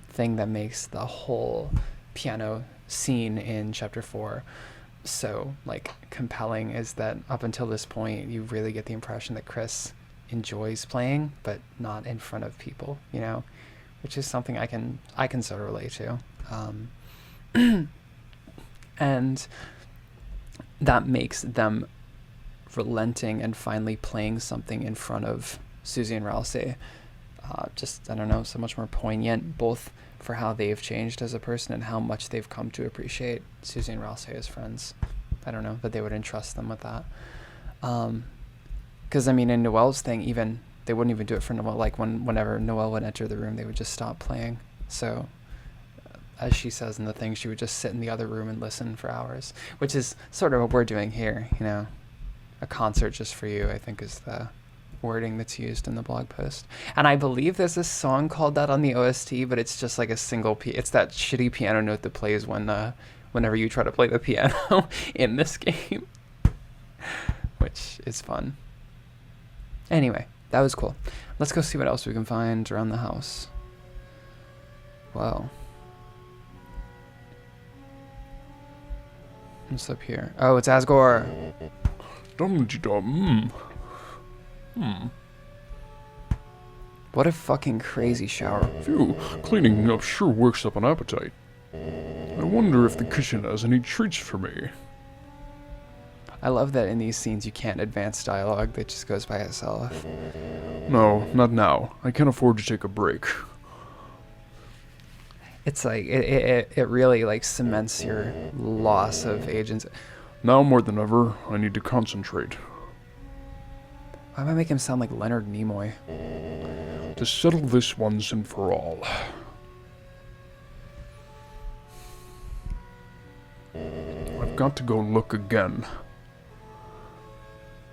thing that makes the whole piano scene in chapter 4 so like compelling, is that up until this point you really get the impression that Kris enjoys playing, but not in front of people, you know, which is something I can sort of relate to. And that makes them relenting and finally playing something in front of Susie and Ralsei just, I don't know, so much more poignant, both for how they've changed as a person and how much they've come to appreciate Susie and Ralsei as friends. I don't know, that they would entrust them with that. Because, I mean, in Noelle's thing, even, they wouldn't even do it for Noelle. Like, whenever Noelle would enter the room, they would just stop playing. So, as she says in the thing, she would just sit in the other room and listen for hours, which is sort of what we're doing here, you know. A concert just for you, I think, is the wording that's used in the blog post. And I believe there's a song called that on the OST, but it's just like a single it's that shitty piano note that plays whenever you try to play the piano in this game, which is fun. Anyway, that was cool. Let's go see what else we can find around the house. Wow. What's up here? Oh, it's Asgore. What a fucking crazy shower. Phew, cleaning up sure works up an appetite. I wonder if the kitchen has any treats for me. I love that in these scenes you can't advance dialogue, that just goes by itself. No, not now. I can't afford to take a break. It's like, it really like cements your loss of agency. Now more than ever, I need to concentrate. Why am I making him sound like Leonard Nimoy? To settle this once and for all. I've got to go look again.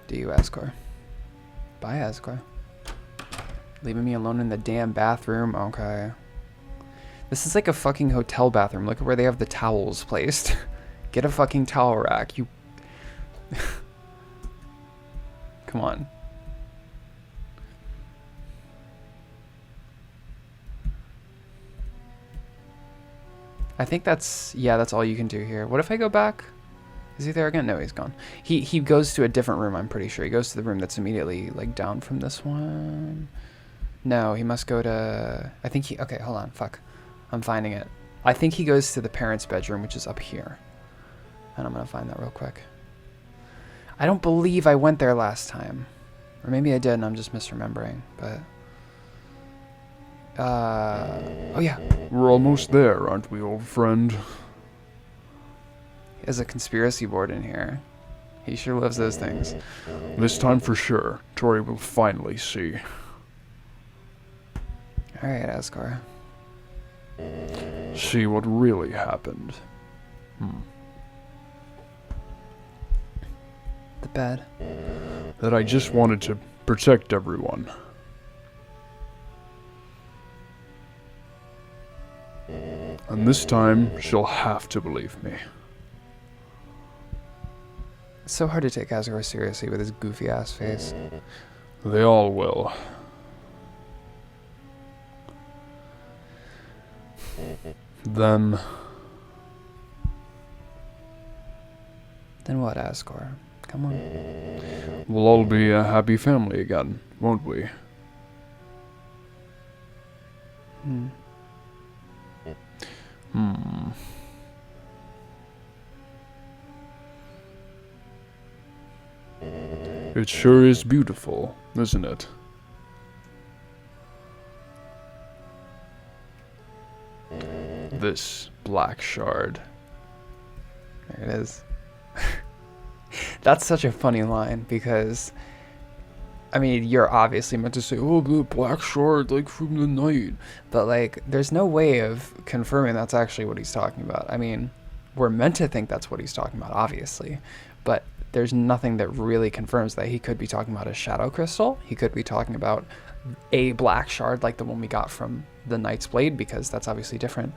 Do you, Asgore? Bye, Asgore. Leaving me alone in the damn bathroom? Okay. This is like a fucking hotel bathroom. Look at where they have the towels placed. Get a fucking towel rack, you... Come on. I think that's all you can do here. What if I go back? Is he there again? No, he's gone. He goes to a different room, I'm pretty sure. He goes to the room that's immediately, like, down from this one. No, he must go to... I think he... Okay, hold on. Fuck. I'm finding it. I think he goes to the parents' bedroom, which is up here. And I'm going to find that real quick. I don't believe I went there last time. Or maybe I did and I'm just misremembering, but... oh yeah. We're almost there, aren't we, old friend? There's a conspiracy board in here. He sure loves those things. This time for sure, Tori will finally see. Alright, Asgore. See what really happened. The bed. That I just wanted to protect everyone. And this time, she'll have to believe me. It's so hard to take Asgore seriously with his goofy ass face. They all will. Then what, Asgore? Come on. we'll all be a happy family again, won't we? It sure is beautiful, isn't it? This black shard. There it is. That's such a funny line because, I mean, you're obviously meant to say, oh, the black shard, like from the night. But, like, there's no way of confirming that's actually what he's talking about. I mean, we're meant to think that's what he's talking about, obviously. But there's nothing that really confirms that. He could be talking about a shadow crystal. He could be talking about a black shard like the one we got from the Knight's Blade, because that's obviously different.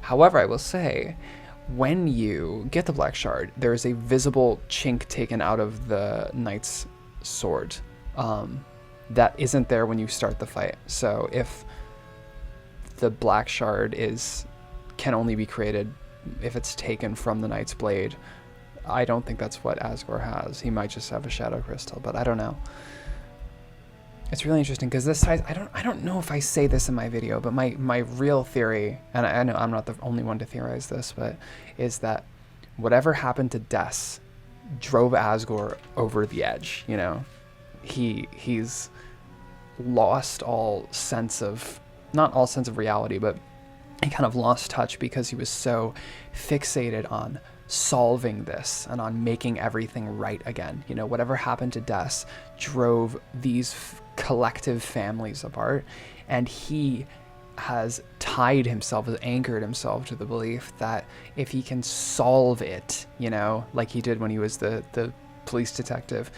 However, I will say, when you get the black shard, there is a visible chink taken out of the Knight's sword that isn't there when you start the fight. So if the black shard can only be created if it's taken from the Knight's Blade, I don't think that's what Asgore has. He might just have a shadow crystal, but I don't know. It's really interesting because this ties. I don't know if I say this in my video, but my real theory, and I know I'm not the only one to theorize this, but is that whatever happened to Des drove Asgore over the edge. You know, he's lost all sense of, not all sense of reality, but he kind of lost touch because he was so fixated on solving this and on making everything right again. You know, whatever happened to Des drove these collective families apart, and he has tied himself, has anchored himself to the belief that if he can solve it, you know, like he did when he was the police detective,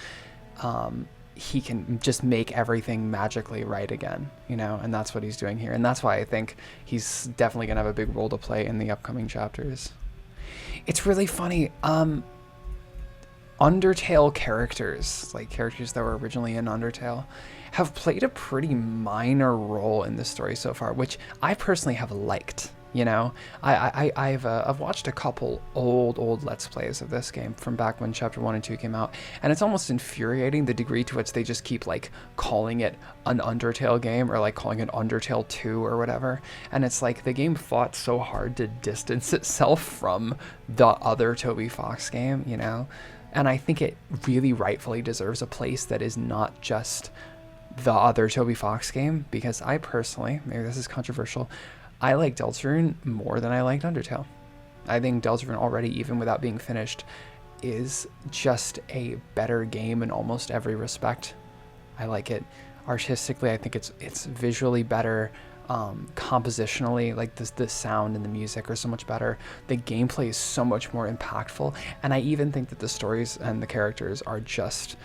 he can just make everything magically right again, you know, and that's what he's doing here. And that's why I think he's definitely gonna have a big role to play in the upcoming chapters. It's really funny. Undertale characters, like characters that were originally in Undertale, have played a pretty minor role in this story so far, which I personally have liked. You know, I've watched a couple old Let's Plays of this game from back when Chapter 1 and 2 came out, and it's almost infuriating the degree to which they just keep like calling it an Undertale game or like calling it Undertale 2 or whatever. And it's like the game fought so hard to distance itself from the other Toby Fox game, you know? And I think it really rightfully deserves a place that is not just the other Toby Fox game, because I personally, maybe this is controversial, I like Deltarune more than I liked Undertale. I think Deltarune already, even without being finished, is just a better game in almost every respect. I like it artistically. I think it's visually better. Compositionally, like the sound and the music are so much better. The gameplay is so much more impactful, and I even think that the stories and the characters are just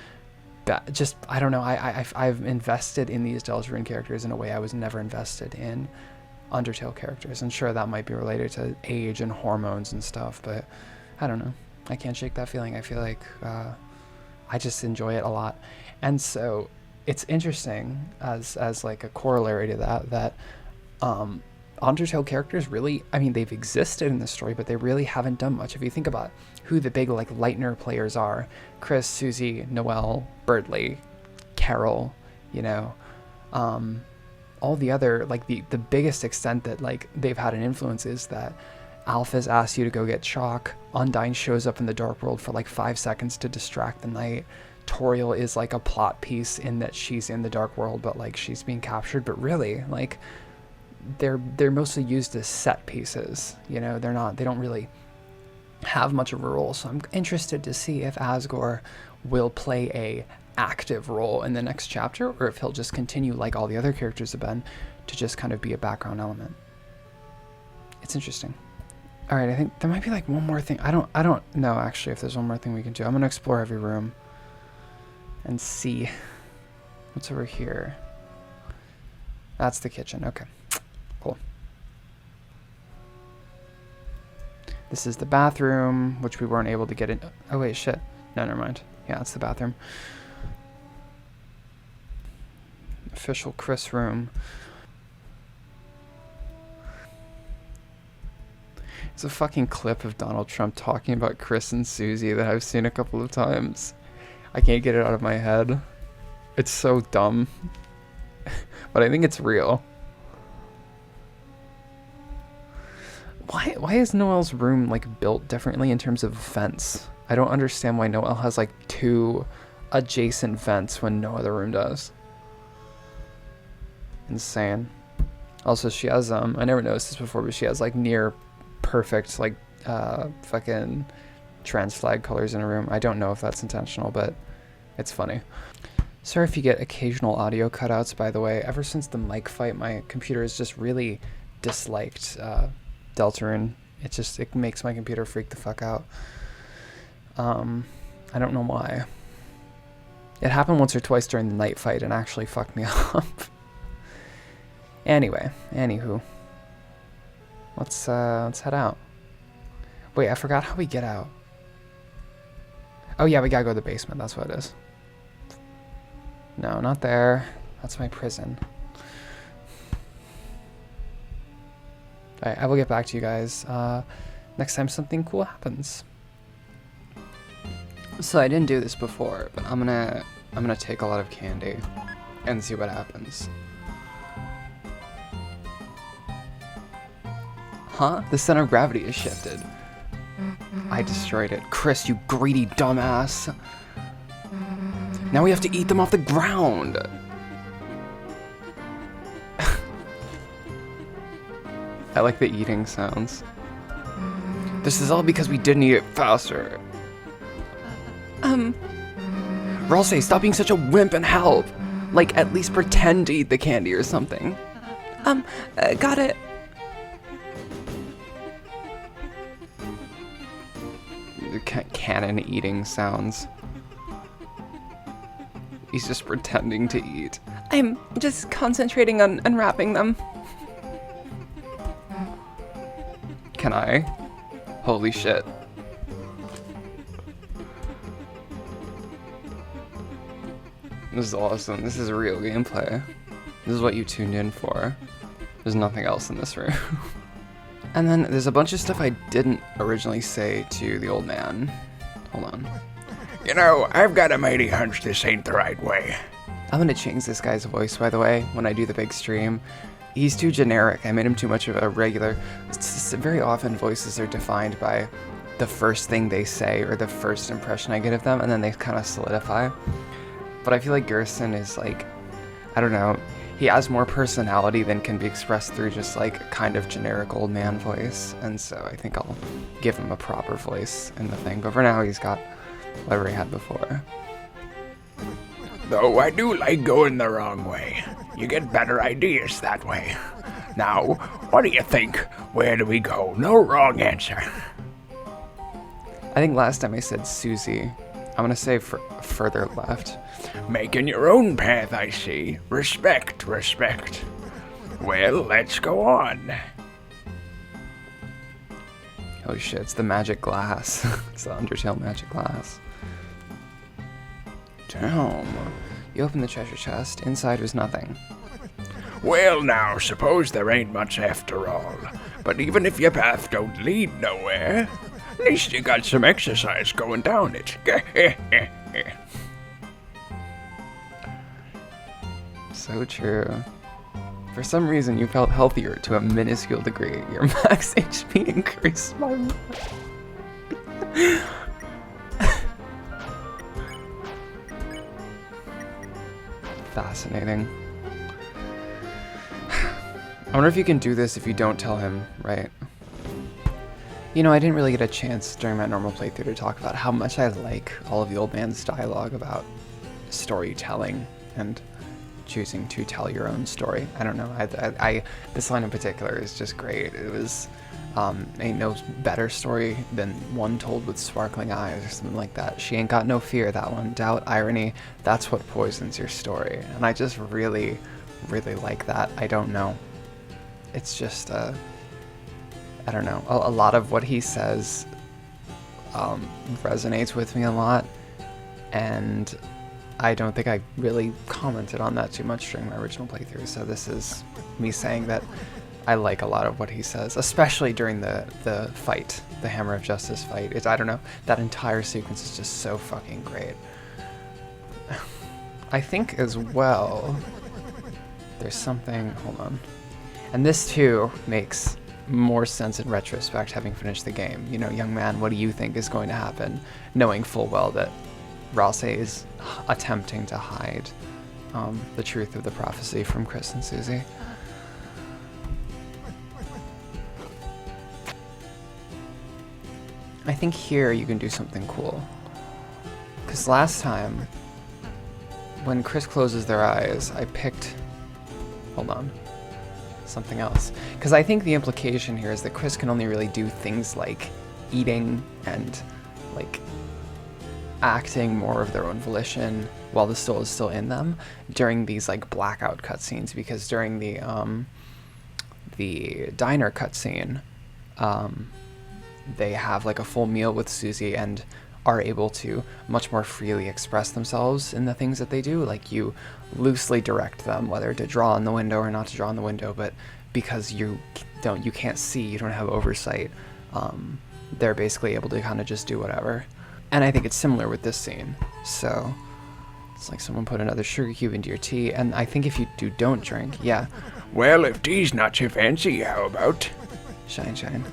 I don't know. I've invested in these Deltarune characters in a way I was never invested in Undertale characters, and sure, that might be related to age and hormones and stuff, but I don't know. I can't shake that feeling. I feel like I I just enjoy it a lot. And so it's interesting as like a corollary to that Undertale characters really, I mean, they've existed in the story, but they really haven't done much. If you think about who the big like Lightner players are, Kris, Susie, Noelle, Birdley, Carol, you know, all the other, like the biggest extent that like they've had an influence is that Alpha's asked you to go get Shock, Undyne shows up in the Dark World for like 5 seconds to distract the Knight, Toriel is like a plot piece in that she's in the Dark World, but like she's being captured, but really like they're mostly used as set pieces, you know. They don't really have much of a role. So I'm interested to see if Asgore will play a active role in the next chapter, or if he'll just continue like all the other characters have been to just kind of be a background element. It's interesting. All right, I think there might be like one more thing. I don't know actually if there's one more thing we can do. I'm gonna explore every room and see what's over here. That's the kitchen. Okay. Cool. This is the bathroom, which we weren't able to get in. Oh wait, shit. No, never mind. Yeah, it's the bathroom. Official Kris room. It's a fucking clip of Donald Trump talking about Kris and Susie that I've seen a couple of times. I can't get it out of my head. It's so dumb. But I think it's real. Why is Noelle's room like built differently in terms of vents? I don't understand why Noelle has like 2 adjacent vents when no other room does. Insane. Also, she has I never noticed this before, but she has like near perfect like fucking trans flag colors in a room. I don't know if that's intentional, but it's funny. Sorry if you get occasional audio cutouts, by the way. Ever since the mic fight, my computer has just really disliked Deltarune. It makes my computer freak the fuck out. I don't know why. It happened once or twice during the night fight and actually fucked me up. Anyway, anywho. Let's head out. Wait, I forgot how we get out. Oh yeah, we gotta go to the basement, that's what it is. No, not there. That's my prison. Alright, I will get back to you guys next time something cool happens. So I didn't do this before, but I'm gonna take a lot of candy and see what happens. Huh? The center of gravity is shifted. I destroyed it. Kris, you greedy dumbass. Now we have to eat them off the ground. I like the eating sounds. This is all because we didn't eat it faster. Ralsei, stop being such a wimp and help. Like, at least pretend to eat the candy or something. Got it. Canon eating sounds. He's just pretending to eat. I'm just concentrating on unwrapping them. Can I? Holy shit. This is awesome. This is real gameplay. This is what you tuned in for. There's nothing else in this room. And then there's a bunch of stuff I didn't originally say to the old man. Hold on. You know, I've got a mighty hunch this ain't the right way. I'm gonna change this guy's voice, by the way, when I do the big stream. He's too generic. I made him too much of a regular. Very often voices are defined by the first thing they say or the first impression I get of them, and then they kind of solidify. But I feel like Gerson is like, I don't know, he has more personality than can be expressed through just like kind of generic old man voice. And so I think I'll give him a proper voice in the thing. But for now, he's got whatever he had before. Though I do like going the wrong way. You get better ideas that way. Now, what do you think? Where do we go? No wrong answer. I think last time I said Susie. I'm gonna say further left. Making your own path, I see. Respect, respect. Well, let's go on. Oh shit, it's the magic glass. It's the Undertale magic glass. Damn. You opened the treasure chest. Inside was nothing. Well, now, suppose there ain't much after all. But even if your path don't lead nowhere, at least you got some exercise going down it. So true. For some reason, you felt healthier to a minuscule degree. Your max HP increased by 1. Fascinating. I wonder if you can do this if you don't tell him, right? You know, I didn't really get a chance during my normal playthrough to talk about how much I like all of the old man's dialogue about storytelling and choosing to tell your own story. I don't know. This line in particular is just great. It was ain't no better story than one told with sparkling eyes or something like that. She ain't got no fear, that one. Doubt, irony, that's what poisons your story. And I just really, really like that. I don't know. It's just, I don't know. A lot of what he says resonates with me a lot. And I don't think I really commented on that too much during my original playthrough. So this is me saying that I like a lot of what he says, especially during the fight, the Hammer of Justice fight. I don't know, that entire sequence is just so fucking great. I think as well, there's something, hold on. And this too makes more sense in retrospect, having finished the game. You know, young man, what do you think is going to happen? Knowing full well that Ralsei is attempting to hide the truth of the prophecy from Kris and Susie. I think here you can do something cool. Because last time, when Kris closes their eyes, I picked... Hold on. Something else. Because I think the implication here is that Kris can only really do things like eating and, like, acting more of their own volition while the soul is still in them during these, like, blackout cutscenes. Because during the diner cutscene, they have like a full meal with Susie and are able to much more freely express themselves in the things that they do. Like, you loosely direct them whether to draw in the window or not to draw in the window, but because you can't see, you don't have oversight, they're basically able to kind of just do whatever. And I think it's similar with this scene. So it's like someone put another sugar cube into your tea, and I think if you don't drink, yeah. Well, if tea's not your fancy, how about? Shine.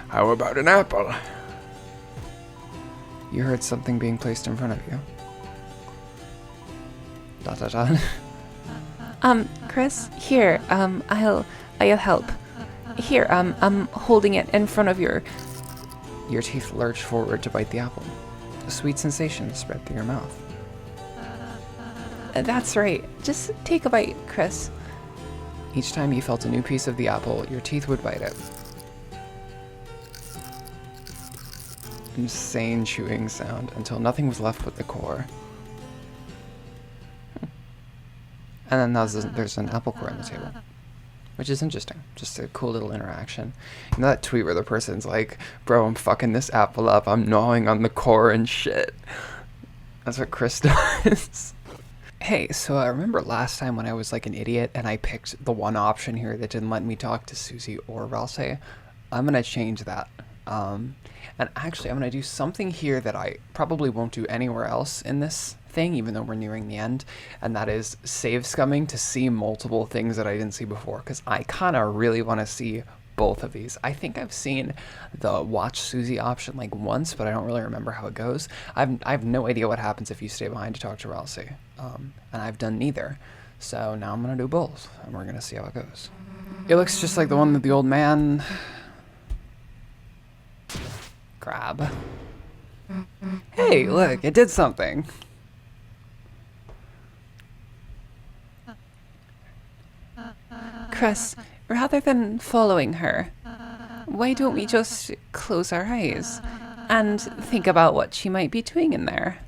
How about an apple? You heard something being placed in front of you. ... Kris, here, I'll help. Here, I'm holding it in front of your... Your teeth lurch forward to bite the apple. A sweet sensation spread through your mouth. That's right. Just take a bite, Kris. Each time you felt a new piece of the apple, your teeth would bite it. Insane chewing sound until nothing was left but the core. And then there's an apple core on the table, which is interesting. Just a cool little interaction. You know that tweet where the person's like, bro, I'm fucking this apple up, I'm gnawing on the core and shit. That's what Kris does. Hey, so I remember last time when I was like an idiot and I picked the one option here that didn't let me talk to Susie or Ralsei. I'm gonna change that. And actually, I'm going to do something here that I probably won't do anywhere else in this thing, even though we're nearing the end, and that is save scumming to see multiple things that I didn't see before, because I kind of really want to see both of these. I think I've seen the watch Susie option like once, but I don't really remember how it goes. I have no idea what happens if you stay behind to talk to Ralsei, and I've done neither. So now I'm going to do both, and we're going to see how it goes. It looks just like the one that the old man... grab. Hey, look, it did something. Kris, rather than following her, why don't we just close our eyes and think about what she might be doing in there?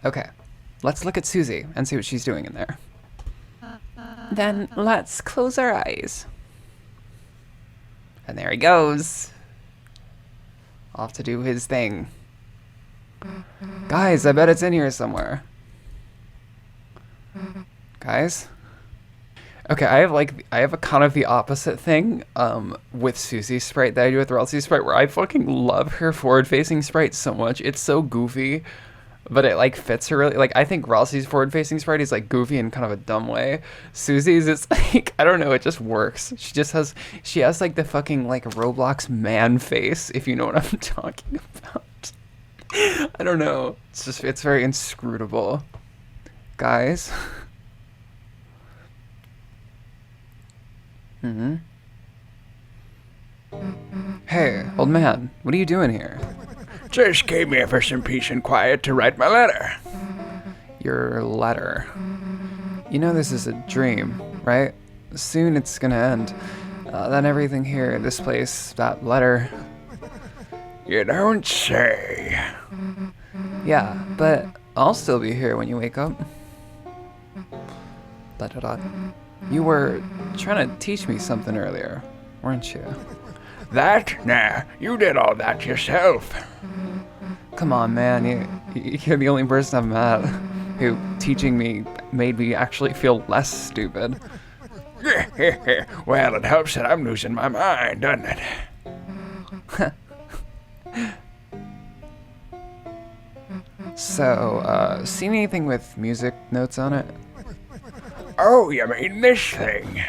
Okay, let's look at Susie and see what she's doing in there. Then let's close our eyes. And there he goes. off to do his thing. Guys, I bet it's in here somewhere. Guys? Okay, I have a kind of the opposite thing with Susie's sprite that I do with Ralsei's sprite, where I fucking love her forward-facing sprite so much. It's so goofy, but it like fits her really. Like, I think Ralsei's forward-facing sprite is like goofy in kind of a dumb way. Susie's, it's like, I don't know, it just works. She has like the fucking like Roblox man face, if you know what I'm talking about. I don't know. It's very inscrutable. Guys. Hey, old man, what are you doing here? Just came here for some peace and quiet to write my letter. Your letter. You know this is a dream, right? Soon it's gonna end. Then everything here, this place, that letter. You don't say. Yeah, but I'll still be here when you wake up. ... You were trying to teach me something earlier, weren't you? That? Nah, you did all that yourself. Come on, man, you're the only person I've met who teaching me made me actually feel less stupid. Well, it helps that I'm losing my mind, doesn't it? So, seen anything with music notes on it? Oh, you mean this thing?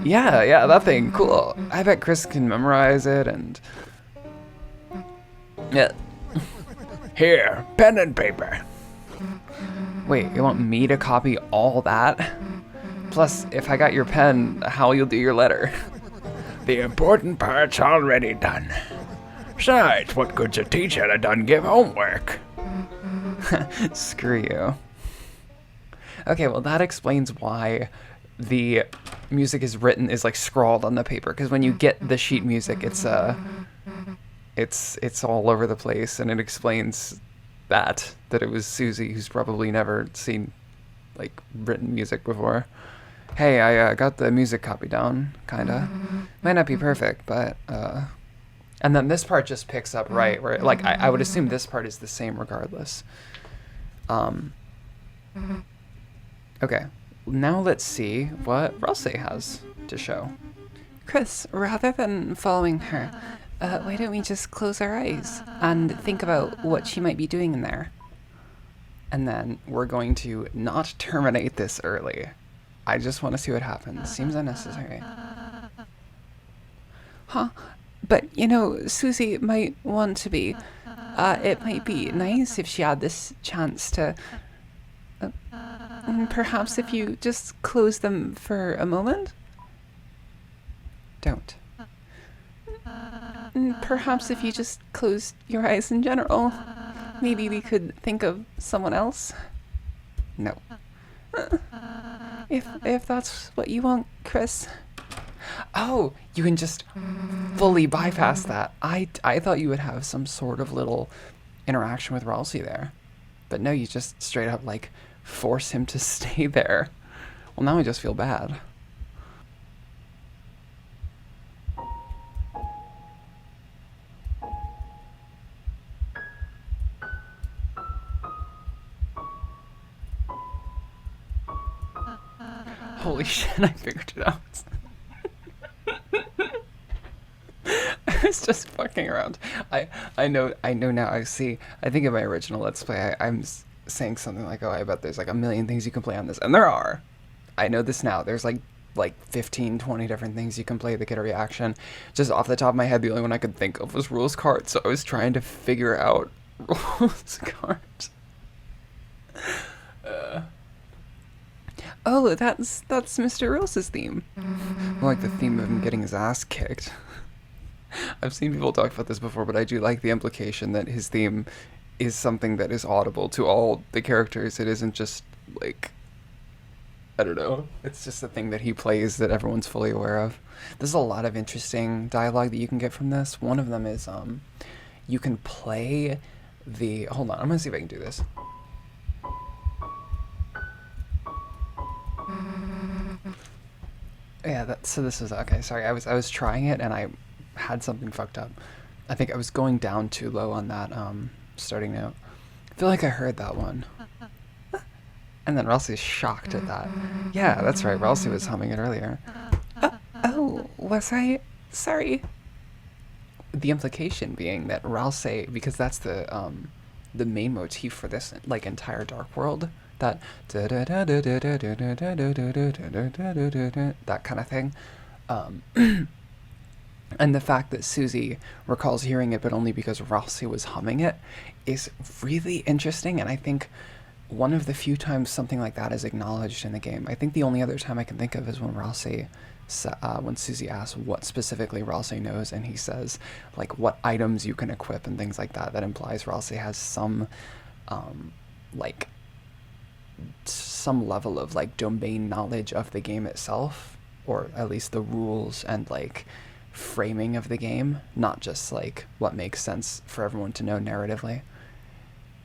Yeah, that thing. Cool. I bet Kris can memorize it and... Yeah. Here, pen and paper. Wait, you want me to copy all that? Plus, if I got your pen, how you'll do your letter? The important part's already done. Besides, what good's a teacher that doesn't give homework? Screw you. Okay, well that explains why the music is like scrawled on the paper, because when you get the sheet music, it's all over the place, and it explains that it was Susie, who's probably never seen like written music before. Hey, I got the music copy down, kinda. Might not be perfect, but and then this part just picks up right where, like, I would assume this part is the same regardless. Okay, now let's see what Ralsei has to show. Kris, rather than following her, why don't we just close our eyes and think about what she might be doing in there? And then we're going to not terminate this early. I just want to see what happens. Seems unnecessary. Huh? But, you know, Susie might want to be. It might be nice if she had this chance to... perhaps if you just close them for a moment? Don't. Perhaps if you just closed your eyes in general. Maybe we could think of someone else? No. If that's what you want, Kris. Oh, you can just fully bypass that. I thought you would have some sort of little interaction with Ralsei there. But no, you just straight up, like, force him to stay there. Well, now I just feel bad. Holy shit, I figured it out. I was just fucking around. I know now. I see. I think in my original Let's Play, I'm saying something like, oh, I bet there's like a million things you can play on this. And there are. I know this now. There's like 15, 20 different things you can play that get a reaction. Just off the top of my head, the only one I could think of was rules cards. So I was trying to figure out rules cards. Oh, that's Mr. Rose's theme. More like the theme of him getting his ass kicked. I've seen people talk about this before, but I do like the implication that his theme is something that is audible to all the characters. It isn't just, like, I don't know. It's just a thing that he plays that everyone's fully aware of. There's a lot of interesting dialogue that you can get from this. One of them is, you can play the... Hold on, I'm gonna see if I can do this. Yeah, so this is... Okay, sorry, I was trying it, and I had something fucked up. I think I was going down too low on that starting note. I feel like I heard that one. And then Ralsei's shocked at that. Yeah, that's right. Ralsei was humming it earlier. Oh, was I? Sorry. The implication being that Ralsei, because that's the main motif for this like entire Dark World, that that kind of thing, and the fact that Susie recalls hearing it, but only because Ralsei was humming it, is really interesting. And I think one of the few times something like that is acknowledged in the game. I think the only other time I can think of is when when Susie asks what specifically Ralsei knows, and he says like what items you can equip and things like that. That implies Ralsei has some like some level of like domain knowledge of the game itself, or at least the rules and like framing of the game, not just like what makes sense for everyone to know narratively.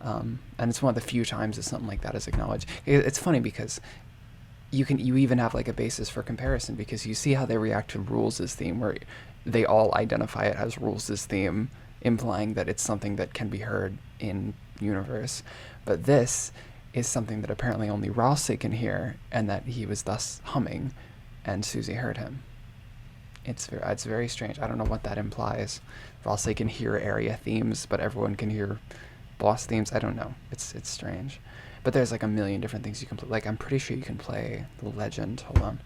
And it's one of the few times that something like that is acknowledged. It's funny because you even have like a basis for comparison, because you see how they react to Rules' theme, where they all identify it as Rules' theme, implying that it's something that can be heard in universe. But this is something that apparently only Ralsei can hear, and that he was thus humming, and Susie heard him. It's very strange. I don't know what that implies. Ralsei can hear area themes, but everyone can hear boss themes. I don't know. It's strange. But there's like a million different things you can play. Like, I'm pretty sure you can play the Legend. Hold on.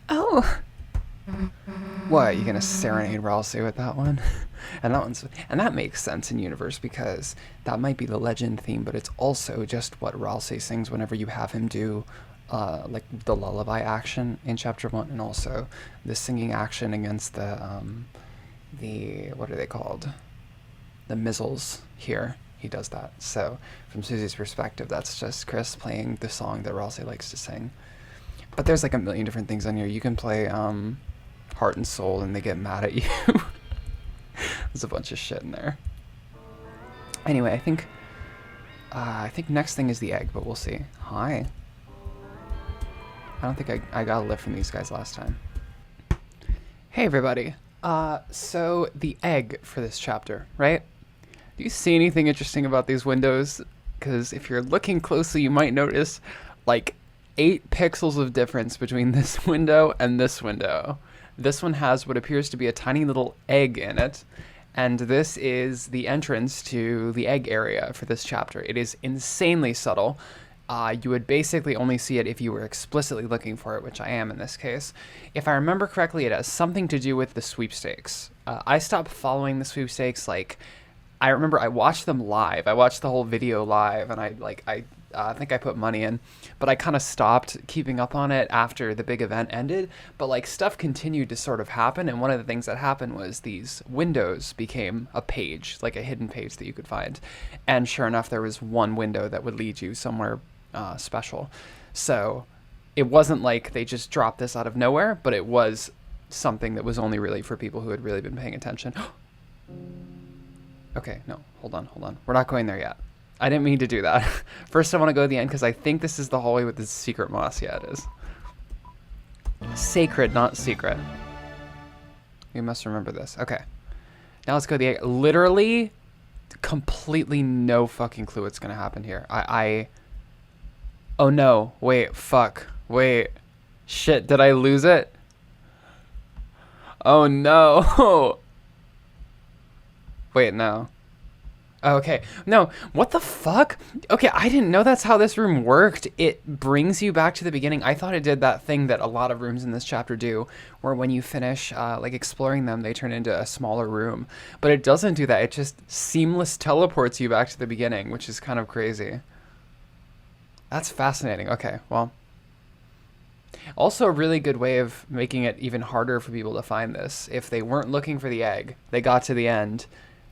Oh. What, you gonna serenade Ralsei with that one? And that makes sense in universe, because that might be the Legend theme, but it's also just what Ralsei sings whenever you have him do like the lullaby action in chapter 1, and also the singing action against the what are they called? The missiles here. He does that. So from Susie's perspective, that's just Kris playing the song that Ralsei likes to sing. But there's like a million different things on here. You can play Heart and Soul and they get mad at you. There's a bunch of shit in there. Anyway, I think next thing is the egg, but we'll see. Hi. I don't think I got a lift from these guys last time. Hey everybody. So the egg for this chapter, right? Do you see anything interesting about these windows? Because if you're looking closely, you might notice like 8 pixels of difference between this window and this window. This one has what appears to be a tiny little egg in it, and this is the entrance to the egg area for this chapter. It is insanely subtle. You would basically only see it if you were explicitly looking for it, which I am in this case. If I remember correctly, it has something to do with the sweepstakes. I stopped following the sweepstakes, like, I remember I watched them live. I watched the whole video live, and I think I put money in, but I kind of stopped keeping up on it after the big event ended. But like stuff continued to sort of happen, and one of the things that happened was these windows became a page, like a hidden page that you could find. And sure enough, there was one window that would lead you somewhere special. So it wasn't like they just dropped this out of nowhere, but it was something that was only really for people who had really been paying attention. Okay, no, hold on. We're not going there yet. I didn't mean to do that. First, I want to go to the end because I think this is the hallway with the secret moss. Yeah, it is. Sacred, not secret. We must remember this. Okay. Now let's go to the egg. Literally, completely no fucking clue what's going to happen here. Oh no. Wait, fuck. Wait. Shit, did I lose it? Oh no. Wait, no. Okay. No, what the fuck? Okay, I didn't know that's how this room worked. It brings you back to the beginning. I thought it did that thing that a lot of rooms in this chapter do, where when you finish like exploring them, they turn into a smaller room. But it doesn't do that. It just seamless teleports you back to the beginning, which is kind of crazy. That's fascinating. Okay, well. Also a really good way of making it even harder for people to find this. If they weren't looking for the egg, they got to the end,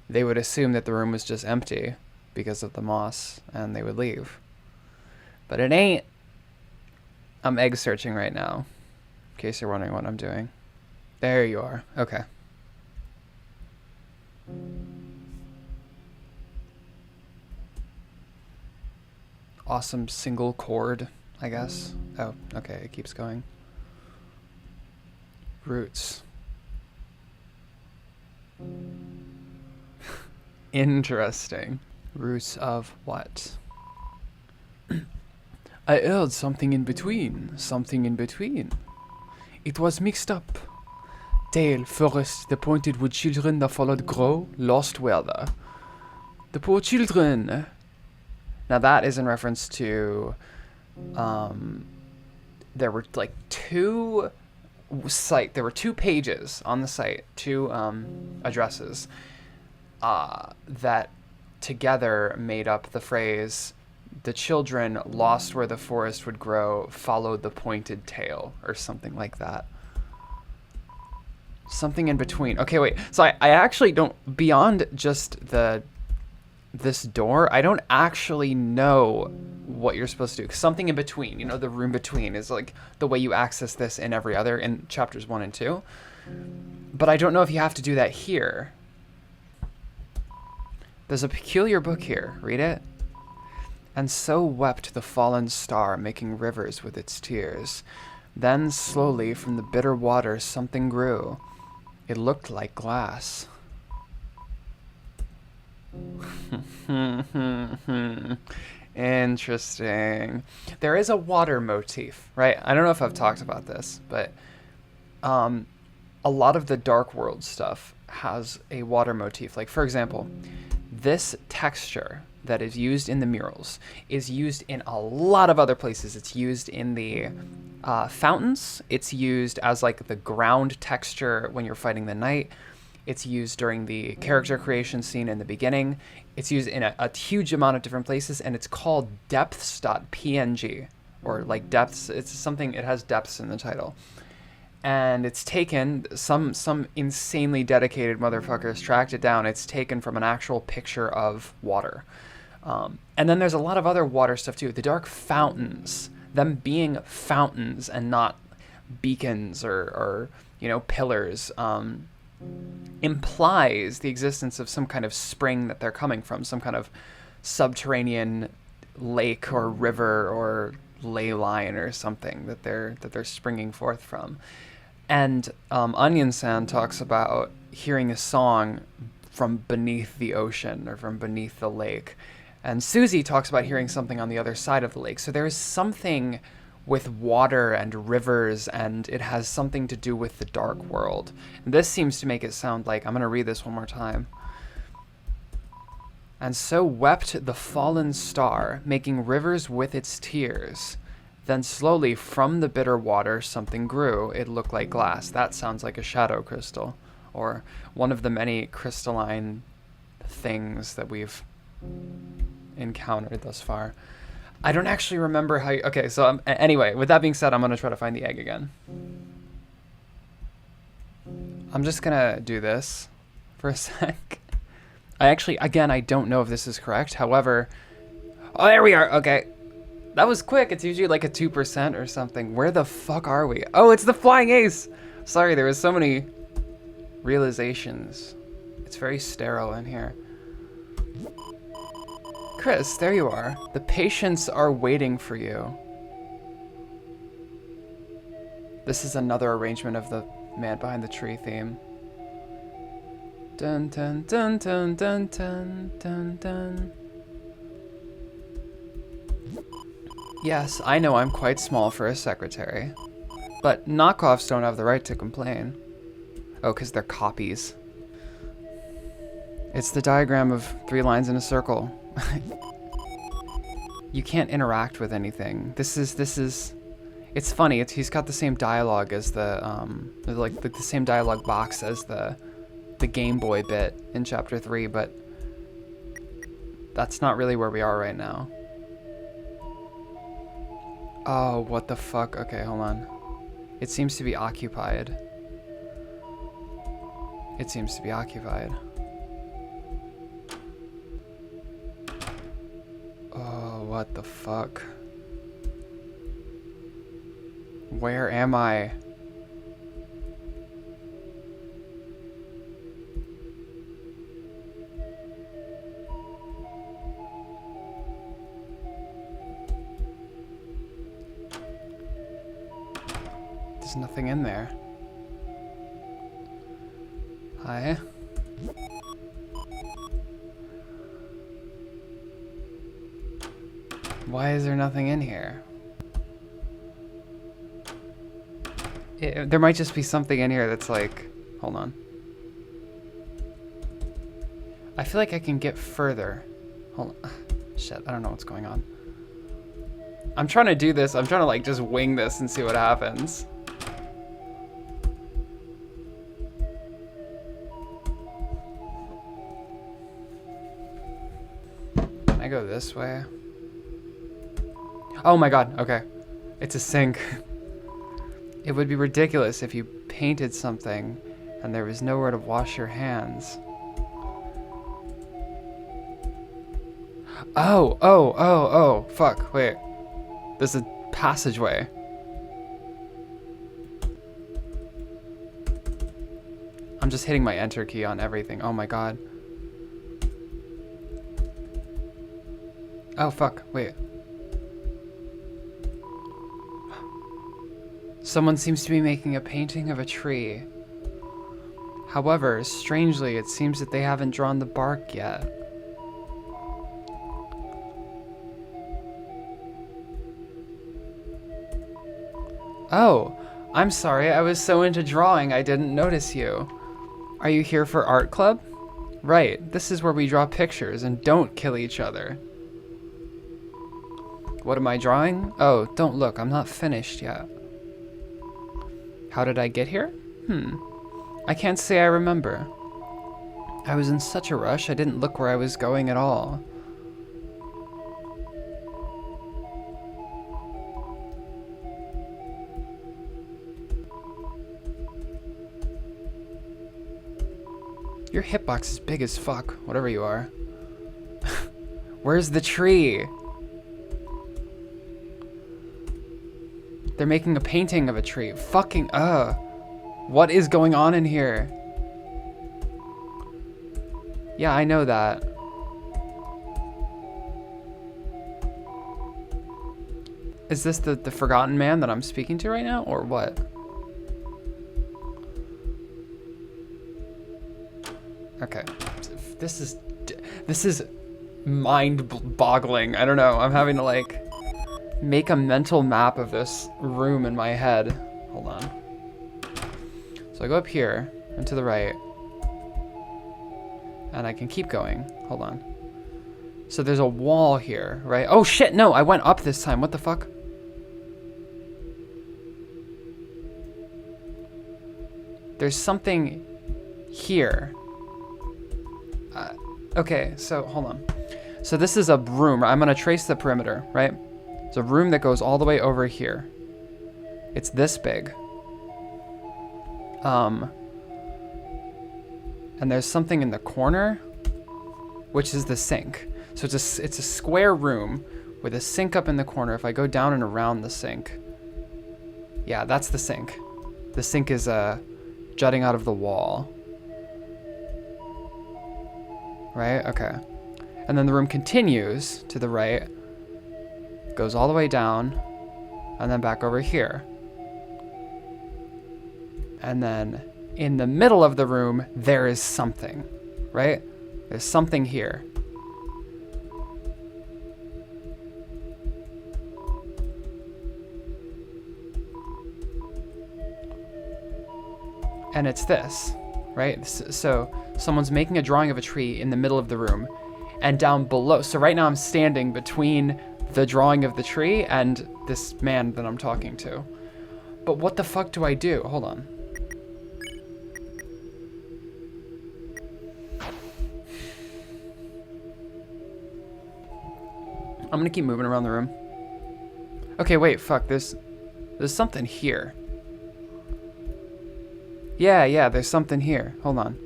they would assume that the room was just empty because of the moss, and they would leave. But it ain't. I'm egg searching right now, in case you're wondering what I'm doing. There you are. Okay. Awesome single chord, I guess. Oh, okay, it keeps going. Roots. Interesting. Roots of what? I heard something in between. Something in between. It was mixed up. Dale, forest, the pointed wood children that followed grow, lost weather. The poor children. Now that is in reference to, there were like there were 2 pages on the site, 2 addresses, that together made up the phrase, the children lost where the forest would grow, followed the pointed tail, or something like that. Something in between. Okay, wait. So I actually don't, beyond just this door, I don't actually know what you're supposed to do. Something in between, you know, the room between is like the way you access this in every other, in chapters 1 and 2. But I don't know if you have to do that here. There's a peculiar book here. Read it. And so wept the fallen star, making rivers with its tears. Then slowly from the bitter water something grew. It looked like glass. Interesting. There is a water motif, right? I don't know if I've talked about this, but a lot of the Dark World stuff has a water motif. Like, for example, this texture that is used in the murals is used in a lot of other places. It's used in the fountains. It's used as like the ground texture when you're fighting the knight. It's used during the character creation scene in the beginning. It's used in a huge amount of different places, and it's called depths.png, or like depths. It's something, it has depths in the title. And it's taken, some insanely dedicated motherfuckers tracked it down. It's taken from an actual picture of water. And then there's a lot of other water stuff too. The dark fountains, them being fountains and not beacons or you know, pillars, implies the existence of some kind of spring that they're coming from, some kind of subterranean lake or river or ley line or something that they're springing forth from. And Onion San talks about hearing a song from beneath the ocean or from beneath the lake. And Susie talks about hearing something on the other side of the lake. So there is something with water and rivers, and it has something to do with the dark world. And this seems to make it sound like, I'm going to read this one more time. And so wept the fallen star, making rivers with its tears. Then slowly from the bitter water something grew. It looked like glass. That sounds like a shadow crystal, or one of the many crystalline things that we've encountered thus far. I don't actually remember how okay, so anyway, with that being said, I'm going to try to find the egg again. I'm just going to do this for a sec. I actually, again, I don't know if this is correct. However, oh, there we are. Okay. That was quick. It's usually like a 2% or something. Where the fuck are we? Oh, it's the flying ace. Sorry, there was so many realizations. It's very sterile in here. Kris, there you are. The patients are waiting for you. This is another arrangement of the Man Behind the Tree theme. Dun dun dun dun dun dun dun dun. Yes, I know I'm quite small for a secretary, but knockoffs don't have the right to complain. Oh, because they're copies. It's the diagram of 3 lines in a circle. You can't interact with anything. This is. It's funny. He's got the same dialogue as the same dialogue box as the Game Boy bit in Chapter 3, but that's not really where we are right now. Oh, what the fuck? Okay, hold on. It seems to be occupied. It seems to be occupied. Oh, what the fuck? Where am I? There's nothing in there. Hi. Why is there nothing in here? There might just be something in here that's like... Hold on. I feel like I can get further. Hold on. Shit, I don't know what's going on. I'm trying to do this. I'm trying to like just wing this and see what happens. Can I go this way? Oh my god, okay. It's a sink. It would be ridiculous if you painted something and there was nowhere to wash your hands. Oh, fuck, wait. There's a passageway. I'm just hitting my enter key on everything. Oh my god. Oh fuck, wait. Someone seems to be making a painting of a tree. However, strangely, it seems that they haven't drawn the bark yet. Oh, I'm sorry, I was so into drawing I didn't notice you. Are you here for art club? Right, this is where we draw pictures and don't kill each other. What am I drawing? Oh, don't look, I'm not finished yet. How did I get here? I can't say I remember. I was in such a rush, I didn't look where I was going at all. Your hitbox is big as fuck, whatever you are. Where's the tree? They're making a painting of a tree. Fucking, what is going on in here? Yeah, I know that. Is this the forgotten man that I'm speaking to right now, or what? Okay. This is mind-boggling. I don't know. I'm having to, like, make a mental map of this room in my head. Hold on. So I go up here and to the right. And I can keep going. Hold on. So there's a wall here, right? Oh shit, no, I went up this time. What the fuck? There's something here. Okay, so hold on. So this is a room. I'm gonna trace the perimeter, right? It's a room that goes all the way over here. It's this big. And there's something in the corner, which is the sink. So it's a square room with a sink up in the corner. If I go down and around the sink, yeah, that's the sink. The sink is jutting out of the wall. Right? Okay. And then the room continues to the right, goes all the way down, and then back over here. And then in the middle of the room, there is something, right? There's something here. And it's this, right? So someone's making a drawing of a tree in the middle of the room, and down below. So right now I'm standing between the drawing of the tree and this man that I'm talking to. But what the fuck do I do? Hold on. I'm gonna keep moving around the room. Okay, wait, fuck, there's something here. Yeah, there's something here. Hold on.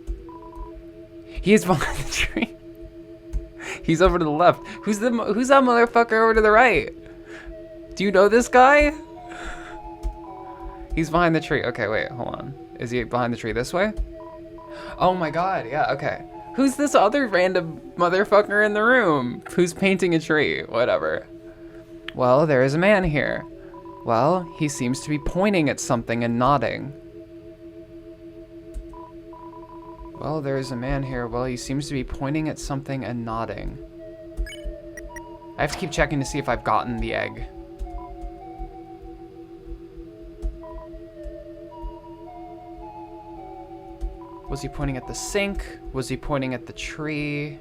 He's behind the tree. He's over to the left. Who's that motherfucker over to the right? Do you know this guy? He's behind the tree. Okay, wait, hold on. Is he behind the tree this way? Oh my god, yeah, okay. Who's this other random motherfucker in the room? Who's painting a tree? Whatever. Well, there is a man here. Well, he seems to be pointing at something and nodding. Well, there is a man here. Well, he seems to be pointing at something and nodding. I have to keep checking to see if I've gotten the egg. Was he pointing at the sink? Was he pointing at the tree?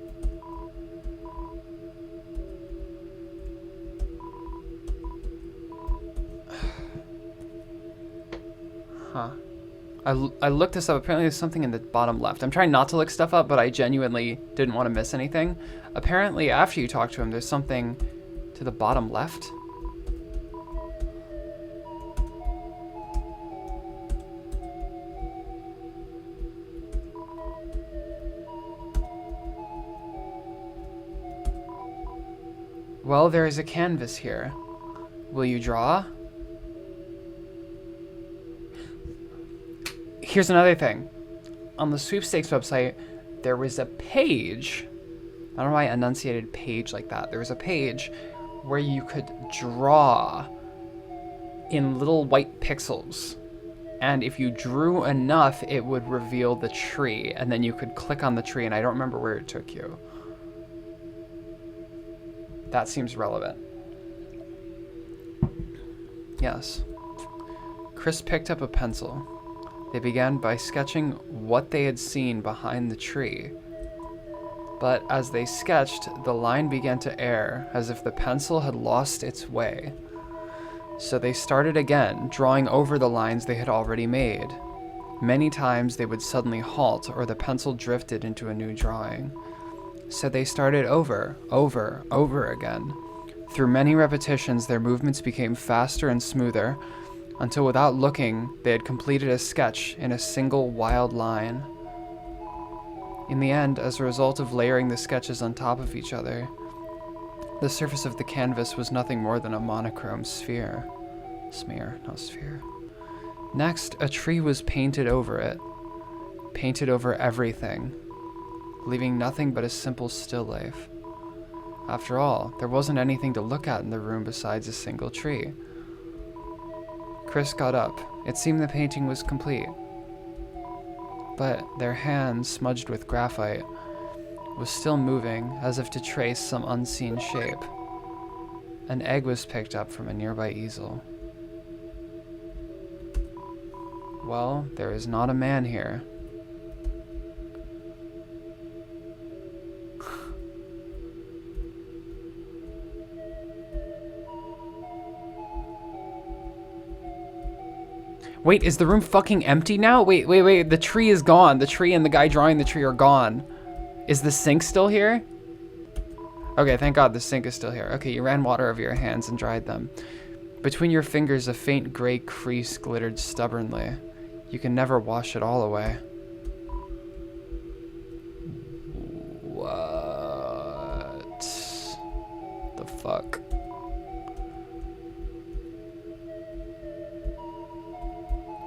Huh. I looked this up. Apparently there's something in the bottom left. I'm trying not to look stuff up, but I genuinely didn't want to miss anything. Apparently after you talk to him, there's something to the bottom left. Well, there is a canvas here. Will you draw? Here's another thing. On the sweepstakes website, there was a page. I don't know why I enunciated page like that. There was a page where you could draw in little white pixels. And if you drew enough, it would reveal the tree. And then you could click on the tree, and I don't remember where it took you. That seems relevant. Yes. Kris picked up a pencil. They began by sketching what they had seen behind the tree. But as they sketched, the line began to err, as if the pencil had lost its way. So they started again, drawing over the lines they had already made. Many times they would suddenly halt, or the pencil drifted into a new drawing. So they started over again. Through many repetitions, their movements became faster and smoother, until without looking, they had completed a sketch in a single wild line. In the end, as a result of layering the sketches on top of each other, the surface of the canvas was nothing more than a monochrome sphere. Sphere. Next, a tree was painted over it. Painted over everything, leaving nothing but a simple still life. After all, there wasn't anything to look at in the room besides a single tree. Kris got up. It seemed the painting was complete. But their hand, smudged with graphite, was still moving, as if to trace some unseen shape. An egg was picked up from a nearby easel. Well, there is not a man here. Wait, is the room fucking empty now? Wait, the tree is gone. The tree and the guy drawing the tree are gone. Is the sink still here? Okay, thank God the sink is still here. Okay, you ran water over your hands and dried them. Between your fingers, a faint gray crease glittered stubbornly. You can never wash it all away. What the fuck?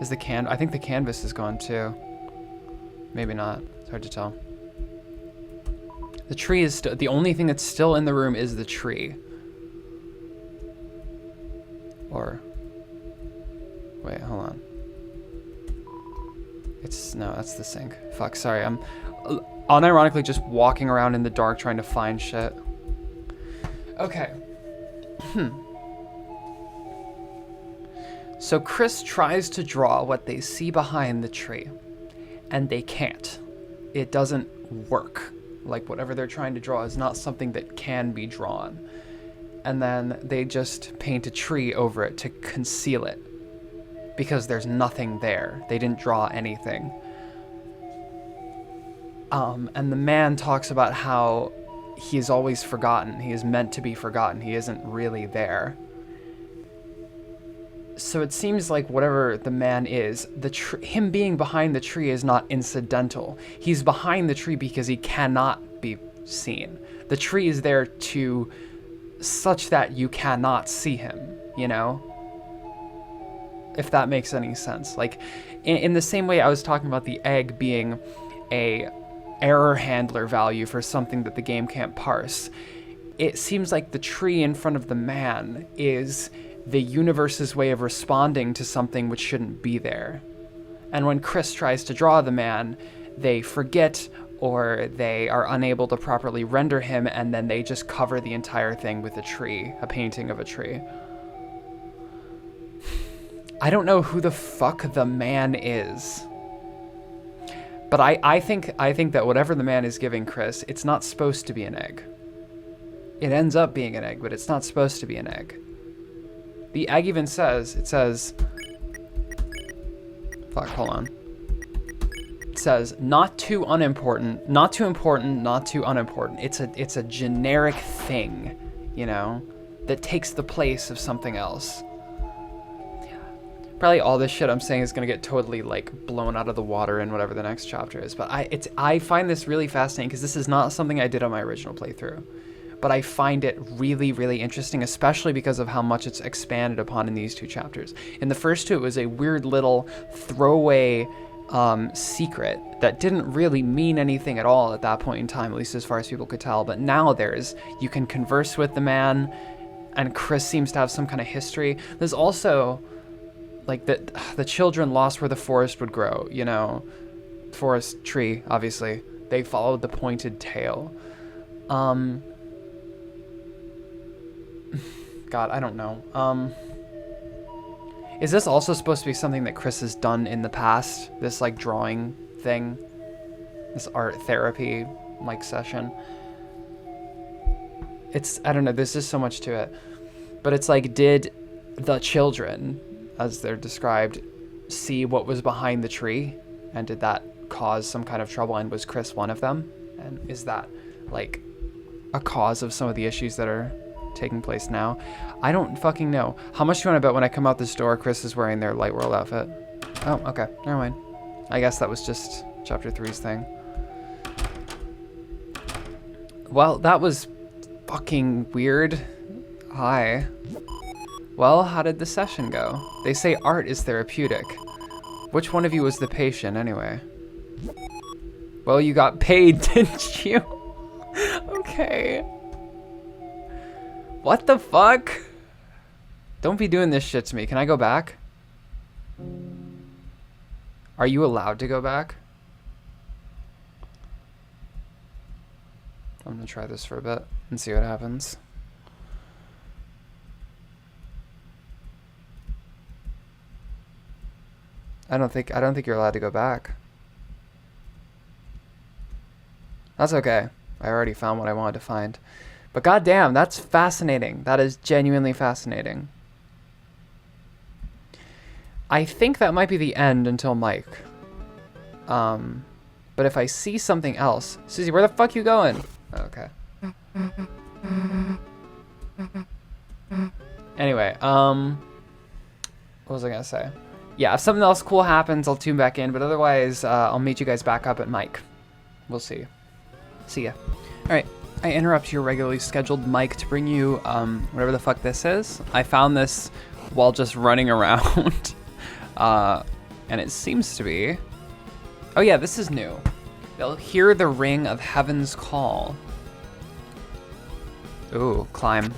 Is the I think the canvas is gone too. Maybe not. It's hard to tell. The tree is still, the only thing that's still in the room is the tree. Or, wait, hold on. No, that's the sink. Fuck, sorry, I'm unironically just walking around in the dark trying to find shit. Okay. So Kris tries to draw what they see behind the tree, and they can't. It doesn't work. Like, whatever they're trying to draw is not something that can be drawn. And then they just paint a tree over it to conceal it, because there's nothing there. They didn't draw anything. And the man talks about how he is always forgotten. He is meant to be forgotten. He isn't really there. So it seems like whatever the man is, him being behind the tree is not incidental. He's behind the tree because he cannot be seen. The tree is there to such that you cannot see him, you know? If that makes any sense. Like, in the same way I was talking about the egg being a error handler value for something that the game can't parse, it seems like the tree in front of the man is the universe's way of responding to something which shouldn't be there. And when Kris tries to draw the man, they forget or they are unable to properly render him, and then they just cover the entire thing with a tree, a painting of a tree. I don't know who the fuck the man is. But I think that whatever the man is giving Kris, it's not supposed to be an egg. It ends up being an egg, but it's not supposed to be an egg. The egg even says, it says, fuck, hold on. It says, not too unimportant, not too important, not too unimportant. It's a generic thing, you know, that takes the place of something else. Probably all this shit I'm saying is gonna get totally like blown out of the water in whatever the next chapter is. But I find this really fascinating because this is not something I did on my original playthrough. But I find it really, really interesting, especially because of how much it's expanded upon in these two chapters. In the first two, it was a weird little throwaway secret that didn't really mean anything at all at that point in time, at least as far as people could tell. But now you can converse with the man, and Kris seems to have some kind of history. There's also like the children lost where the forest would grow, you know, forest tree, obviously. They followed the pointed tail. God, I don't know. Is this also supposed to be something that Kris has done in the past? This like drawing thing? This art therapy like session? I don't know, there's just so much to it. But it's like, did the children, as they're described, see what was behind the tree? And did that cause some kind of trouble? And was Kris one of them? And is that like a cause of some of the issues that are taking place now? I don't fucking know. How much do you want to bet when I come out this door Kris is wearing their Light World outfit? Oh, okay. Never mind. I guess that was just chapter 3's thing. Well, that was fucking weird. Hi. Well, how did the session go? They say art is therapeutic. Which one of you was the patient, anyway? Well, you got paid, didn't you? Okay. What the fuck? Don't be doing this shit to me. Can I go back? Are you allowed to go back? I'm gonna try this for a bit and see what happens. I don't think you're allowed to go back. That's okay. I already found what I wanted to find. But goddamn, that's fascinating. That is genuinely fascinating. I think that might be the end until Mike. But if I see something else... Susie, where the fuck you going? Okay. Anyway, what was I gonna say? Yeah, if something else cool happens, I'll tune back in. But otherwise, I'll meet you guys back up at Mike. We'll see. See ya. Alright. I interrupt your regularly scheduled mic to bring you whatever the fuck this is. I found this while just running around. And it seems to be... Oh yeah, this is new. They'll hear the ring of heaven's call. Ooh, climb.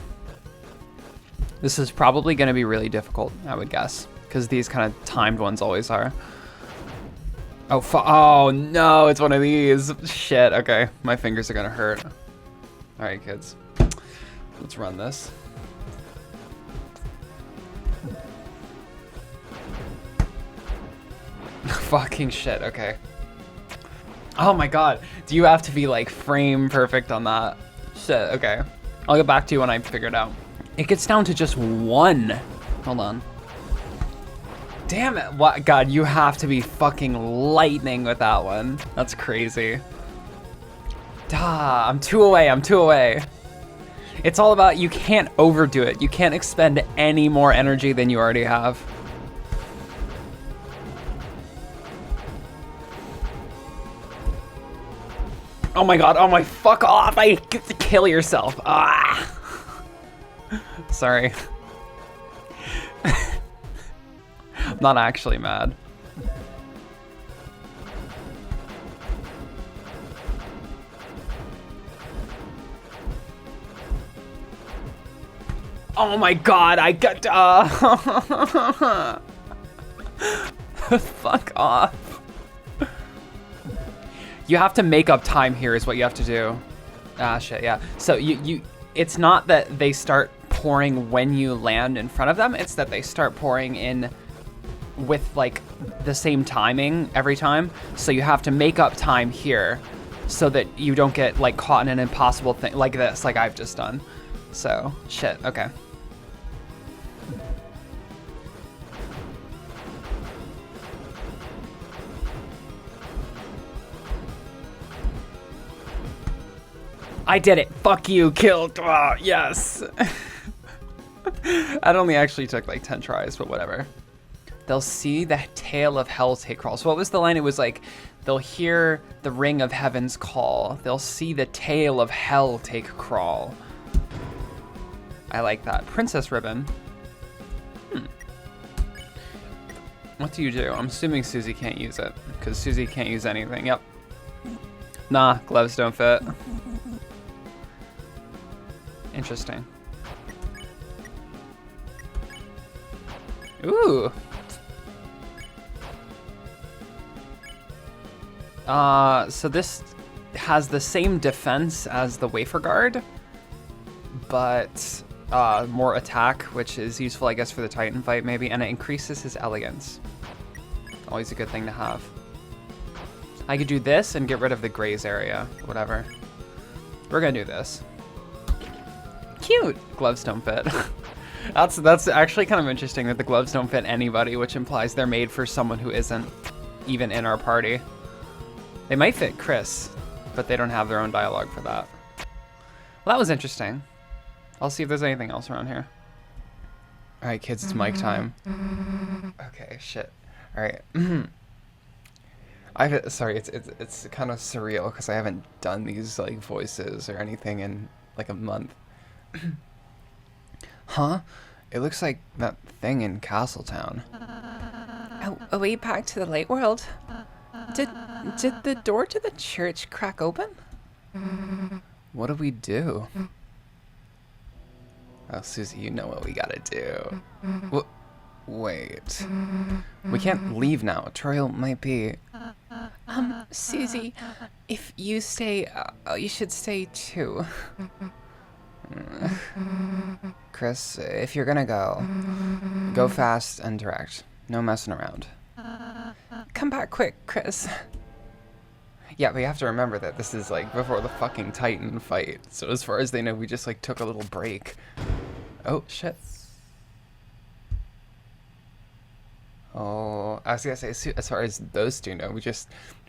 This is probably going to be really difficult, I would guess. Because these kind of timed ones always are. Oh, oh no, it's one of these. Shit, okay. My fingers are going to hurt. Alright, kids. Let's run this. Fucking shit, okay. Oh my god. Do you have to be like frame perfect on that? Shit, okay. I'll get back to you when I figure it out. It gets down to just one. Hold on. Damn it. What? God, you have to be fucking lightning with that one. That's crazy. I'm 2 away. I'm 2 away. It's all about, you can't overdo it. You can't expend any more energy than you already have. Oh my god. Oh my, fuck off. I get to kill yourself. Ah. Sorry. I'm not actually mad. Oh my god, I got fuck off. You have to make up time here is what you have to do. Ah, shit, yeah. So it's not that they start pouring when you land in front of them, it's that they start pouring in with like the same timing every time. So you have to make up time here so that you don't get like caught in an impossible thing like this, like I've just done. So, shit, okay. I did it. Fuck you, killed. Oh, yes. That only actually took like 10 tries, but whatever. They'll see the tail of hell take crawl. So what was the line? It was like, they'll hear the ring of heaven's call. They'll see the tail of hell take crawl. I like that. Princess ribbon. What do you do? I'm assuming Susie can't use it, because Susie can't use anything. Yep. Nah, gloves don't fit. Interesting. Ooh. So this has the same defense as the Wafer Guard, but more attack, which is useful, I guess, for the Titan fight, maybe, and it increases his elegance. Always a good thing to have. I could do this and get rid of the graze area, whatever. We're gonna do this. Cute! Gloves don't fit. That's actually kind of interesting that the gloves don't fit anybody, which implies they're made for someone who isn't even in our party. They might fit Kris, but they don't have their own dialogue for that. Well, that was interesting. I'll see if there's anything else around here. Alright, kids, it's mic time. Okay, shit. Alright. Sorry, it's kind of surreal because I haven't done these like voices or anything in like a month. Huh? It looks like that thing in Castletown. A way back to the light world. Did the door to the church crack open? What do we do? Oh, Susie, you know what we gotta do. Wait. We can't leave now. Toriel might be... Susie, if you stay, you should stay too. Kris, if you're gonna go fast and direct. No messing around. Come back quick, Kris. Yeah, but you have to remember that this is like before the fucking Titan fight. So as far as they know, we just like took a little break. Oh, shit. Oh, I was gonna say, as far as those two know,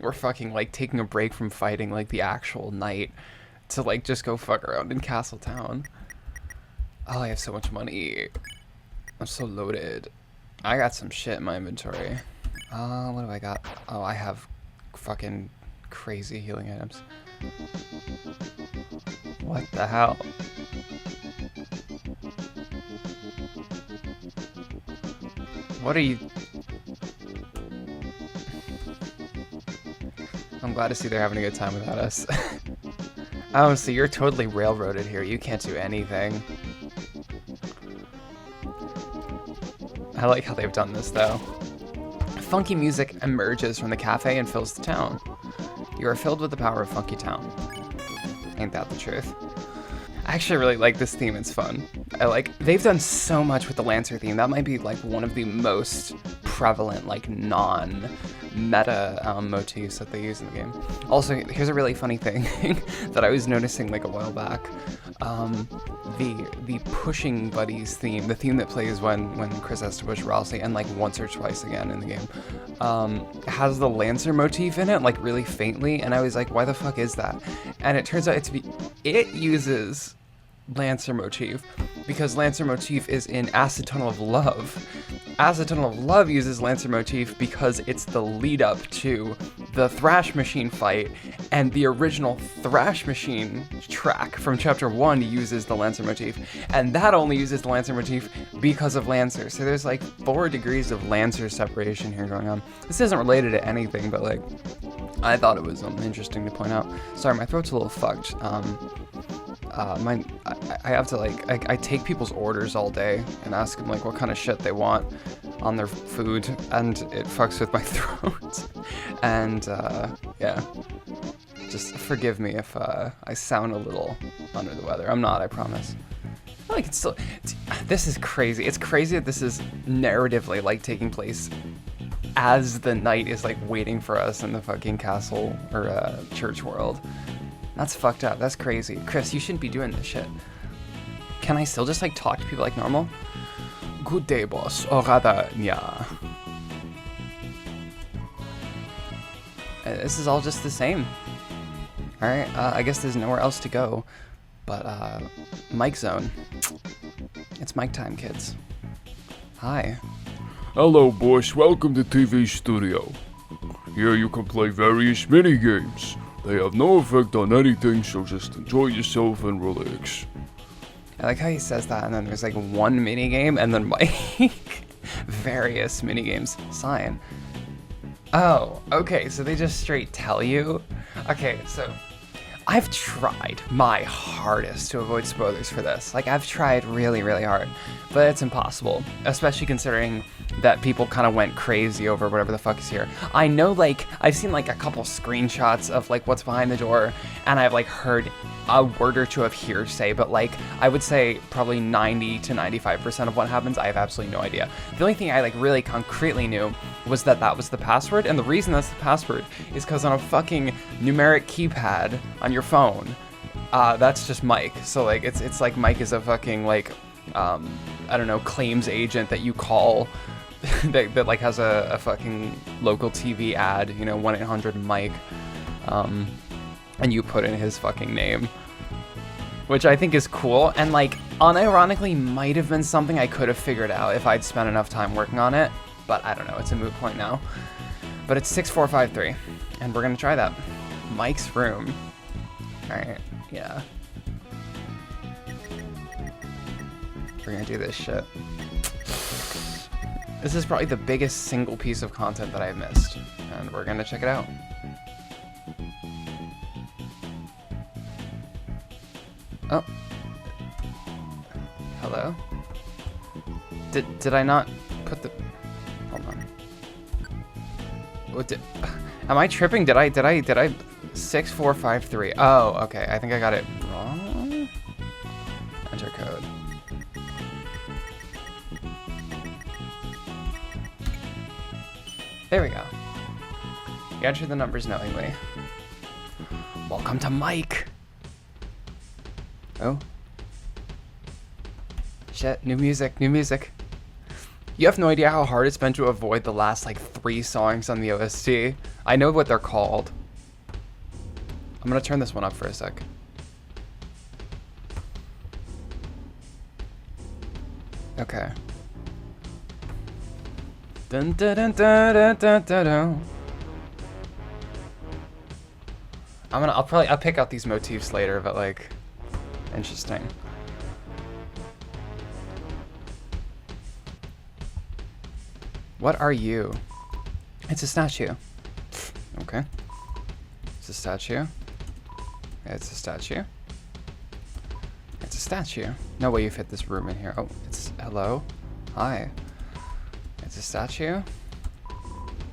we're fucking like taking a break from fighting like the actual knight to like just go fuck around in Castletown. Oh, I have so much money. I'm so loaded. I got some shit in my inventory. What do I got? Oh, I have fucking crazy healing items. What the hell? What are you... I'm glad to see they're having a good time without us. Oh, so you're totally railroaded here. You can't do anything. I like how they've done this, though. Funky music emerges from the cafe and fills the town. You are filled with the power of Funky Town. Ain't that the truth? I actually really like this theme. It's fun. They've done so much with the Lancer theme. That might be like one of the most prevalent, like non-meta motifs that they use in the game. Also, here's a really funny thing that I was noticing like a while back. The pushing buddies theme, the theme that plays when Kris has to push Ralsei, and like once or twice again in the game, has the Lancer motif in it, like really faintly, and I was like, why the fuck is that? And it turns out it uses Lancer motif because Lancer motif is in Acetunnel of Love. Acetunnel of Love uses Lancer motif because it's the lead up to the Thrash Machine fight, and the original Thrash Machine track from Chapter 1 uses the Lancer motif, and that only uses the Lancer motif because of Lancer. So there's like 4 degrees of Lancer separation here going on. This isn't related to anything, but like, I thought it was interesting to point out. Sorry, my throat's a little fucked. I have to like, I take people's orders all day and ask them like what kind of shit they want on their food, and it fucks with my throat. And, yeah. Just forgive me if I sound a little under the weather. I'm not, I promise. Like, it's still... This is crazy. It's crazy that this is narratively, like, taking place as the knight is, like, waiting for us in the fucking castle or church world. That's fucked up. That's crazy. Kris, you shouldn't be doing this shit. Can I still just, like, talk to people like normal? Good day, boss. Or rather, yeah. This is all just the same. Alright, I guess there's nowhere else to go. But, mic zone. It's mic time, kids. Hi. Hello, boss. Welcome to TV Studio. Here you can play various mini-games. They have no effect on anything, so just enjoy yourself and relax. I like how he says that, and then there's like one mini game, and then like various mini games. Sign. Oh, okay. So they just straight tell you. Okay, so I've tried my hardest to avoid spoilers for this. Like, I've tried really, really hard, but it's impossible, especially considering that people kind of went crazy over whatever the fuck is here. I know, like, I've seen, like, a couple screenshots of, like, what's behind the door, and I've, like, heard a word or two of hearsay, but, like, I would say probably 90 to 95% of what happens, I have absolutely no idea. The only thing I, like, really concretely knew was that that was the password, and the reason that's the password is because on a fucking numeric keypad on your phone, that's just Mike. So, like, it's like Mike is a fucking, like, I don't know, claims agent that you call that like has a fucking local TV ad, you know, 1-800-MIKE, and you put in his fucking name, which I think is cool, and like unironically might have been something I could have figured out if I'd spent enough time working on it, but I don't know, it's a moot point now. But it's 6453, and we're gonna try that. Mike's room. Alright, yeah. We're gonna do this shit. This is probably the biggest single piece of content that I've missed, and we're gonna check it out. Oh. Hello? Did I not put the... Hold on. What did... Am I tripping? Did I... 6453. Oh, okay. I think I got it wrong. Enter code. There we go. You enter the numbers knowingly. Welcome to Mike. Oh. Shit, new music, new music. You have no idea how hard it's been to avoid the last, like, 3 songs on the OST. I know what they're called. I'm gonna turn this one up for a sec. Okay. Dun dun dun dun dun dun dun dun. I'll pick out these motifs later, but like, interesting. What are you? It's a statue. Okay. It's a statue. It's a statue. It's a statue. No way you fit this room in here. Oh, it's... Hello? Hi. It's a statue.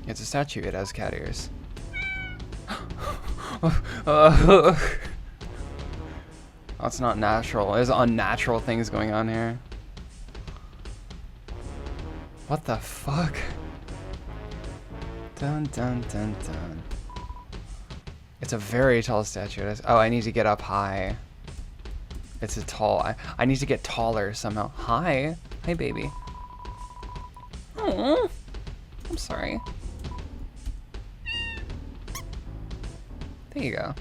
It's a statue. It has cat ears. Oh, it's not natural. There's unnatural things going on here. What the fuck? Dun dun dun dun. It's a very tall statue. Oh, I need to get up high. It's a tall... I need to get taller somehow. Hi. Hi, baby. Aww. I'm sorry. There you go.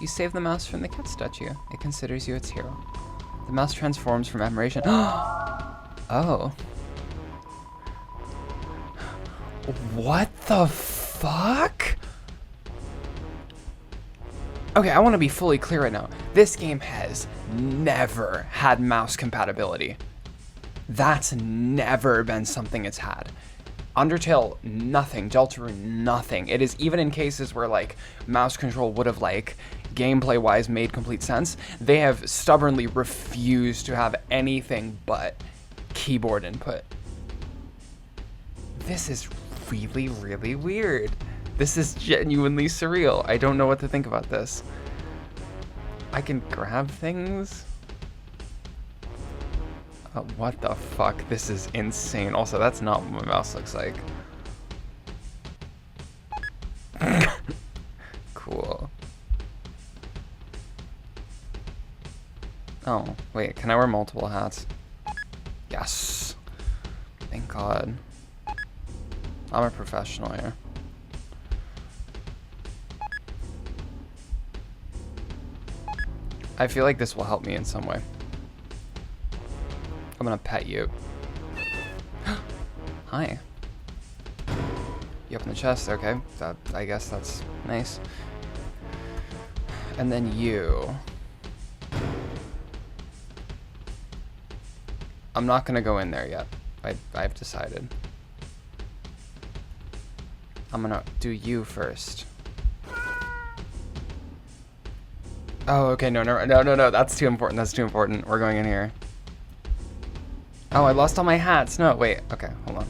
You save the mouse from the cat statue. It considers you its hero. The mouse transforms from admiration. Oh. What the fuck? Okay, I want to be fully clear right now. This game has never had mouse compatibility. That's never been something it's had. Undertale, nothing. Deltarune, nothing. It is even in cases where, like, mouse control would have, like, gameplay-wise made complete sense, they have stubbornly refused to have anything but keyboard input. This is really, really weird. This is genuinely surreal. I don't know what to think about this. I can grab things? What the fuck? This is insane. Also, that's not what my mouse looks like. Cool. Oh, wait, can I wear multiple hats? Yes. Thank God. I'm a professional here. I feel like this will help me in some way. I'm gonna pet you. Hi. You open the chest, okay. I guess that's nice. And then you. I'm not gonna go in there yet. I've decided. I'm gonna do you first. Oh, okay, no, that's too important, that's too important. We're going in here. Oh, I lost all my hats. No, wait, okay, hold on.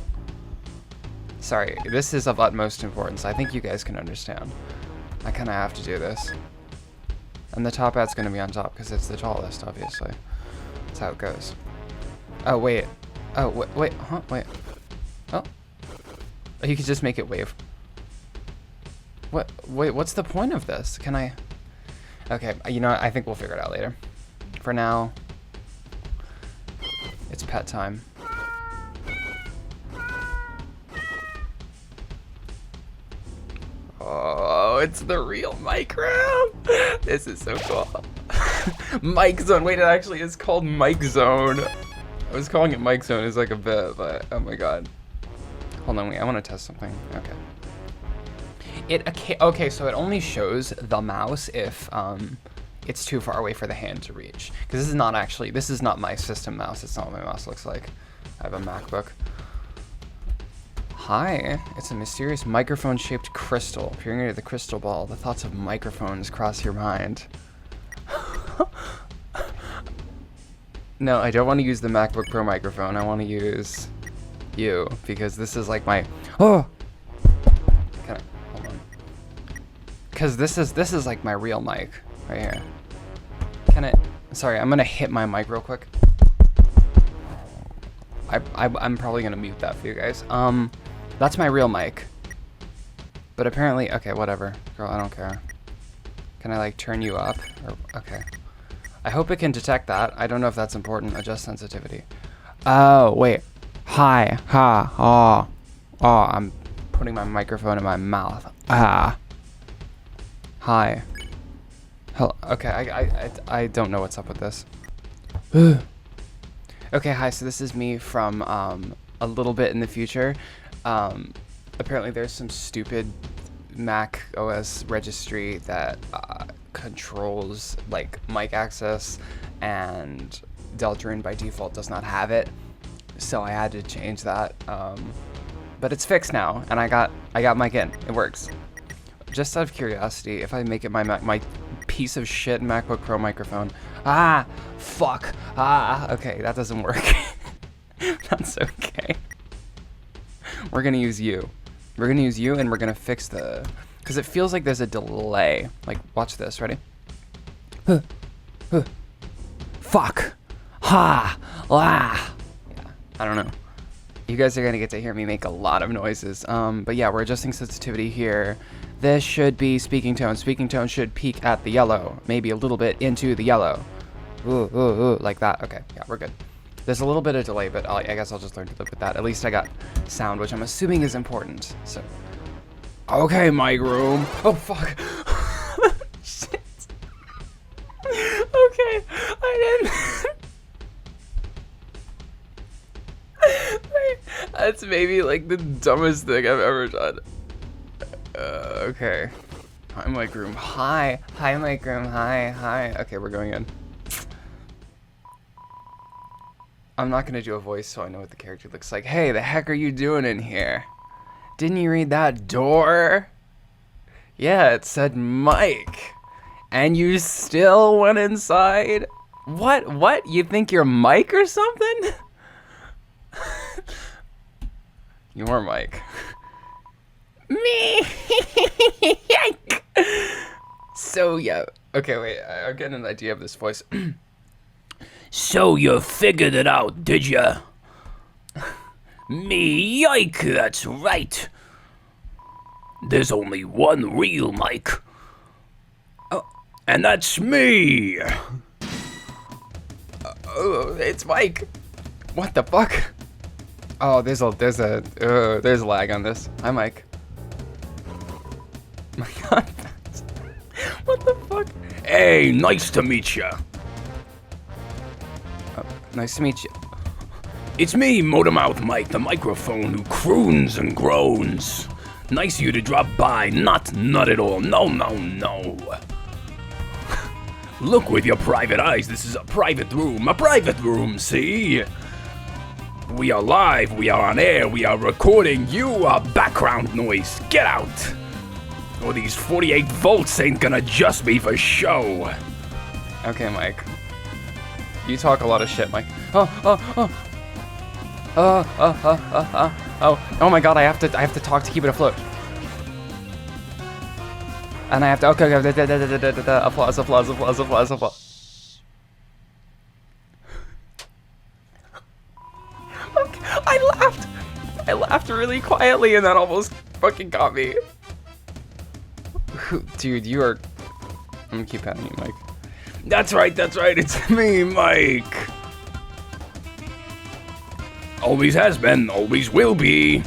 Sorry, this is of utmost importance. I think you guys can understand. I kinda have to do this. And the top hat's gonna be on top, because it's the tallest, obviously. That's how it goes. Oh, wait. Oh, wait, huh, wait. Oh. You could just make it wave. What, wait, what's the point of this? Can I... Okay, you know what? I think we'll figure it out later. For now, it's pet time. Oh, it's the real mic room. This is so cool. Mic zone. Wait, it actually is called mic zone. I was calling it mic zone as like a bit, but oh my god. Hold on, wait. I want to test something. Okay. Okay, so it only shows the mouse if it's too far away for the hand to reach. Because this is not my system mouse. It's not what my mouse looks like. I have a MacBook. Hi, it's a mysterious microphone-shaped crystal. Peering into the crystal ball, the thoughts of microphones cross your mind. No, I don't want to use the MacBook Pro microphone. I want to use you, because this is like my... Oh! Can I... Hold on. Because this is like my real mic, right here. Can it... Sorry, I'm going to hit my mic real quick. I'm probably going to mute that for you guys. That's my real mic. But apparently... Okay, whatever. Girl, I don't care. Can I, like, turn you up? Or, okay. I hope it can detect that. I don't know if that's important. Adjust sensitivity. Oh, wait. Hi. Ha. Oh. Oh, I'm putting my microphone in my mouth. Ah. Hi. Hello. Okay, I don't know what's up with this. Okay, hi. So this is me from a little bit in the future. Apparently there's some stupid Mac OS registry that controls like mic access, and Deltarune by default does not have it, so I had to change that. But it's fixed now, and I got mic in. It works. Just out of curiosity, if I make it my piece of shit MacBook Pro microphone, fuck, okay, that doesn't work. That's okay. We're gonna use you. We're gonna use you, and we're gonna fix the... Because it feels like there's a delay. Like, watch this. Ready? Fuck. Ha. Yeah, I don't know. You guys are going to get to hear me make a lot of noises. But yeah, we're adjusting sensitivity here. This should be speaking tone. Speaking tone should peak at the yellow. Maybe a little bit into the yellow. Ooh, like that. Okay, yeah, we're good. There's a little bit of delay, but I guess I'll just learn to live with that. At least I got sound, which I'm assuming is important. So... Okay, mic room. Oh, fuck. Shit. Okay, I didn't... Wait, that's maybe like the dumbest thing I've ever done. Okay. Hi, mic room. Hi, mic room. Hi. Okay, we're going in. I'm not gonna do a voice so I know what the character looks like. Hey, the heck are you doing in here? Didn't you read that door? Yeah, it said Mike. And you still went inside? What? You think you're Mike or something? You're Mike. Me? So, yeah. Okay, wait. I'm getting an idea of this voice. So you figured it out, did ya? Me, Yike, that's right. There's only one real Mike. Oh. And that's me. Oh, it's Mike. What the fuck? Oh, there's lag on this. Hi, Mike. Oh my god. What the fuck? Hey, nice to meet ya. Nice to meet you. It's me, Motormouth Mike, the microphone who croons and groans. Nice of you to drop by. Not at all. No. Look with your private eyes. This is a private room, see? We are live, we are on air, we are recording. You are background noise. Get out. Or these 48 volts ain't gonna adjust me for show. Okay, Mike. You talk a lot of shit, Mike. Oh my god, I have to talk to keep it afloat. And I have to, okay, applause. Okay, I laughed really quietly and that almost fucking got me. Dude, you are, I'm gonna keep patting you, Mike. That's right, it's me, Mike. Always has been, always will be.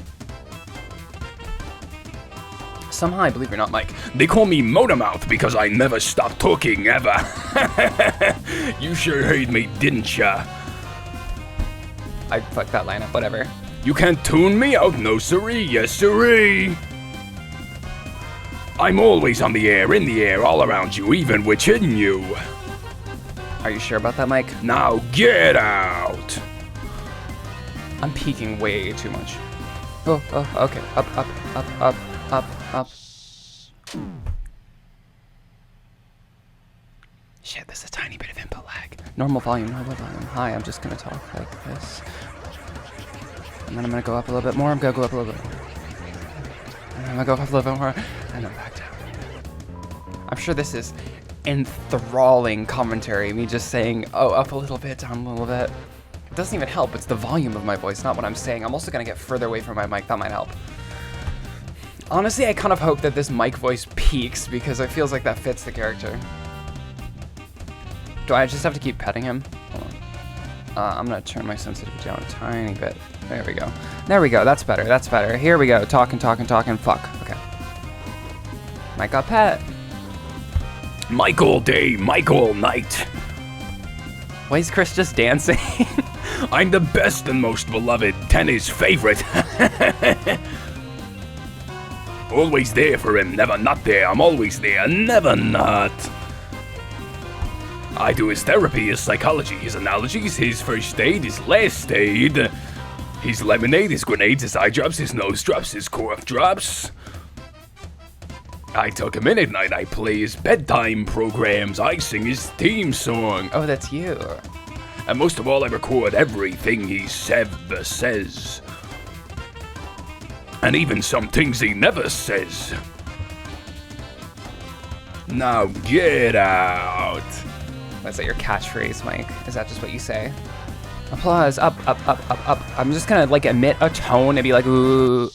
Somehow I believe you're not Mike. They call me Motormouth because I never stop talking, ever. You sure heard me, didn't ya? I fucked that line up, whatever. You can't tune me out, no siree, yes siree. I'm always on the air, in the air, all around you, even within you. Are you sure about that, Mike? Now get out. I'm peeking way too much. Oh, okay. Up. Shit, there's a tiny bit of input lag. Normal volume. Hi, I'm just gonna talk like this. And then I'm gonna go up a little bit more. I'm gonna go up a little bit more. And then I'm gonna go up a little bit more. And then back down. I'm sure this is enthralling commentary. Me just saying, oh, up a little bit, down a little bit. It doesn't even help. It's the volume of my voice, not what I'm saying. I'm also gonna get further away from my mic. That might help. Honestly, I kind of hope that this mic voice peaks because it feels like that fits the character. Do I just have to keep petting him? Hold on. I'm gonna turn my sensitivity down a tiny bit. There we go. That's better. Here we go. Talking. Fuck. Okay. Mike got pet. Mike all day, Mike all night. Why is Kris just dancing? I'm the best and most beloved, Tenna's favorite. Always there for him, never not there. I'm always there, never not. I do his therapy, his psychology, his analogies, his first aid, his last aid, his lemonade, his grenades, his eye drops, his nose drops, his cough drops. I took him in at night, I play his bedtime programs, I sing his theme song. Oh, that's you. And most of all, I record everything he ever says. And even some things he never says. Now get out. Is that your catchphrase, Mike? Is that just what you say? Applause, up. I'm just gonna like emit a tone and be like, ooh.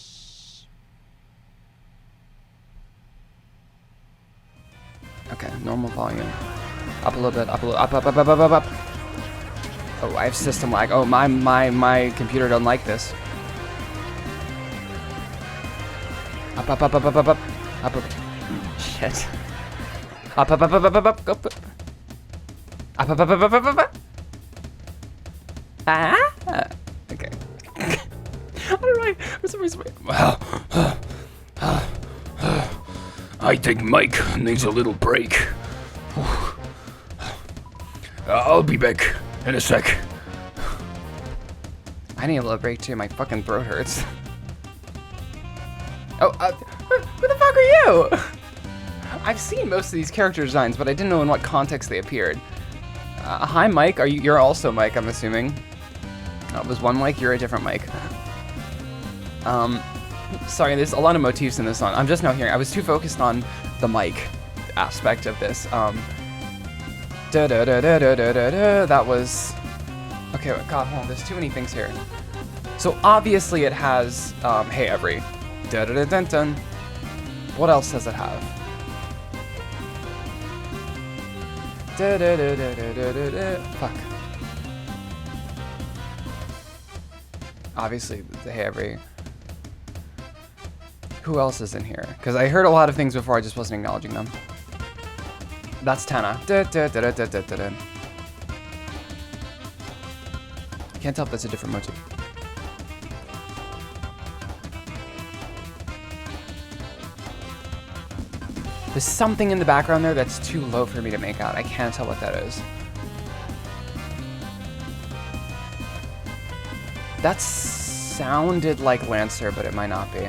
Okay, normal volume. Up a little bit, up. Oh, I have system lag. Oh, my computer doesn't like this. Up. Shit. Up. Ah. Okay. I don't know. For some reason. Well, I think Mike needs a little break. I'll be back in a sec. I need a little break too. My fucking throat hurts. Oh, who the fuck are you? I've seen most of these character designs, but I didn't know in what context they appeared. Hi, Mike. You're also Mike, I'm assuming. Was one Mike? You're a different Mike. Sorry, there's a lot of motifs in this song. I'm just now hearing. I was too focused on the mic aspect of this. That was... Okay, God, hold on, there's too many things here. So obviously it has, hey every. Dun. What else does it have? Fuck. Obviously, the hey every. Who else is in here? Because I heard a lot of things before, I just wasn't acknowledging them. That's Tenna. Can't tell if that's a different motif. There's something in the background there that's too low for me to make out. I can't tell what that is. That sounded like Lancer, but it might not be.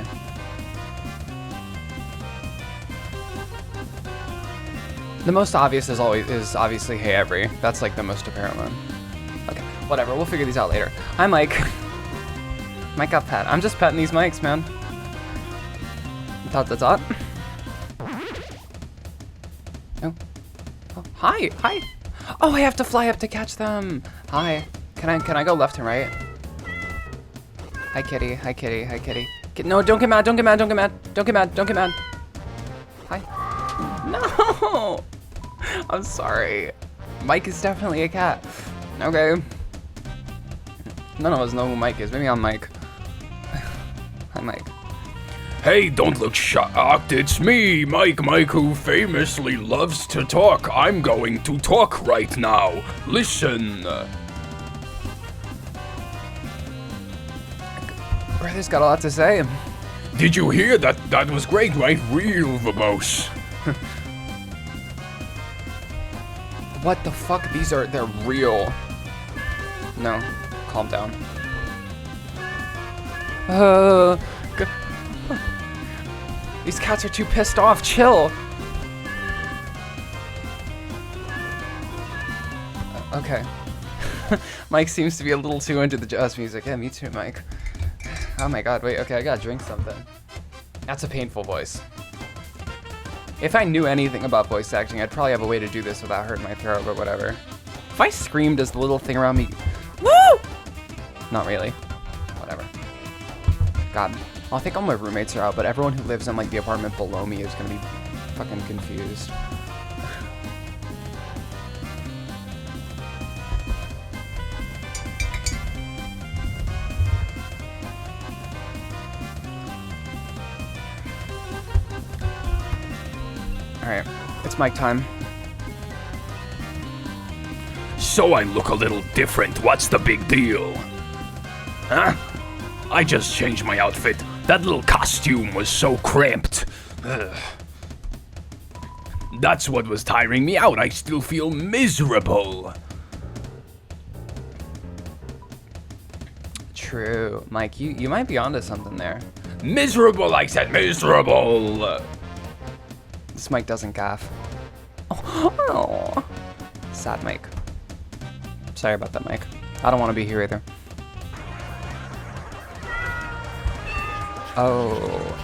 The most obvious is obviously Hey Every. That's like the most apparent one. Okay, whatever. We'll figure these out later. Hi, Mike. Mike got pet. I'm just petting these mics, man. Dot. Oh. Hi. Oh, I have to fly up to catch them. Hi. Can I go left and right? Hi, kitty. No, don't get mad. Hi. No. I'm sorry. Mike is definitely a cat. Okay. None of us know who Mike is. Maybe I'm Mike. Hi, Mike. Hey, don't look shocked. It's me, Mike, who famously loves to talk. I'm going to talk right now. Listen. Brother's got a lot to say. Did you hear that? That was great, right? Real verbose. What the fuck? They're real. No, calm down. These cats are too pissed off. Chill. Okay. Mike seems to be a little too into the jazz music. Yeah, me too, Mike. Oh my god, wait, okay, I gotta drink something. That's a painful voice. If I knew anything about voice acting, I'd probably have a way to do this without hurting my throat, but whatever. If I scream, does the little thing around me... Woo! Not really. Whatever. God. Well, I think all my roommates are out, but everyone who lives in, like, the apartment below me is gonna be fucking confused. Alright, it's mic time. So I look a little different. What's the big deal? Huh? I just changed my outfit. That little costume was so cramped. Ugh. That's what was tiring me out. I still feel miserable. True. Mike, you might be onto something there. Miserable, I said miserable. This mic doesn't gaff. Oh. Sad Mike. Sorry about that, Mike. I don't want to be here either. Oh.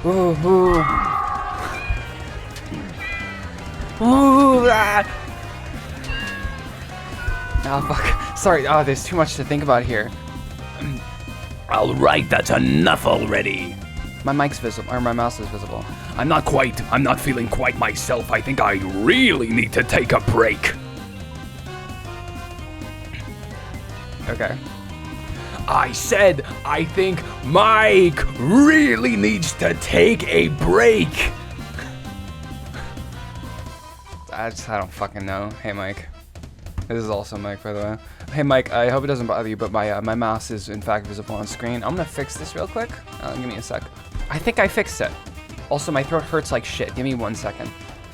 Ooh, ooh. Ooh, ah. Oh, fuck. Sorry, oh, there's too much to think about here. Alright, that's enough already. My mic's visible, or my mouse is visible. I'm not feeling quite myself. I think I really need to take a break. Okay. I said, I think Mike really needs to take a break. I don't fucking know. Hey, Mike. This is also Mike, by the way. Hey, Mike, I hope it doesn't bother you, but my mouse is, in fact, visible on screen. I'm gonna fix this real quick. Give me a sec. I think I fixed it. Also, my throat hurts like shit. Give me 1 second.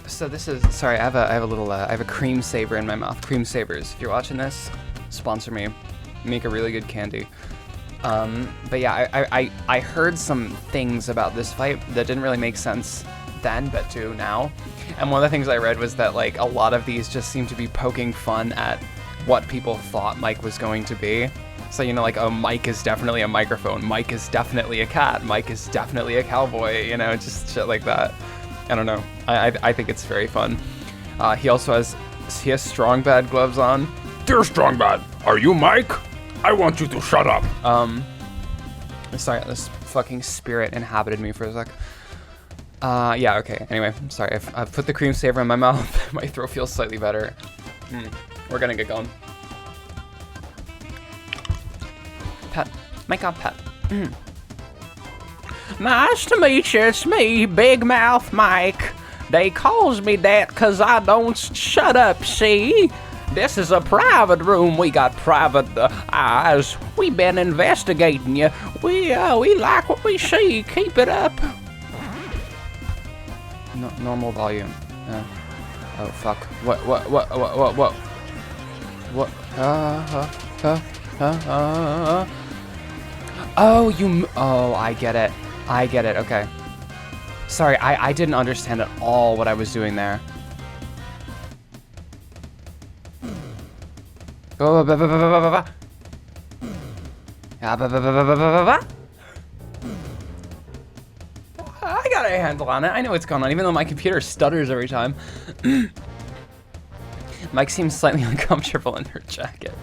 So this is... Sorry, I have a cream saver in my mouth. Cream Sabers. If you're watching this, sponsor me. Make a really good candy. But yeah, I heard some things about this fight that didn't really make sense then, but do now. And one of the things I read was that, like, a lot of these just seem to be poking fun at what people thought Mike was going to be. So, you know, like, oh, Mike is definitely a microphone. Mike is definitely a cat. Mike is definitely a cowboy, you know, just shit like that. I don't know. I think it's very fun. He also has strong bad gloves on. Dear Strong Bad, are you Mike? I want you to shut up. Sorry, this fucking spirit inhabited me for a sec. Yeah, okay. Anyway, I'm sorry. I've put the cream saver in my mouth. My throat feels slightly better. We're gonna get going. Pet. My God, Pet. Nice to meet you. It's me, Big Mouth Mike. They calls me that 'cause I don't shut up, see? This is a private room. We got private eyes. We been investigating you. We like what we see. Keep it up. No, normal volume. Oh, fuck. What? Oh, I get it. Okay. Sorry, I didn't understand at all what I was doing there. I got a handle on it. I know what's going on, even though my computer stutters every time. Mike seems slightly uncomfortable in her jacket.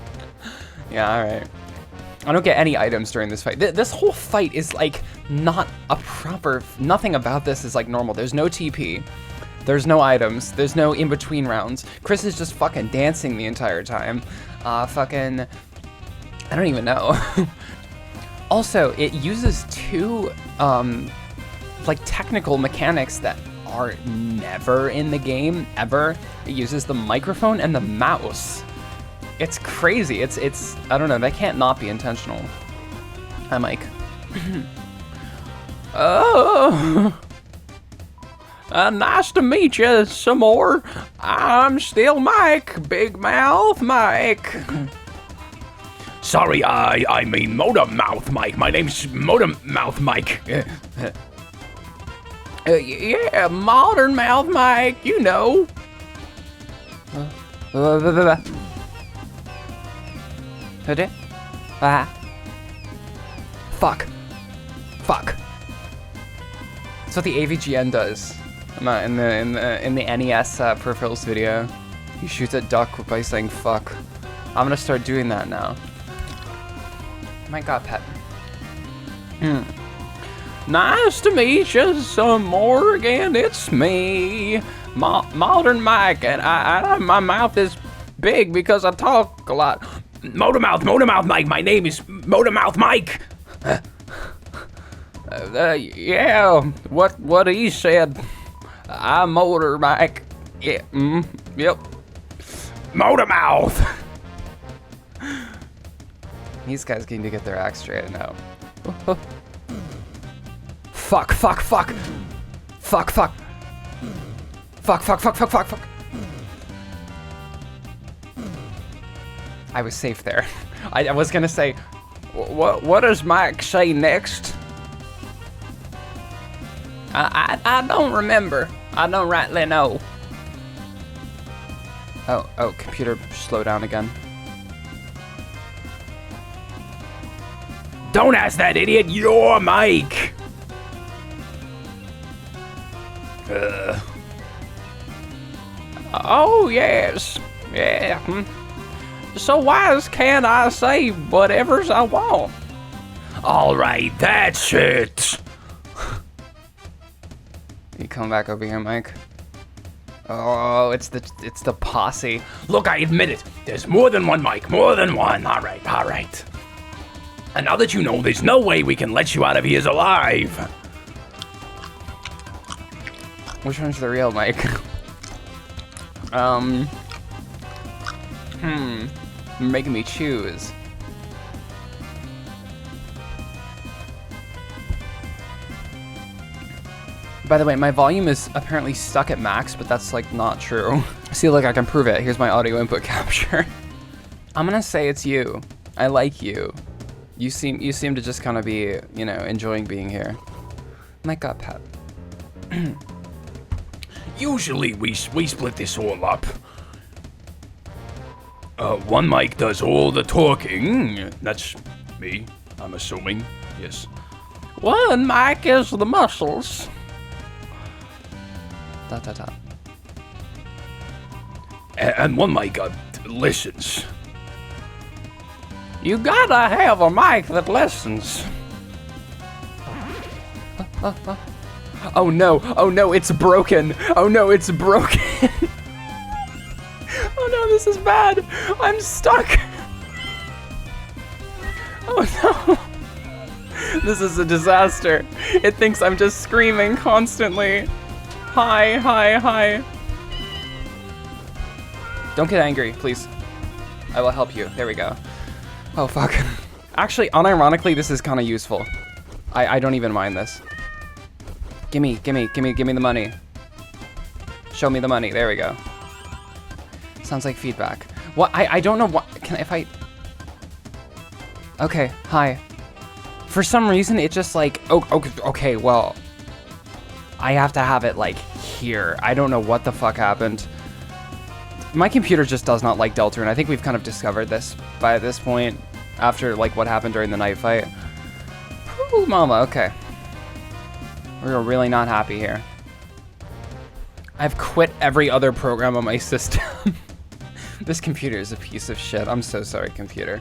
Yeah, alright. I don't get any items during this fight. This whole fight is like not a proper... Nothing about this is like normal. There's no TP. There's no items. There's no in-between rounds. Kris is just fucking dancing the entire time. Fucking... I don't even know. Also, it uses two, like, technical mechanics that are never in the game, ever. It uses the microphone and the mouse. It's crazy. It's I don't know, that can't not be intentional. Hi, Mike. Oh, nice to meet you some more. I'm still Mike, Big Mouth Mike. Sorry, I mean Motor Mouth Mike. My name's Motor Mouth Mike. Yeah, Modern Mouth Mike, you know. Fuck. That's what the AVGN does. In the NES peripherals video. He shoots a duck by saying fuck. I'm gonna start doing that now. My God, Pet. Nice to meet you some more again. It's me, Modern Mike, and my mouth is big because I talk a lot. Motor Mouth Mike. My name is Motor Mouth Mike. Yeah, what he said. I'm Motor Mike. Yeah, yep. Motor Mouth. These guys need to get their act straight now. Fuck. I was safe there. I was gonna say, What does Mike say next? I don't remember. I don't rightly know. oh, computer, slow down again. Don't ask that idiot. You're Mike. Oh, yes. Yeah. So why can't I say whatever's I want? All right, that's it. You come back over here, Mike. Oh, it's the posse. Look, I admit it. There's more than one Mike. More than one. All right. And now that you know, there's no way we can let you out of here alive. Which one's the real Mike? You're making me choose. By the way, my volume is apparently stuck at max, but that's like not true. See, look, I can prove it. Here's my audio input capture. I'm gonna say it's you. I like you. You seem to just kind of be, you know, enjoying being here. My God, Pet. Usually we split this all up. One mic does all the talking. That's me, I'm assuming. Yes. One mic is the muscles. Dot dot dot. And one mic listens. You gotta have a mic that listens. Oh no, it's broken. Oh no, it's broken. Oh no, this is bad. I'm stuck. Oh no. This is a disaster. It thinks I'm just screaming constantly. Hi, hi, hi. Don't get angry, please. I will help you. There we go. Oh, fuck. Actually, unironically, this is kind of useful. I don't even mind this. Gimme the money. Show me the money. There we go. Sounds like feedback. What? I don't know what. Okay, hi. For some reason, it just like, okay, well, I have to have it like here. I don't know what the fuck happened. My computer just does not like Deltarune. I think we've kind of discovered this by this point after like what happened during the night fight. Ooh, mama, okay. We're really not happy here. I've quit every other program on my system. This computer is a piece of shit. I'm so sorry, computer.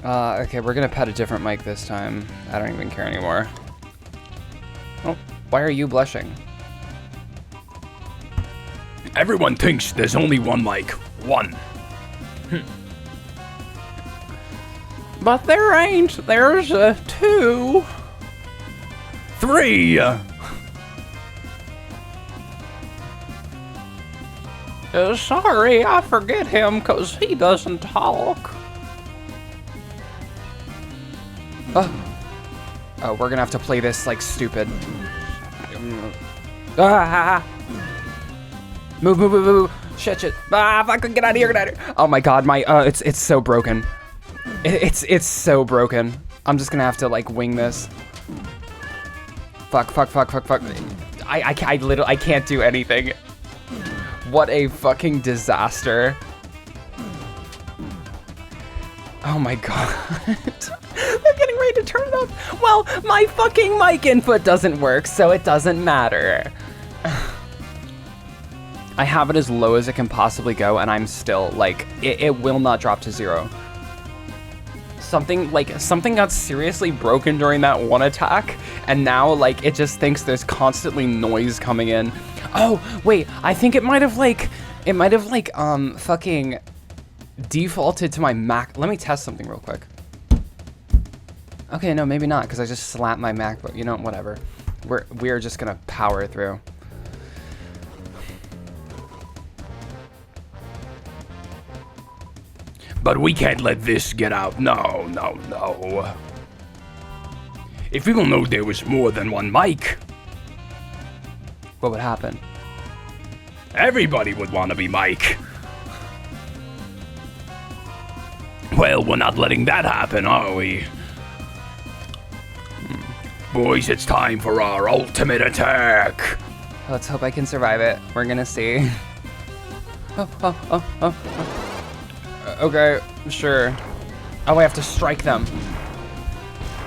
Okay, we're gonna pet a different mic this time. I don't even care anymore. Oh, why are you blushing? Everyone thinks there's only one mic. One. But there ain't. There's two. Three. Sorry, I forget him because he doesn't talk. Oh, we're gonna have to play this like stupid. Move. Shit. Fucking get out of here, Oh my god, my, it's so broken. It's so broken. I'm just gonna have to like wing this. Fuck. I literally, I can't do anything. What a fucking disaster. Oh my god. They're getting ready to turn it off. Well, my fucking mic input doesn't work, so it doesn't matter. I have it as low as it can possibly go, and I'm still, like, it will not drop to 0. Something got seriously broken during that one attack, and now, like, it just thinks there's constantly noise coming in. Oh, wait, I think it might have, fucking defaulted to my Mac. Let me test something real quick. Okay, no, maybe not, because I just slapped my MacBook. You know, whatever. We're just gonna power through. But we can't let this get out. No. If people know there was more than one mic, What would happen? everybody would want to be Mike. Well, we're not letting that happen, are we? Boys, it's time for our ultimate attack. Let's hope I can survive it. We're gonna see. Okay, sure. Oh, I have to strike them.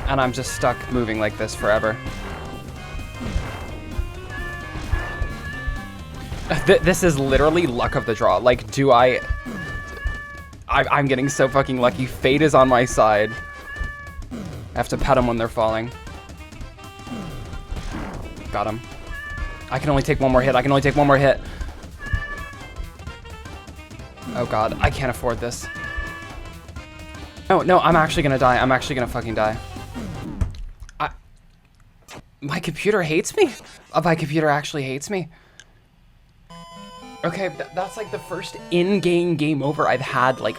And I'm just stuck moving like this forever. This is literally luck of the draw. Like, I'm getting so fucking lucky. Fate is on my side. I have to pet them when they're falling. Got him. I can only take one more hit. Oh god, I can't afford this. No, I'm actually gonna die. I'm actually gonna fucking die. My computer hates me? My computer actually hates me? Okay, that's like the first in-game game over I've had, like,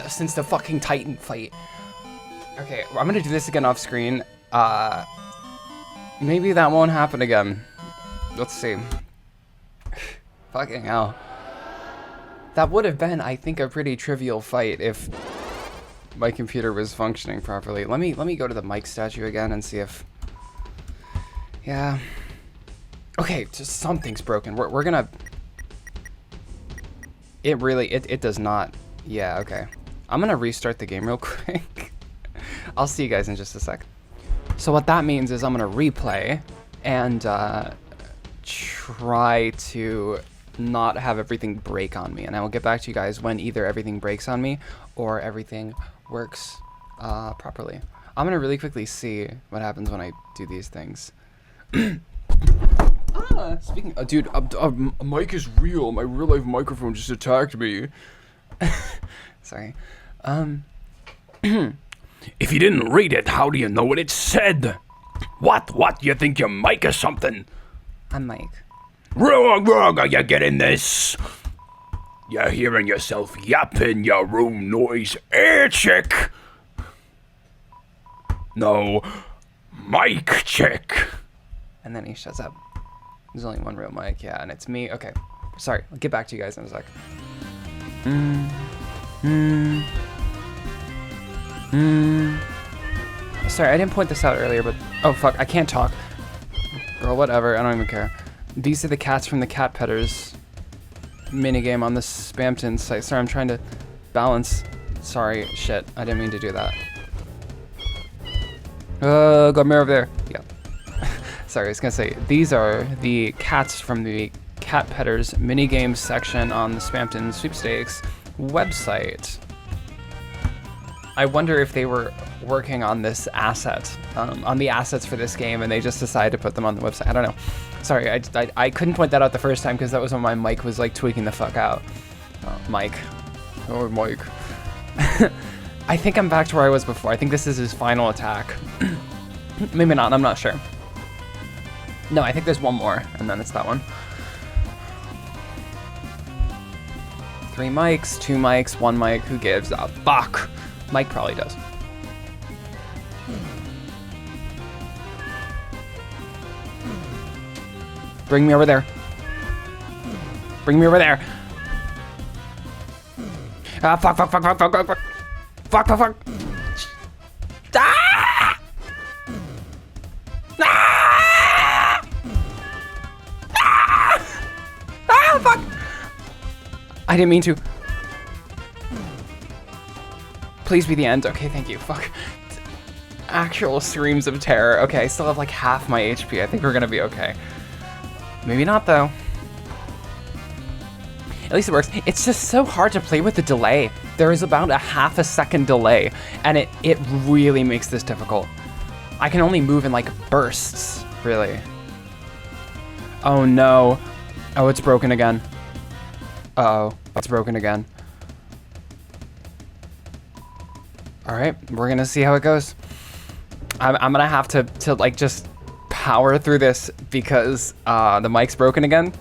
since the fucking Titan fight. Okay, I'm gonna do this again off screen. Maybe that won't happen again. Let's see. Fucking hell. That would have been, I think, a pretty trivial fight if my computer was functioning properly. Let me go to the mic statue again and see if... Yeah. Okay, just something's broken. We're gonna... It really, it does not Yeah, okay. I'm gonna restart the game real quick. I'll see you guys in just a sec. So what that means is I'm gonna replay and try to not have everything break on me. And I will get back to you guys when either everything breaks on me or everything works properly. I'm gonna really quickly see what happens when I do these things. Speaking of, dude, A mic is real. My real life microphone just attacked me. sorry. If you didn't read it, how do you know what it said? What? You think you're Mike or something? I'm Mike. Wrong, are you getting this? You're hearing yourself yap in your room noise, chick. No, Mike chick. And then he shuts up. There's only one real mic, yeah, and it's me. Okay, sorry, I'll get back to you guys in a sec. Sorry, I didn't point this out earlier, but oh fuck, I can't talk. Girl, whatever, I don't even care. These are the cats from the Cat Petters minigame on the Spamton site. Sorry, I'm trying to balance. Sorry, shit, I didn't mean to do that. Got me over there. Yeah. Sorry, I was gonna say, these are the cats from the Cat Petters minigame section on the Spamton Sweepstakes website. I wonder if they were working on this asset, on the assets for this game, and they just decided to put them on the website. I don't know. Sorry, I couldn't point that out the first time because that was when my mic was like tweaking the fuck out. Mike. Oh, Mike. I think I'm back to where I was before. I think this is his final attack. Maybe not, I'm not sure. No, I think there's one more, and then it's that one. 3 mics, 2 mics, 1 mic, who gives a fuck? Mike probably does. Bring me over there. Bring me over there. Ah, fuck. Fuck. Ah! Ah! Ah! Ah, fuck! I didn't mean to. Please be the end. Okay, thank you. Fuck. Actual screams of terror. Okay, I still have like half my HP. I think we're gonna be okay. Maybe not, though. At least it works. It's just so hard to play with the delay. There is about a half a second delay, and it really makes this difficult. I can only move in like bursts, really. Oh no. Oh, it's broken again. Uh-oh, it's broken again. Alright, we're gonna see how it goes. I'm gonna have to like just power through this because the mic's broken again.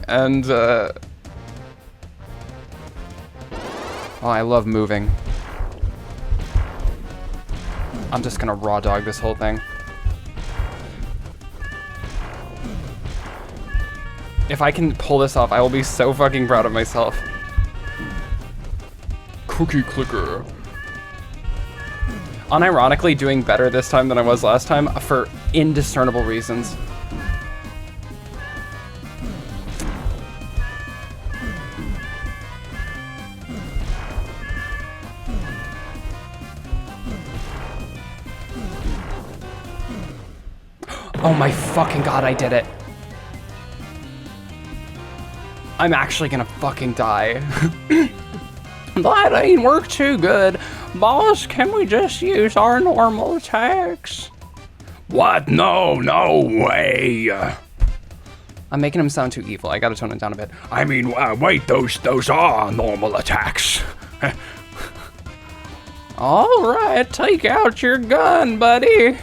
And oh, I love moving. I'm just gonna raw dog this whole thing. If I can pull this off, I will be so fucking proud of myself. Cookie clicker. Unironically doing better this time than I was last time for indiscernible reasons. Oh my fucking god, I did it. I'm actually gonna fucking die. That ain't work too good. Boss, can we just use our normal attacks? What? No way. I'm making him sound too evil. I gotta tone it down a bit. I mean, wait, those are normal attacks. All right, take out your gun, buddy.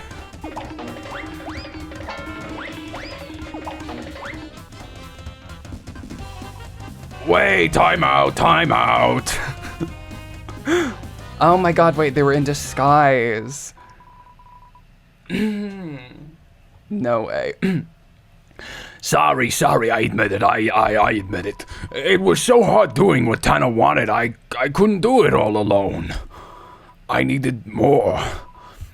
Wait, time out. Oh my god, wait, they were in disguise. No way. Sorry, I admit it. I admit it. It was so hard doing what Tenna wanted. I couldn't do it all alone. I needed more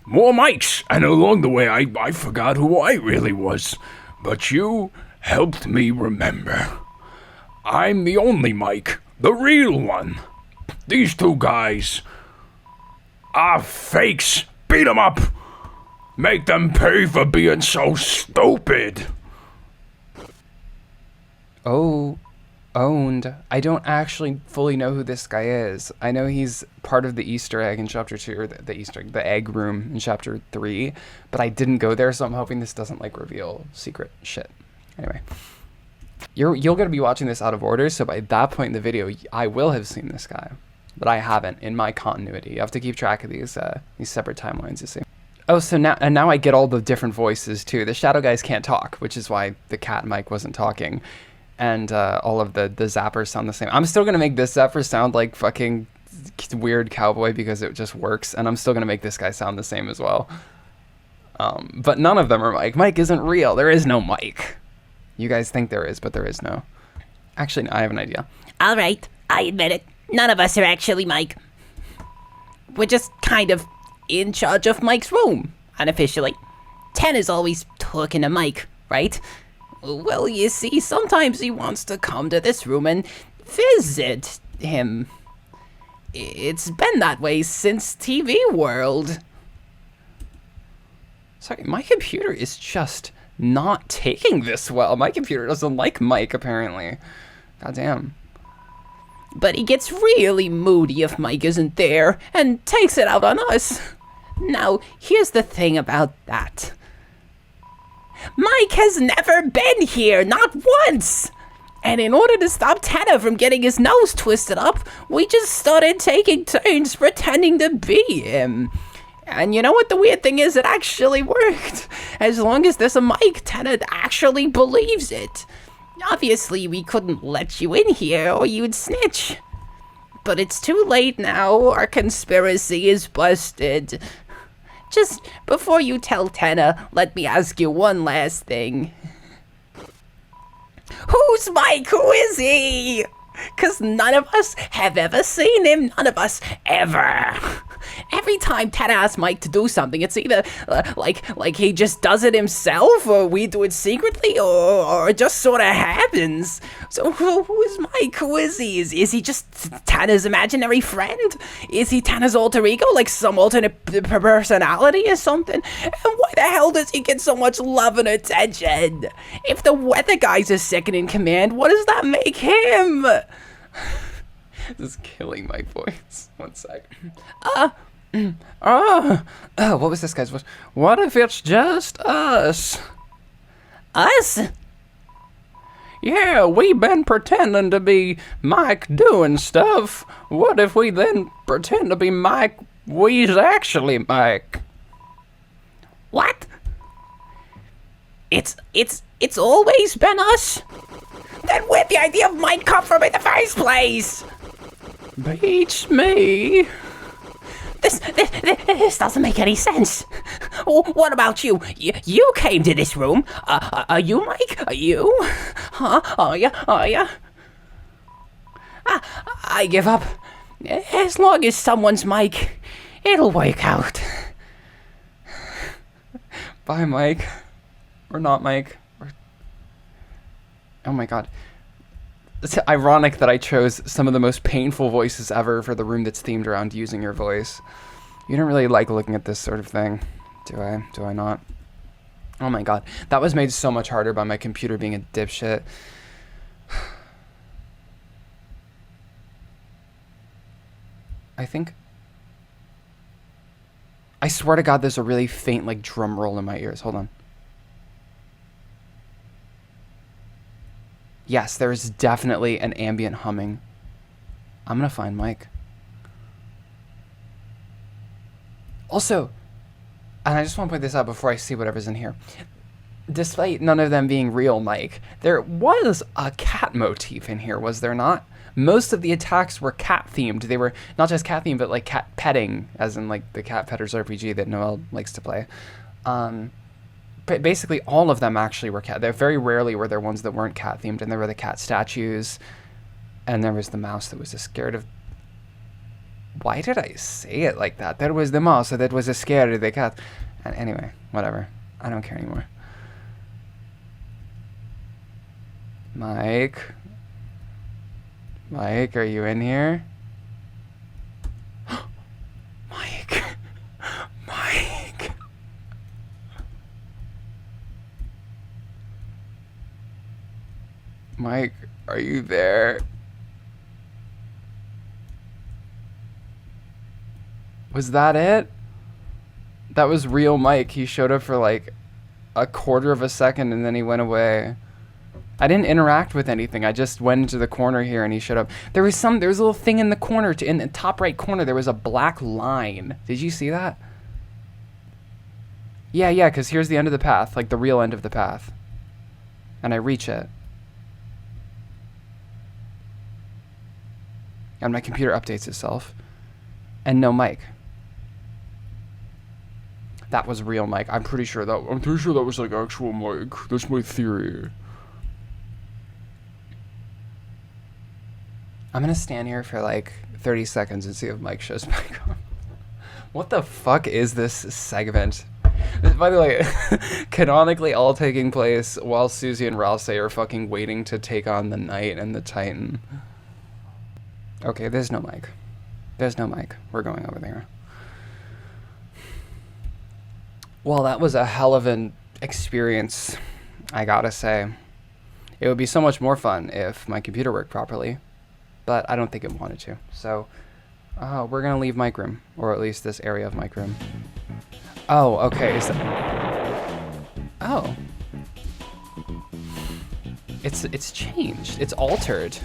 mics, and along the way I forgot who I really was. But you helped me remember. I'm the only Mike, the real one. These two guys are fakes. Beat them up. Make them pay for being so stupid. Oh, owned. I don't actually fully know who this guy is. I know he's part of the Easter egg in Chapter 2, or the Easter egg, the egg room in Chapter 3, but I didn't go there, so I'm hoping this doesn't, like, reveal secret shit. Anyway. You're gonna be watching this out of order, so by that point in the video, I will have seen this guy. But I haven't in my continuity. You have to keep track of these separate timelines, you see. Oh, so now I get all the different voices, too. The shadow guys can't talk, which is why the cat mic wasn't talking. And all of the zappers sound the same. I'm still going to make this zapper sound like fucking weird cowboy because it just works. And I'm still going to make this guy sound the same as well. But none of them are Mike. Mike isn't real. There is no Mike. You guys think there is, but there is no. Actually, no, I have an idea. All right, I admit it. None of us are actually Mike. We're just kind of in charge of Mike's room, unofficially. Tenna's always talking to Mike, right? Well, you see, sometimes he wants to come to this room and visit him. It's been that way since TV World. Sorry, my computer is just not taking this well. My computer doesn't like Mike, apparently. Goddamn. But he gets really moody if Mike isn't there and takes it out on us. Now, here's the thing about that. Mike has never been here, not once! And in order to stop Tenna from getting his nose twisted up, we just started taking turns pretending to be him. And you know what the weird thing is? It actually worked. As long as there's a mic, Tenna actually believes it. Obviously, we couldn't let you in here or you'd snitch. But it's too late now. Our conspiracy is busted. Just before you tell Tenna, let me ask you one last thing. Who's Mike? Who is he? 'Cause none of us have ever seen him. None of us ever. Every time Tenna asks Mike to do something, it's either like he just does it himself, or we do it secretly, or it just sort of happens. So who is Mike? Who is he? Is he just Tenna's imaginary friend? Is he Tenna's alter ego, like some alternate personality or something? And why the hell does he get so much love and attention? If the weather guy's his second in command, what does that make him? This is killing my voice. One sec. What was this guy's voice? What if it's just us? Us? Yeah, we've been pretending to be Mike doing stuff. What if we then pretend to be Mike, we's actually Mike? What? It's always been us? Then where'd the idea of Mike come from in the first place? Beats me. This doesn't make any sense. What about you? You came to this room. Are you Mike? Are you? Huh? Are ya? I give up. As long as someone's Mike, it'll work out. Bye, Mike. Or not Mike. Oh my god. It's ironic that I chose some of the most painful voices ever for the room that's themed around using your voice. You don't really like looking at this sort of thing, do I? Do I not? Oh my god. That was made so much harder by my computer being a dipshit. I swear to god there's a really faint, like, drum roll in my ears. Hold on. Yes, there is definitely an ambient humming. I'm gonna find Mike. Also, and I just want to point this out before I see whatever's in here. Despite none of them being real Mike, there was a cat motif in here, was there not? Most of the attacks were cat themed. They were not just cat themed, but like cat petting, as in like the Cat Petters RPG that Noel likes to play. But basically all of them actually were cat. There very rarely were there ones that weren't cat themed, and there were the cat statues, and there was the mouse that was scared of. Why did I say it like that? There was the mouse that was scared of the cat. And anyway, whatever. I don't care anymore. Mike, are you in here? Mike, are you there? Was that it? That was real Mike. He showed up for like a quarter of a second and then he went away. I didn't interact with anything. I just went into the corner here and he showed up. There was a little thing in the corner, in the top right corner, there was a black line. Did you see that? Yeah, because here's the end of the path, like the real end of the path. And I reach it. And my computer updates itself. And no Mike. That was real Mike. I'm pretty sure that was like actual Mike. That's my theory. I'm gonna stand here for like 30 seconds and see if Mike shows back up. What the fuck is this segment? By the way, canonically all taking place while Susie and Ralsei are fucking waiting to take on the Knight and the Titan. Okay, there's no Mike. There's no Mike. We're going over there. Well, that was a hell of an experience, I gotta say. It would be so much more fun if my computer worked properly, but I don't think it wanted to. So, we're gonna leave mic room, or at least this area of mic room. Oh, okay. Oh. It's changed. It's altered.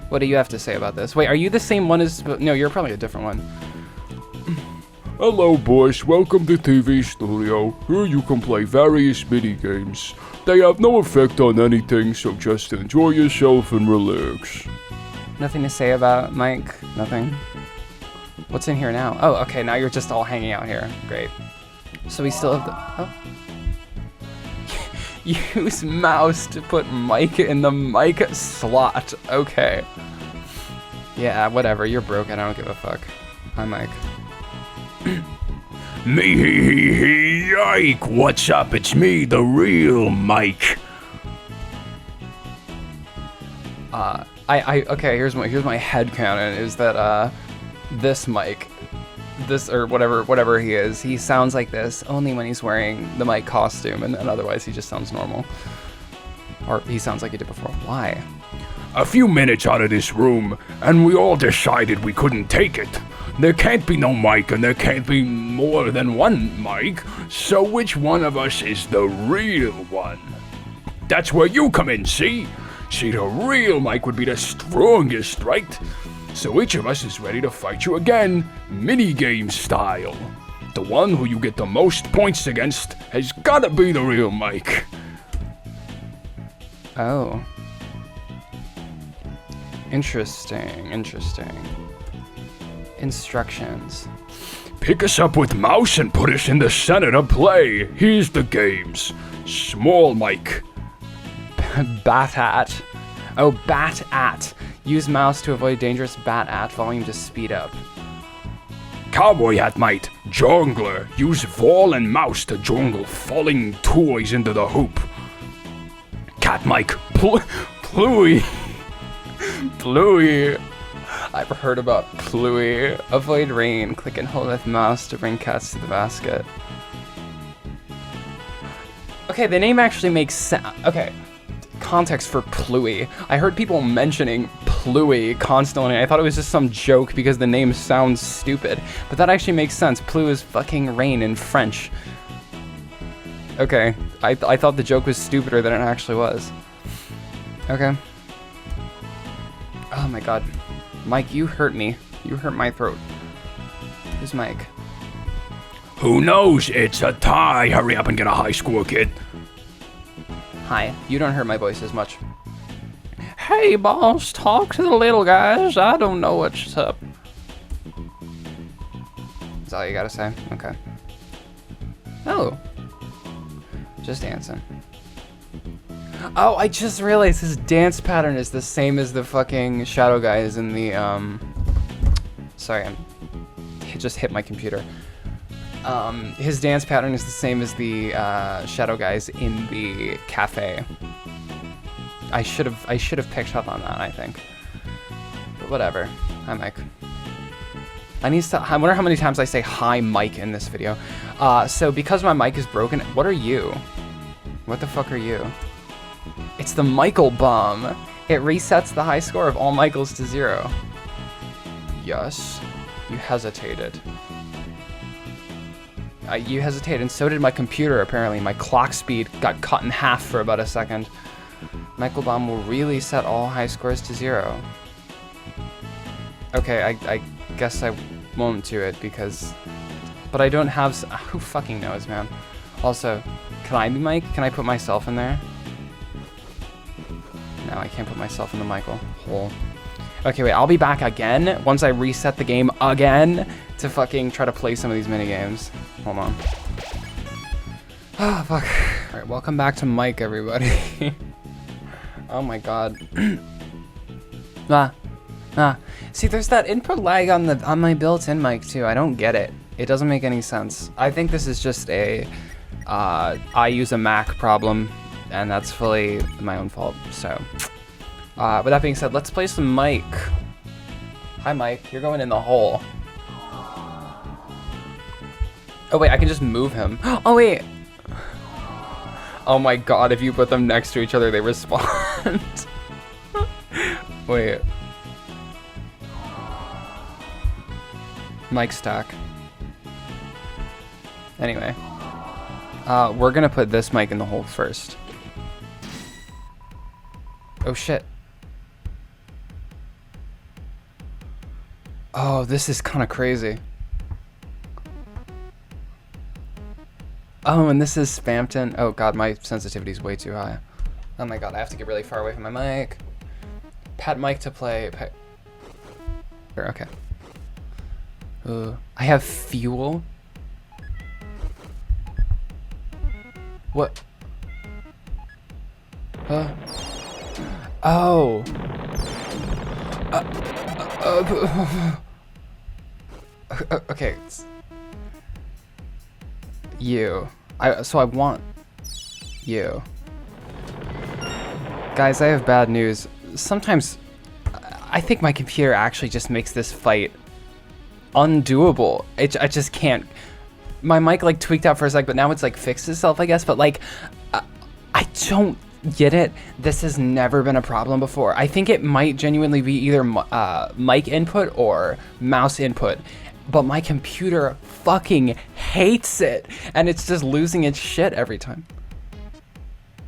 What do you have to say about this? Wait, are you the same one as... No, you're probably a different one. Hello boys, welcome to TV Studio. Here you can play various mini-games. They have no effect on anything, so just enjoy yourself and relax. Nothing to say about Mike? Nothing? What's in here now? Oh, okay, now you're just all hanging out here. Great. So we still have the... Oh. Use mouse to put Mike in the mic slot. Okay. Yeah, whatever. You're broken. I don't give a fuck. Hi, Mike. Me, yike! What's up? It's me, the real Mike. Okay, here's my headcanon is that this Mike, or whatever he is, he sounds like this only when he's wearing the Mike costume, and then otherwise he just sounds normal. Or he sounds like he did before. Why? A few minutes out of this room, and we all decided we couldn't take it. There can't be no Mike, and there can't be more than one Mike, so which one of us is the real one? That's where you come in, see? See, the real Mike would be the strongest, right? So each of us is ready to fight you again, minigame style. The one who you get the most points against has gotta be the real Mike. Oh. Interesting. Instructions. Pick us up with mouse and put us in the center to play. Here's the games. Small Mike. BATTAT. Oh, BATTAT. Use mouse to avoid dangerous BATTAT. Volume to speed up. Cowboy hat Mike. Jongler. Use ball and mouse to jongle falling toys into the hoop. Cat Mike. PLUEY. PLUEY. I've heard about PLUEY. Avoid rain. Click and hold with mouse to bring cats to the basket. Okay, the name actually makes sense. Okay. Context for PLUEY. I heard people mentioning PLUEY constantly. I thought it was just some joke because the name sounds stupid. But that actually makes sense. PLUEY is fucking rain in French. Okay. I thought the joke was stupider than it actually was. Okay. Oh my god. Mike, you hurt me. You hurt my throat. Who's Mike? Who knows? It's a tie. Hurry up and get a high score, kid. Hi. You don't hurt my voice as much. Hey, boss, talk to the little guys. I don't know what's up. That's all you gotta say? Okay. Oh. Just dancing. Oh, I just realized his dance pattern is the same as the fucking shadow guys in the, Sorry, I just hit my computer. His dance pattern is the same as the, shadow guys in the cafe. I should have picked up on that, I think. But whatever. Hi, Mike. I wonder how many times I say hi, Mike, in this video. So because my mic is broken, what are you? What the fuck are you? It's the Michael bomb. It resets the high score of all Michaels to 0. Yes, you hesitated. You hesitated, and so did my computer, apparently. My clock speed got cut in half for about a second. Michael bomb will really set all high scores to 0. Okay, I guess I won't do it because... But I don't have... Who fucking knows, man? Also, can I be Mike? Can I put myself in there? No, I can't put myself in the Michael hole. Okay, wait, I'll be back again once I reset the game again to fucking try to play some of these minigames. Hold on. Oh, fuck. Alright, welcome back to Mike, everybody. Oh my god. See, there's that input lag on my built-in mic too. I don't get it. It doesn't make any sense. I think this is just a I use a Mac problem, and that's fully my own fault. So, with that being said, let's play some Mike. Hi, Mike. You're going in the hole. Oh wait, I can just move him. Oh wait. Oh my god, if you put them next to each other, they respond. Wait. Mic stack. Anyway. We're gonna put this mic in the hole first. Oh shit. Oh, this is kind of crazy. Oh, and this is Spamton. Oh god, my sensitivity is way too high. Oh my god, I have to get really far away from my mic. Pat mic to play. Okay. I have fuel. What? Oh. Okay. You. So I want you. Guys, I have bad news. Sometimes I think my computer actually just makes this fight undoable. I just can't. My mic like tweaked out for a sec, but now it's like fixed itself, I guess. But like, I don't get it. This has never been a problem before. I think it might genuinely be either mic input or mouse input. But my computer fucking hates it, and it's just losing its shit every time.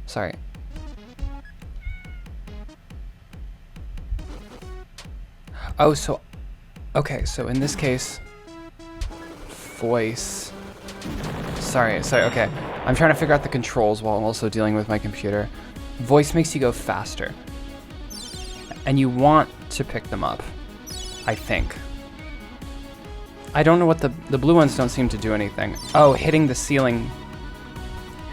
Sorry. Oh, so... Okay, so in this case... Voice... Sorry, okay. I'm trying to figure out the controls while I'm also dealing with my computer. Voice makes you go faster. And you want to pick them up. I think. I don't know what the blue ones don't seem to do anything. Oh, hitting the ceiling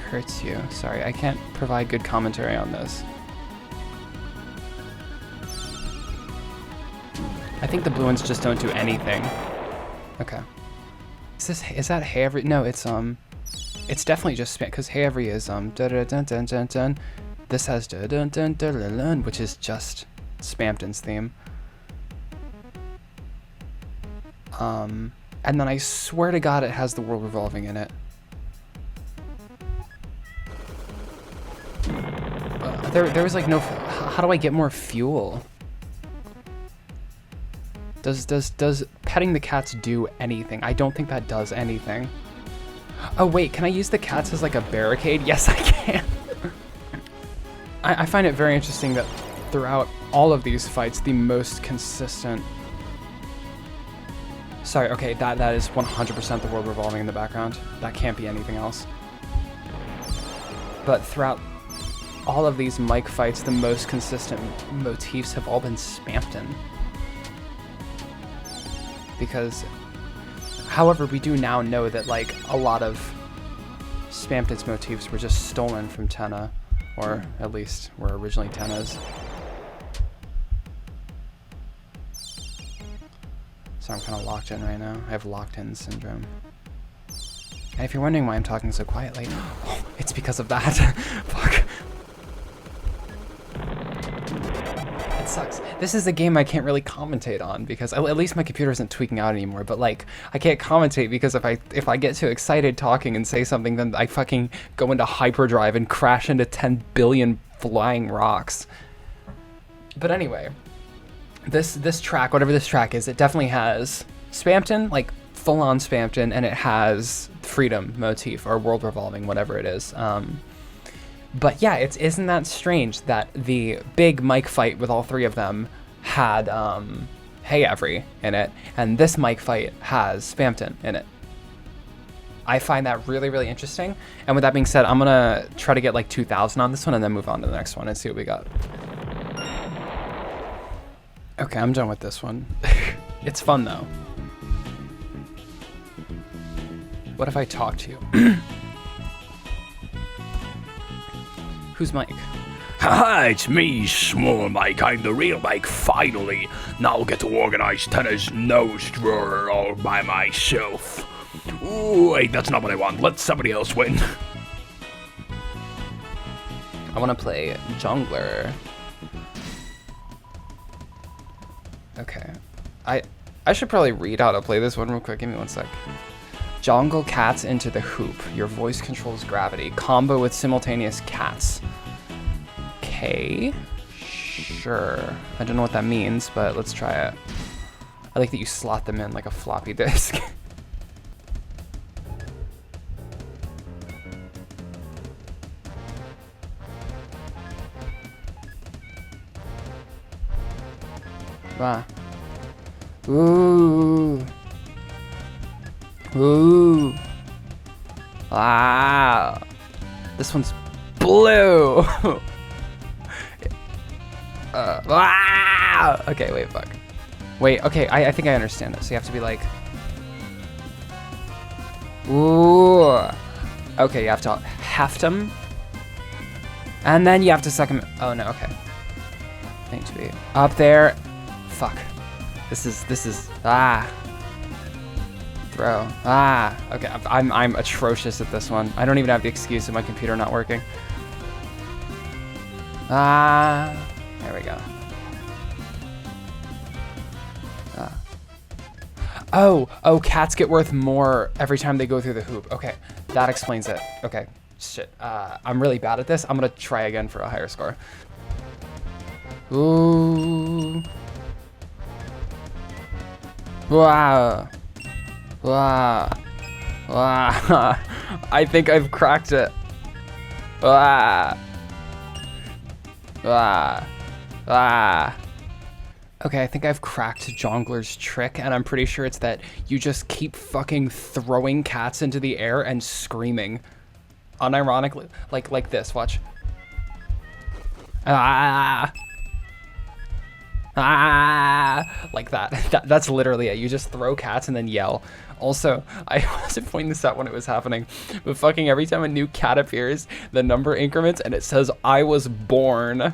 hurts you. Sorry, I can't provide good commentary on this. I think the blue ones just don't do anything. Okay. Is that Hey Every? No, it's definitely just Spam, because Hey Every is dun dun dun dun dun dun. This has dun dun dun dun dun, which is just Spamton's theme. And then I swear to God it has the world revolving in it. There was like no... How do I get more fuel? Does petting the cats do anything? I don't think that does anything. Oh wait, can I use the cats as like a barricade? Yes, I can. I find it very interesting that throughout all of these fights, the most consistent... Sorry, okay, that is 100% the world revolving in the background. That can't be anything else. But throughout all of these mic fights, the most consistent motifs have all been Spamton. Because, however, we do now know that like a lot of Spamton's motifs were just stolen from Tenna, or at least were originally Tenna's. So I'm kind of locked in right now. I have locked in syndrome. And if you're wondering why I'm talking so quietly, it's because of that. Fuck. That sucks. This is a game I can't really commentate on because at least my computer isn't tweaking out anymore. But like, I can't commentate because if I get too excited talking and say something, then I fucking go into hyperdrive and crash into 10 billion flying rocks. But anyway, this track, whatever this track is, it definitely has Spamton, like full-on Spamton, and it has Freedom motif or world revolving, whatever it is. But yeah, isn't that strange that the big mic fight with all three of them had Hey Every in it, and this mic fight has Spamton in it. I find that really, really interesting. And with that being said, I'm gonna try to get like 2,000 on this one and then move on to the next one and see what we got. Okay, I'm done with this one. It's fun though. What if I talk to you? Who's Mike? Haha, it's me, Small Mike. I'm the real Mike, finally. Now I'll get to organize Tenna's nose drawer all by myself. Ooh, wait, that's not what I want. Let somebody else win. I want to play Jongler. Okay. I should probably read how to play this one real quick. Give me one sec. Jongle cats into the hoop. Your voice controls gravity. Combo with simultaneous cats. Okay. Sure. I don't know what that means, but let's try it. I like that you slot them in like a floppy disk. Wow. Ooh. Ooh. Wow. This one's blue. Wow. Okay, wait, fuck. Wait, okay, I think I understand this. So you have to be like... Ooh. Okay, you have to heft him. And then you have to suck him... Oh, no, okay. I need to be up there. Fuck. This is... Ah. Throw. Ah. Okay, I'm atrocious at this one. I don't even have the excuse of my computer not working. Ah. There we go. Ah. Oh, cats get worth more every time they go through the hoop. Okay, that explains it. Okay, shit. I'm really bad at this. I'm gonna try again for a higher score. Ooh. Wow. Wow. Wow. I think I've cracked it. Wow. Wow. Wow. Okay, I think I've cracked Jongler's trick, and I'm pretty sure it's that you just keep fucking throwing cats into the air and screaming. Unironically. Like this, watch. Ah. Ah, like that. That's literally it. You just throw cats and then yell. Also, I wasn't pointing this out when it was happening, but fucking every time a new cat appears, the number increments and it says I was born.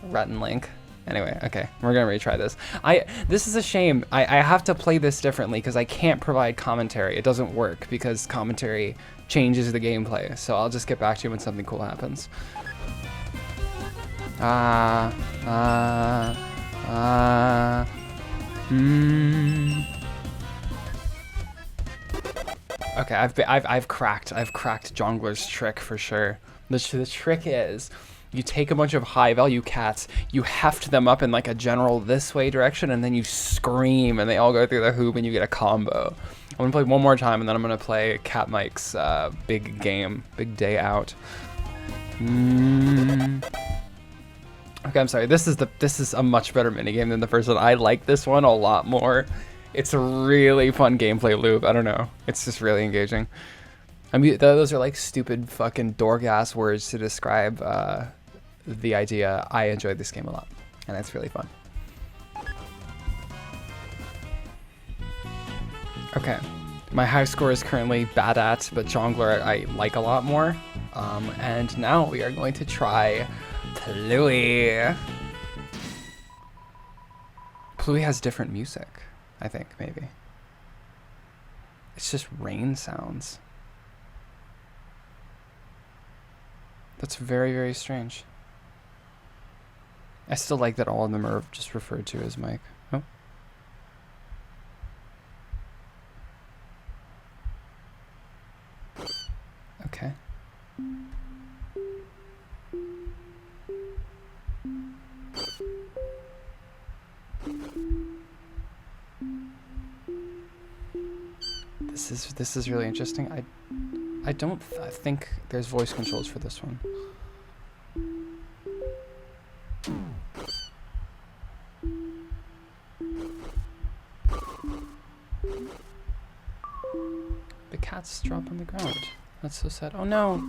Rotten link. Anyway, okay, we're gonna retry this. This is a shame. I have to play this differently because I can't provide commentary. It doesn't work because commentary changes the gameplay. So I'll just get back to you when something cool happens. Okay, I've cracked Jongler's trick for sure. The trick is you take a bunch of high value cats, you heft them up in like a general this way direction, and then you scream and they all go through the hoop and you get a combo. I'm gonna play one more time and then I'm gonna play Cat Mike's big game, big day out. Okay, I'm sorry. This is a much better minigame than the first one. I like this one a lot more. It's a really fun gameplay loop. I don't know. It's just really engaging. I mean, those are like stupid fucking dork-ass words to describe the idea. I enjoyed this game a lot, and it's really fun. Okay, my high score is currently BATTAT, but Jongler I like a lot more. And now we are going to try PLUEY. PLUEY has different music, I think, maybe. It's just rain sounds. That's very, very strange. I still like that all of them are just referred to as Mike. Oh. Okay. This is really interesting. I don't think there's voice controls for this one. The cats drop on the ground. That's so sad. Oh no!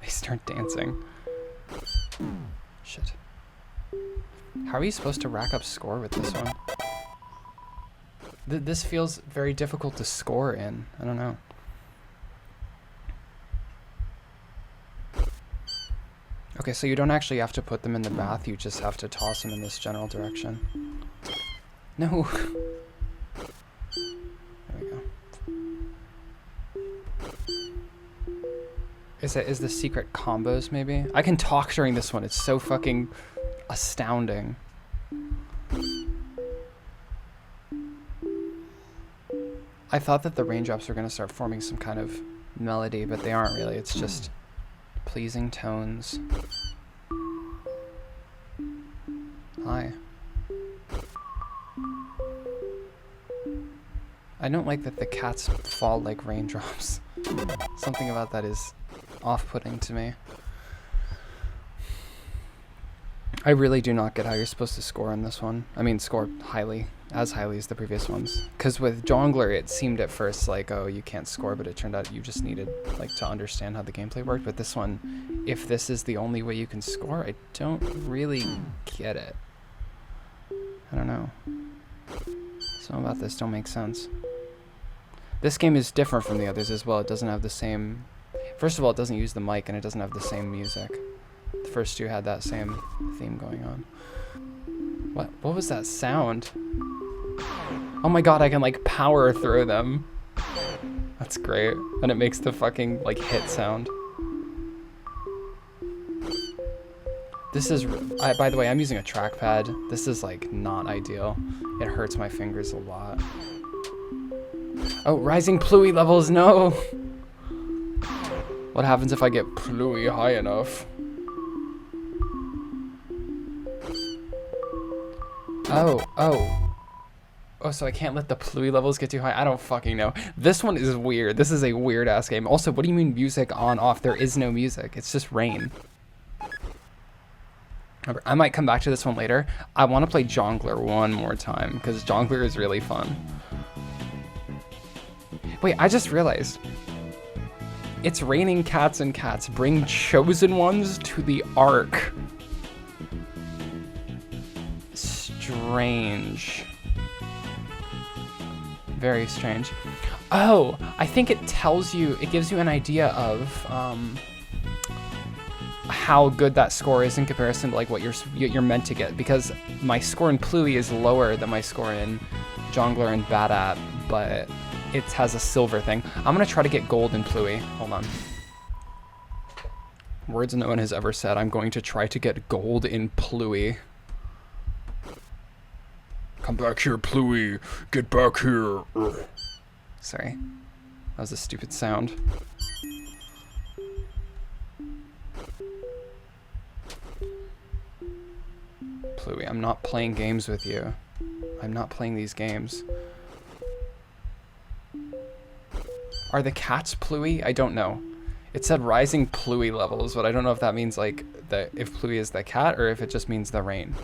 They start dancing. Shit. How are you supposed to rack up score with this one? This feels very difficult to score in. I don't know. Okay, so you don't actually have to put them in the bath, you just have to toss them in this general direction. No! There we go. Is the secret combos, maybe? I can talk during this one, it's so fucking astounding. I thought that the raindrops were going to start forming some kind of melody, but they aren't really. It's just pleasing tones. Hi. I don't like that the cats fall like raindrops. Something about that is off-putting to me. I really do not get how you're supposed to score in this one. I mean, score highly, as highly as the previous ones. Because with Jongler, it seemed at first like, oh, you can't score, but it turned out you just needed like to understand how the gameplay worked. But this one, if this is the only way you can score, I don't really get it. I don't know. Something about this don't make sense. This game is different from the others as well. It doesn't have the same... First of all, it doesn't use the mic, and it doesn't have the same music. The first two had that same theme going on. What was that sound? Oh my god, I can like power through them. That's great. And it makes the fucking like hit sound. This is, by the way, I'm using a trackpad. This is like not ideal. It hurts my fingers a lot. Oh, rising PLUEY levels, no! What happens if I get PLUEY high enough? Oh, so I can't let the PLUEY levels get too high? I don't fucking know. This one is weird. This is a weird-ass game. Also, what do you mean music on, off? There is no music. It's just rain. I might come back to this one later. I want to play Jongler one more time, because Jongler is really fun. Wait, I just realized. It's raining cats and cats. Bring chosen ones to the Ark. Strange. Very strange. Oh, I think it tells you, it gives you an idea of how good that score is in comparison to like what you're meant to get, because my score in PLUEY is lower than my score in Jongler and BATTAT, but it has a silver thing. I'm gonna try to get gold in PLUEY. Hold on. Words no one has ever said. I'm going to try to get gold in PLUEY. Come back here, PLUEY. Get back here. Ugh. Sorry. That was a stupid sound. PLUEY, I'm not playing games with you. I'm not playing these games. Are the cats PLUEY? I don't know. It said rising PLUEY levels, but I don't know if that means like if PLUEY is the cat or if it just means the rain.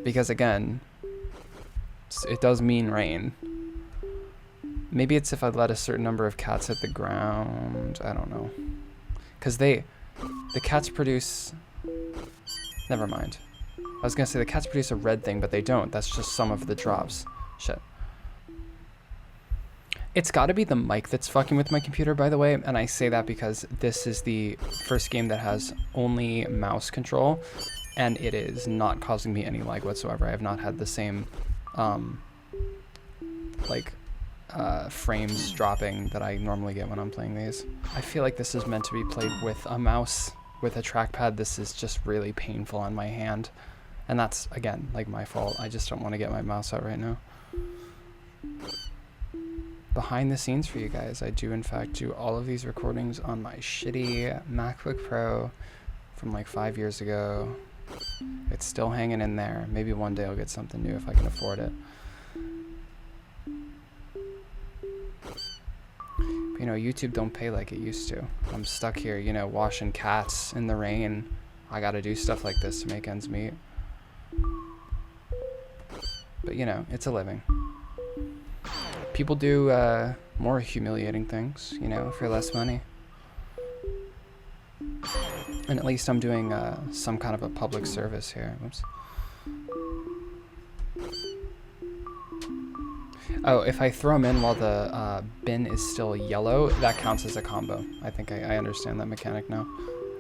Because again, it does mean rain. Maybe it's if I let a certain number of cats hit the ground. I don't know. Because the cats produce... Never mind. I was going to say the cats produce a red thing, but they don't. That's just some of the drops. Shit. It's got to be the mic that's fucking with my computer, by the way. And I say that because this is the first game that has only mouse control. And it is not causing me any lag whatsoever. I have not had the same, like, frames dropping that I normally get when I'm playing these. I feel like this is meant to be played with a mouse. With a trackpad, this is just really painful on my hand. And that's, again, like my fault. I just don't want to get my mouse out right now. Behind the scenes for you guys, I do in fact do all of these recordings on my shitty MacBook Pro from like 5 years ago. It's still hanging in there. Maybe one day I'll get something new if I can afford it. You know, YouTube don't pay like it used to. I'm stuck here, you know, washing cats in the rain. I gotta do stuff like this to make ends meet. But you know, it's a living. People do more humiliating things, you know, for less money. And at least I'm doing some kind of a public service here. Whoops. Oh, if I throw them in while the bin is still yellow, that counts as a combo. I think I understand that mechanic now.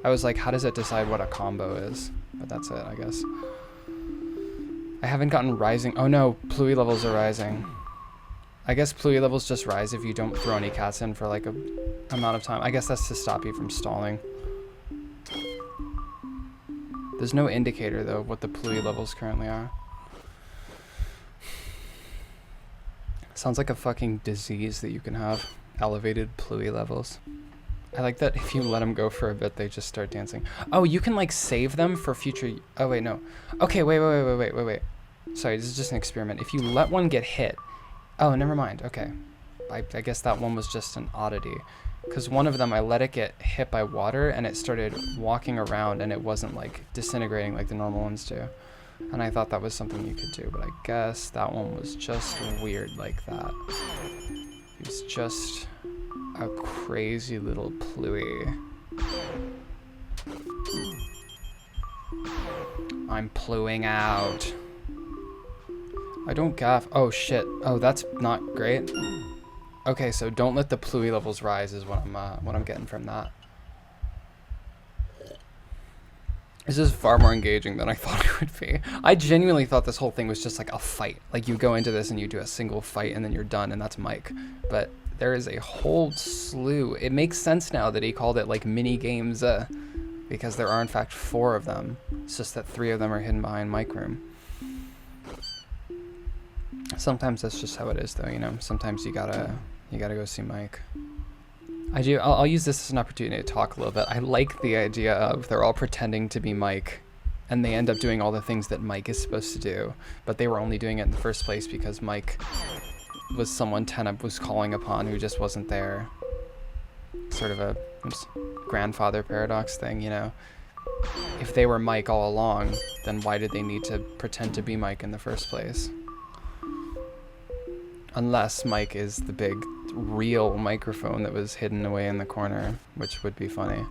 I was like, how does it decide what a combo is? But that's it, I guess. I haven't gotten rising. Oh no, PLUEY levels are rising. I guess PLUEY levels just rise if you don't throw any cats in for like a amount of time. I guess that's to stop you from stalling. There's no indicator though of what the PLUEY levels currently are. Sounds like a fucking disease that you can have. Elevated PLUEY levels. I like that if you let them go for a bit, they just start dancing. Oh, you can like save them for future. Oh wait, no. Okay, wait. Sorry, this is just an experiment. If you let one get hit. Oh, never mind. Okay. I guess that one was just an oddity. Because one of them, I let it get hit by water and it started walking around and it wasn't like disintegrating like the normal ones do. And I thought that was something you could do, but I guess that one was just weird like that. It was just a crazy little PLUEY. I'm pluing out. I don't gaff. Oh shit. Oh, that's not great. Okay, so don't let the PLUEY levels rise is what I'm getting from that. This is far more engaging than I thought it would be. I genuinely thought this whole thing was just like a fight. Like you go into this and you do a single fight and then you're done and that's Mike. But there is a whole slew. It makes sense now that he called it like mini games because there are in fact 4 of them. It's just that 3 of them are hidden behind Mike Room. Sometimes that's just how it is though, you know. Sometimes you gotta go see Mike. I'll use this as an opportunity to talk a little bit. I like the idea of they're all pretending to be Mike and they end up doing all the things that Mike is supposed to do, but they were only doing it in the first place because Mike was someone Tenna was calling upon who just wasn't there. Sort of a grandfather paradox thing, you know. If they were Mike all along, then why did they need to pretend to be Mike in the first place? Unless Mike is the big real microphone that was hidden away in the corner, which would be funny.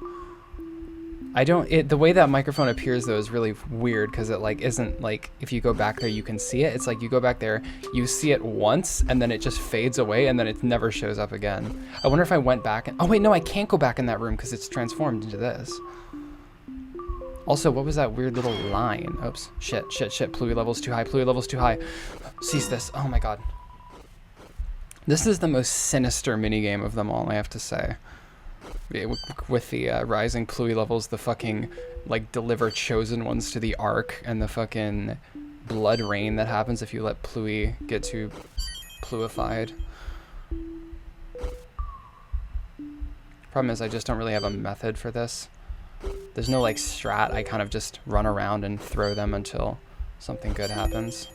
The way that microphone appears though is really weird because it like isn't like if you go back there you can see it. It's like you go back there, you see it once and then it just fades away and then it never shows up again. I wonder if I went back and, oh wait, no, I can't go back in that room because it's transformed into this. Also, what was that weird little line? Oops, shit, PLUEY levels too high, PLUEY levels too high. Cease this, oh my god. This is the most sinister minigame of them all, I have to say. With the rising PLUEY levels, the fucking, like, deliver chosen ones to the Ark, and the fucking blood rain that happens if you let PLUEY get too pluified. Problem is, I just don't really have a method for this. There's no, like, strat. I kind of just run around and throw them until something good happens.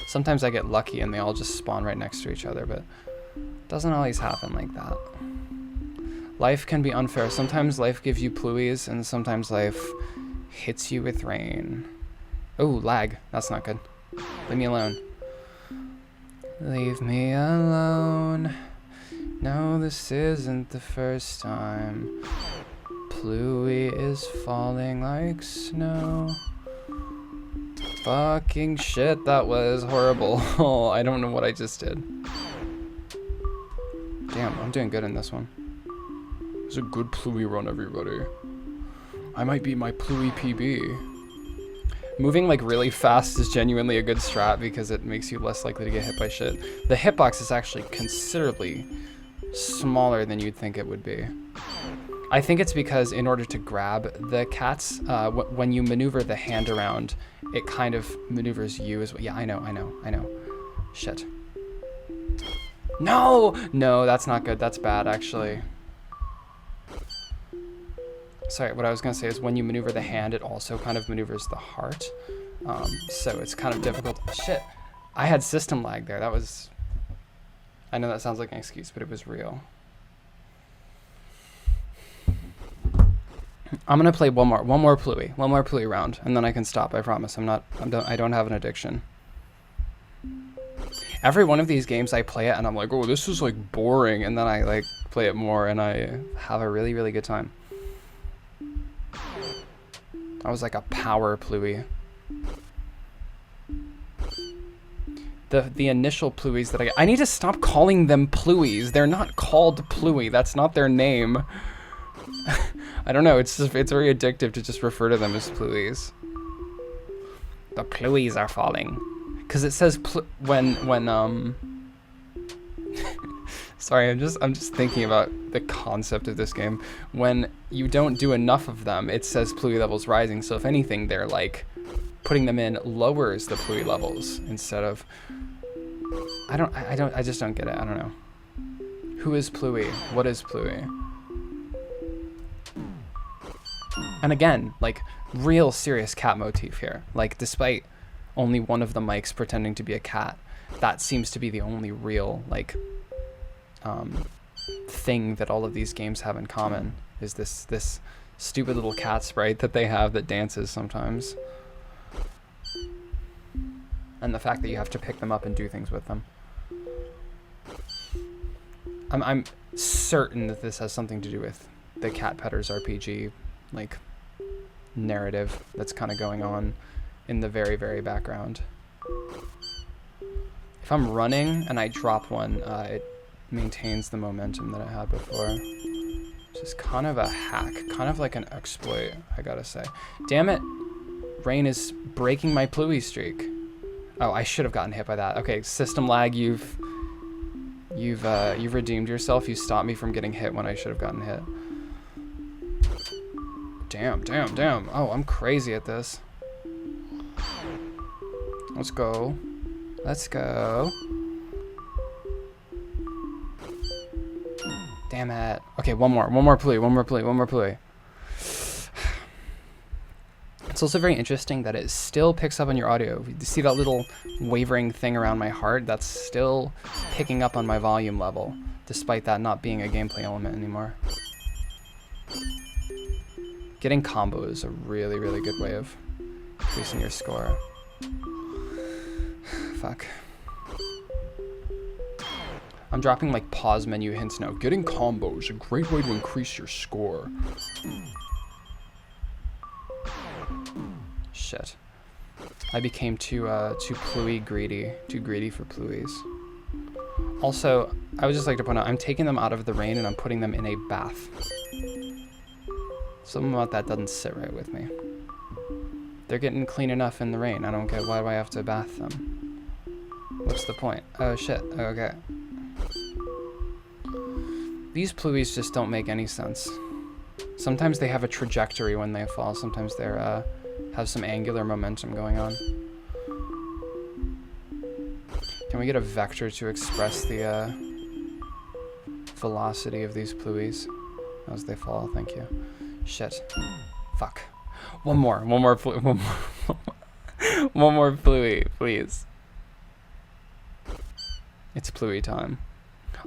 Sometimes I get lucky and they all just spawn right next to each other, but it doesn't always happen like that. Life can be unfair. Sometimes life gives you PLUEYs and sometimes life hits you with rain. Oh, lag. That's not good. Leave me alone. Leave me alone. No, this isn't the first time. PLUEY is falling like snow. Fucking shit, that was horrible. Oh, I don't know what I just did. Damn, I'm doing good in this one. It's a good PLUEY run, everybody. I might be my PLUEY PB. Moving like really fast is genuinely a good strat because it makes you less likely to get hit by shit. The hitbox is actually considerably smaller than you'd think it would be. I think it's because in order to grab the cats, when you maneuver the hand around, it kind of maneuvers you as well. Yeah, I know. Shit. No, that's not good. That's bad, actually. Sorry, what I was gonna say is when you maneuver the hand, it also kind of maneuvers the heart. So it's kind of difficult. Shit, I had system lag there. That was, I know that sounds like an excuse, but it was real. I'm gonna play one more PLUEY round, and then I can stop. I promise. I don't have an addiction. Every one of these games I play it, and I'm like, oh, this is like boring, and then I like play it more, and I have a really, really good time. I was like a power PLUEY. The initial PLUEYs that I need to stop calling them PLUEYs. They're not called PLUEY. That's not their name. I don't know. It's very addictive to just refer to them as PLUEYs. The PLUEYs are falling, because it says Sorry, I'm just thinking about the concept of this game. When you don't do enough of them, it says PLUEY levels rising. So if anything, they're like putting them in lowers the PLUEY levels instead of. I just don't get it. I don't know. Who is PLUEY? What is PLUEY? And again, like real serious cat motif here. Like despite only one of the mics pretending to be a cat, that seems to be the only real like thing that all of these games have in common, is this stupid little cat sprite that they have that dances sometimes. And the fact that you have to pick them up and do things with them. I'm certain that this has something to do with the Cat Petters RPG like narrative that's kind of going on in the very, very background. If I'm running and I drop one, it maintains the momentum that I had before. Which is kind of a hack, kind of like an exploit, I gotta say. Damn it, Rain is breaking my PLUEY streak. Oh, I should have gotten hit by that. Okay, system lag, you've redeemed yourself. You stopped me from getting hit when I should have gotten hit. Damn. Oh, I'm crazy at this. Let's go. Damn it. Okay, one more PLUEY. It's also very interesting that it still picks up on your audio. You see that little wavering thing around my heart? That's still picking up on my volume level, despite that not being a gameplay element anymore. Getting combo is a really, really good way of increasing your score. Fuck. I'm dropping like pause menu hints now. Getting combo is a great way to increase your score. Shit. I became too PLUEY greedy. Too greedy for PLUEYs. Also, I would just like to point out, I'm taking them out of the rain and I'm putting them in a bath. Something about that doesn't sit right with me. They're getting clean enough in the rain. I don't get why do I have to bath them. What's the point? Oh shit, okay. These PLUEYs just don't make any sense. Sometimes they have a trajectory when they fall, sometimes they're have some angular momentum going on. Can we get a vector to express the velocity of these PLUEYs as they fall? Thank you. Shit. Fuck. One more PLUEY, please. It's PLUEY time.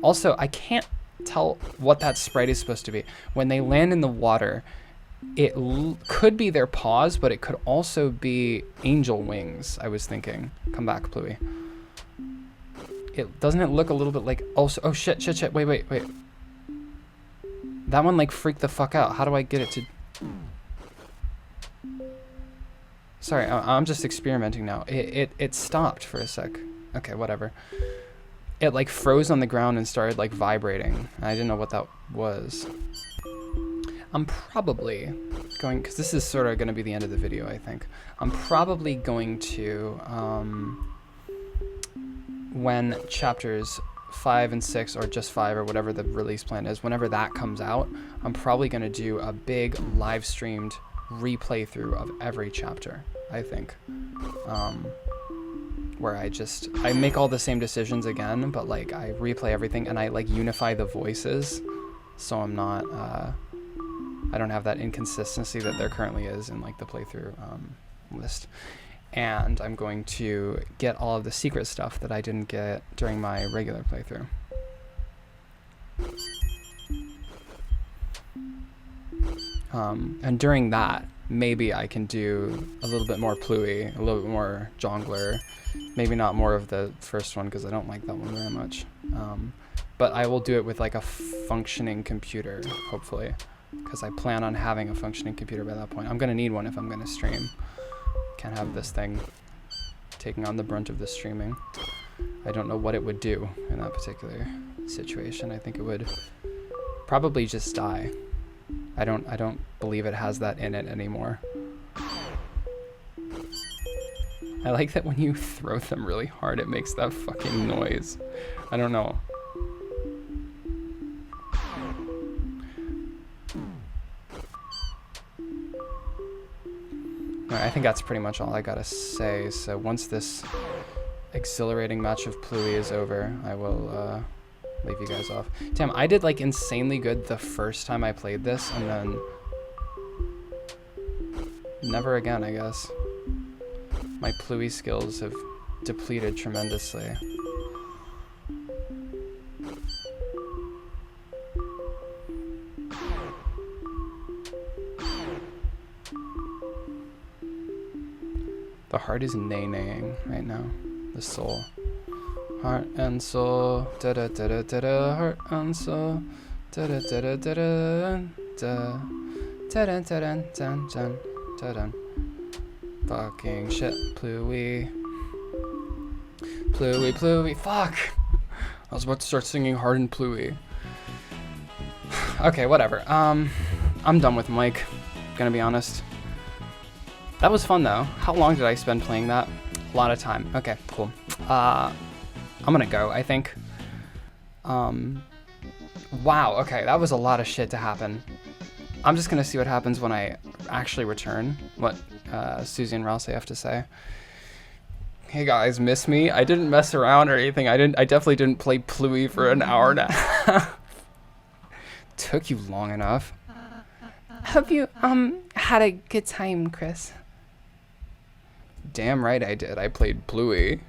Also, I can't tell what that sprite is supposed to be. When they land in the water, it could be their paws, but it could also be angel wings, I was thinking. Come back, PLUEY. Doesn't it look a little bit like... Oh shit. Wait. That one like freaked the fuck out. How do I get it to... Sorry, I'm just experimenting now. It stopped for a sec. Okay, whatever. It like froze on the ground and started like vibrating. I didn't know what that was. I'm probably going, because this is sort of going to be the end of the video, I think. I'm probably going to, when chapters 5 and 6, or just 5, or whatever the release plan is, whenever that comes out, I'm probably going to do a big live streamed replay through of every chapter, I think. Where I make all the same decisions again, but like I replay everything and I like unify the voices, so I'm not, I don't have that inconsistency that there currently is in like the playthrough list. And I'm going to get all of the secret stuff that I didn't get during my regular playthrough. And during that, maybe I can do a little bit more PLUEY, a little bit more Jongler, maybe not more of the first one because I don't like that one very much. But I will do it with like a functioning computer, hopefully, because I plan on having a functioning computer by that point. I'm going to need one if I'm going to stream. Can't have this thing taking on the brunt of the streaming. I don't know what it would do in that particular situation. I think it would probably just die. I don't believe it has that in it anymore. I like that when you throw them really hard, it makes that fucking noise. I don't know. Alright, I think that's pretty much all I gotta say. So once this exhilarating match of PLUEY is over, I will leave you guys off. Damn, I did like insanely good the first time I played this, and then never again, I guess. My PLUEY skills have depleted tremendously. The heart is nay-naying right now. The soul. Heart and soul. Da da da da da da. Heart and soul. Da da da da da da. Da da da da da da da da. Fucking shit. PLUEY. PLUEY, PLUEY. Fuck! I was about to start singing hard in PLUEY. Okay, whatever. I'm done with Mike. Gonna be honest. That was fun though. How long did I spend playing that? A lot of time. Okay, cool. I'm gonna go, I think. Wow, okay, that was a lot of shit to happen. I'm just gonna see what happens when I actually return, what Susie and Ralsei have to say. Hey guys, miss me? I didn't mess around or anything. I definitely didn't play PLUEY for an hour and a half. Took you long enough. Hope you, had a good time, Kris. Damn right I did. I played PLUEY.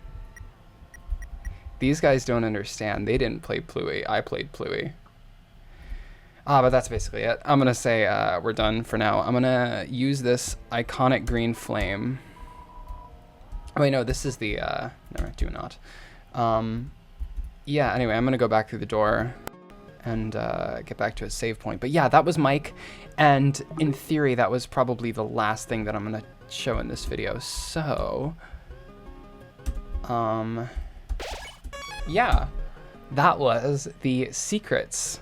These guys don't understand. They didn't play PLUEY. I played PLUEY. But that's basically it. I'm gonna say we're done for now. I'm gonna use this iconic green flame. Oh wait, no, this is the, never, do not. Yeah, anyway, I'm gonna go back through the door and get back to a save point. But yeah, that was Mike, and in theory, that was probably the last thing that I'm gonna show in this video. So, yeah, that was the secrets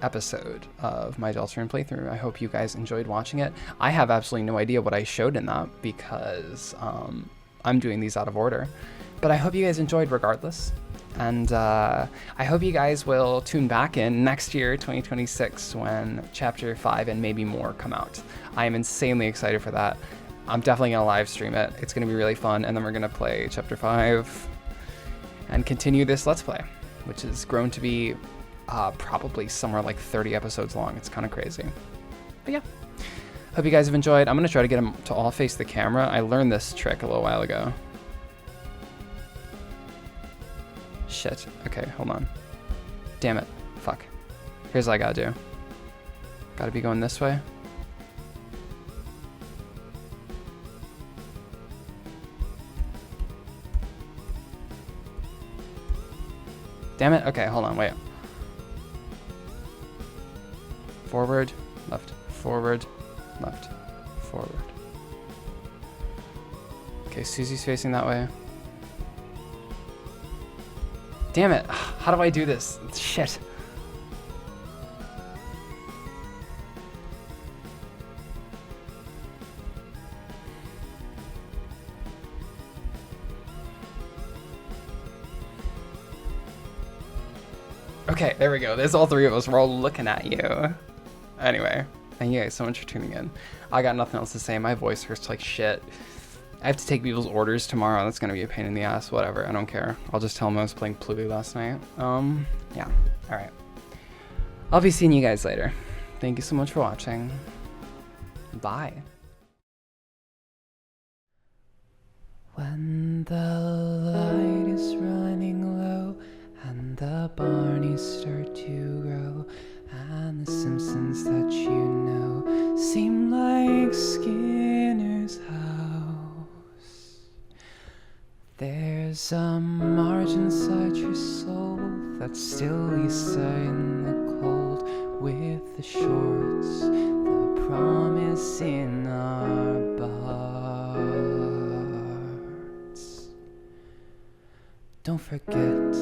episode of my Deltarune playthrough. I hope you guys enjoyed watching it. I have absolutely no idea what I showed in that because I'm doing these out of order, but I hope you guys enjoyed regardless. And I hope you guys will tune back in next year, 2026, when Chapter 5 and maybe more come out. I am insanely excited for that. I'm definitely going to live stream it. It's going to be really fun, and then we're going to play Chapter 5 and continue this Let's Play, which has grown to be probably somewhere like 30 episodes long. It's kind of crazy. But yeah, hope you guys have enjoyed. I'm going to try to get them to all face the camera. I learned this trick a little while ago. Shit. Okay, hold on. Damn it. Fuck. Here's what I gotta do. Gotta be going this way. Damn it. Okay, hold on. Wait. Forward, left, forward, left, forward. Okay, Susie's facing that way. Damn it. How do I do this? Shit. Okay, there we go. There's all three of us. We're all looking at you. Anyway, thank you guys so much for tuning in. I got nothing else to say. My voice hurts like shit. I have to take people's orders tomorrow. That's gonna be a pain in the ass. Whatever. I don't care. I'll just tell them I was playing PLUEY last night. Yeah. All right. I'll be seeing you guys later. Thank you so much for watching. Bye. When the light is running low and the Barneys start to grow and the Simpsons that you know seem like Skinner's house, there's a Marge inside your soul that's still Lisa in the cold with the shorts, the promise in our hearts. Don't forget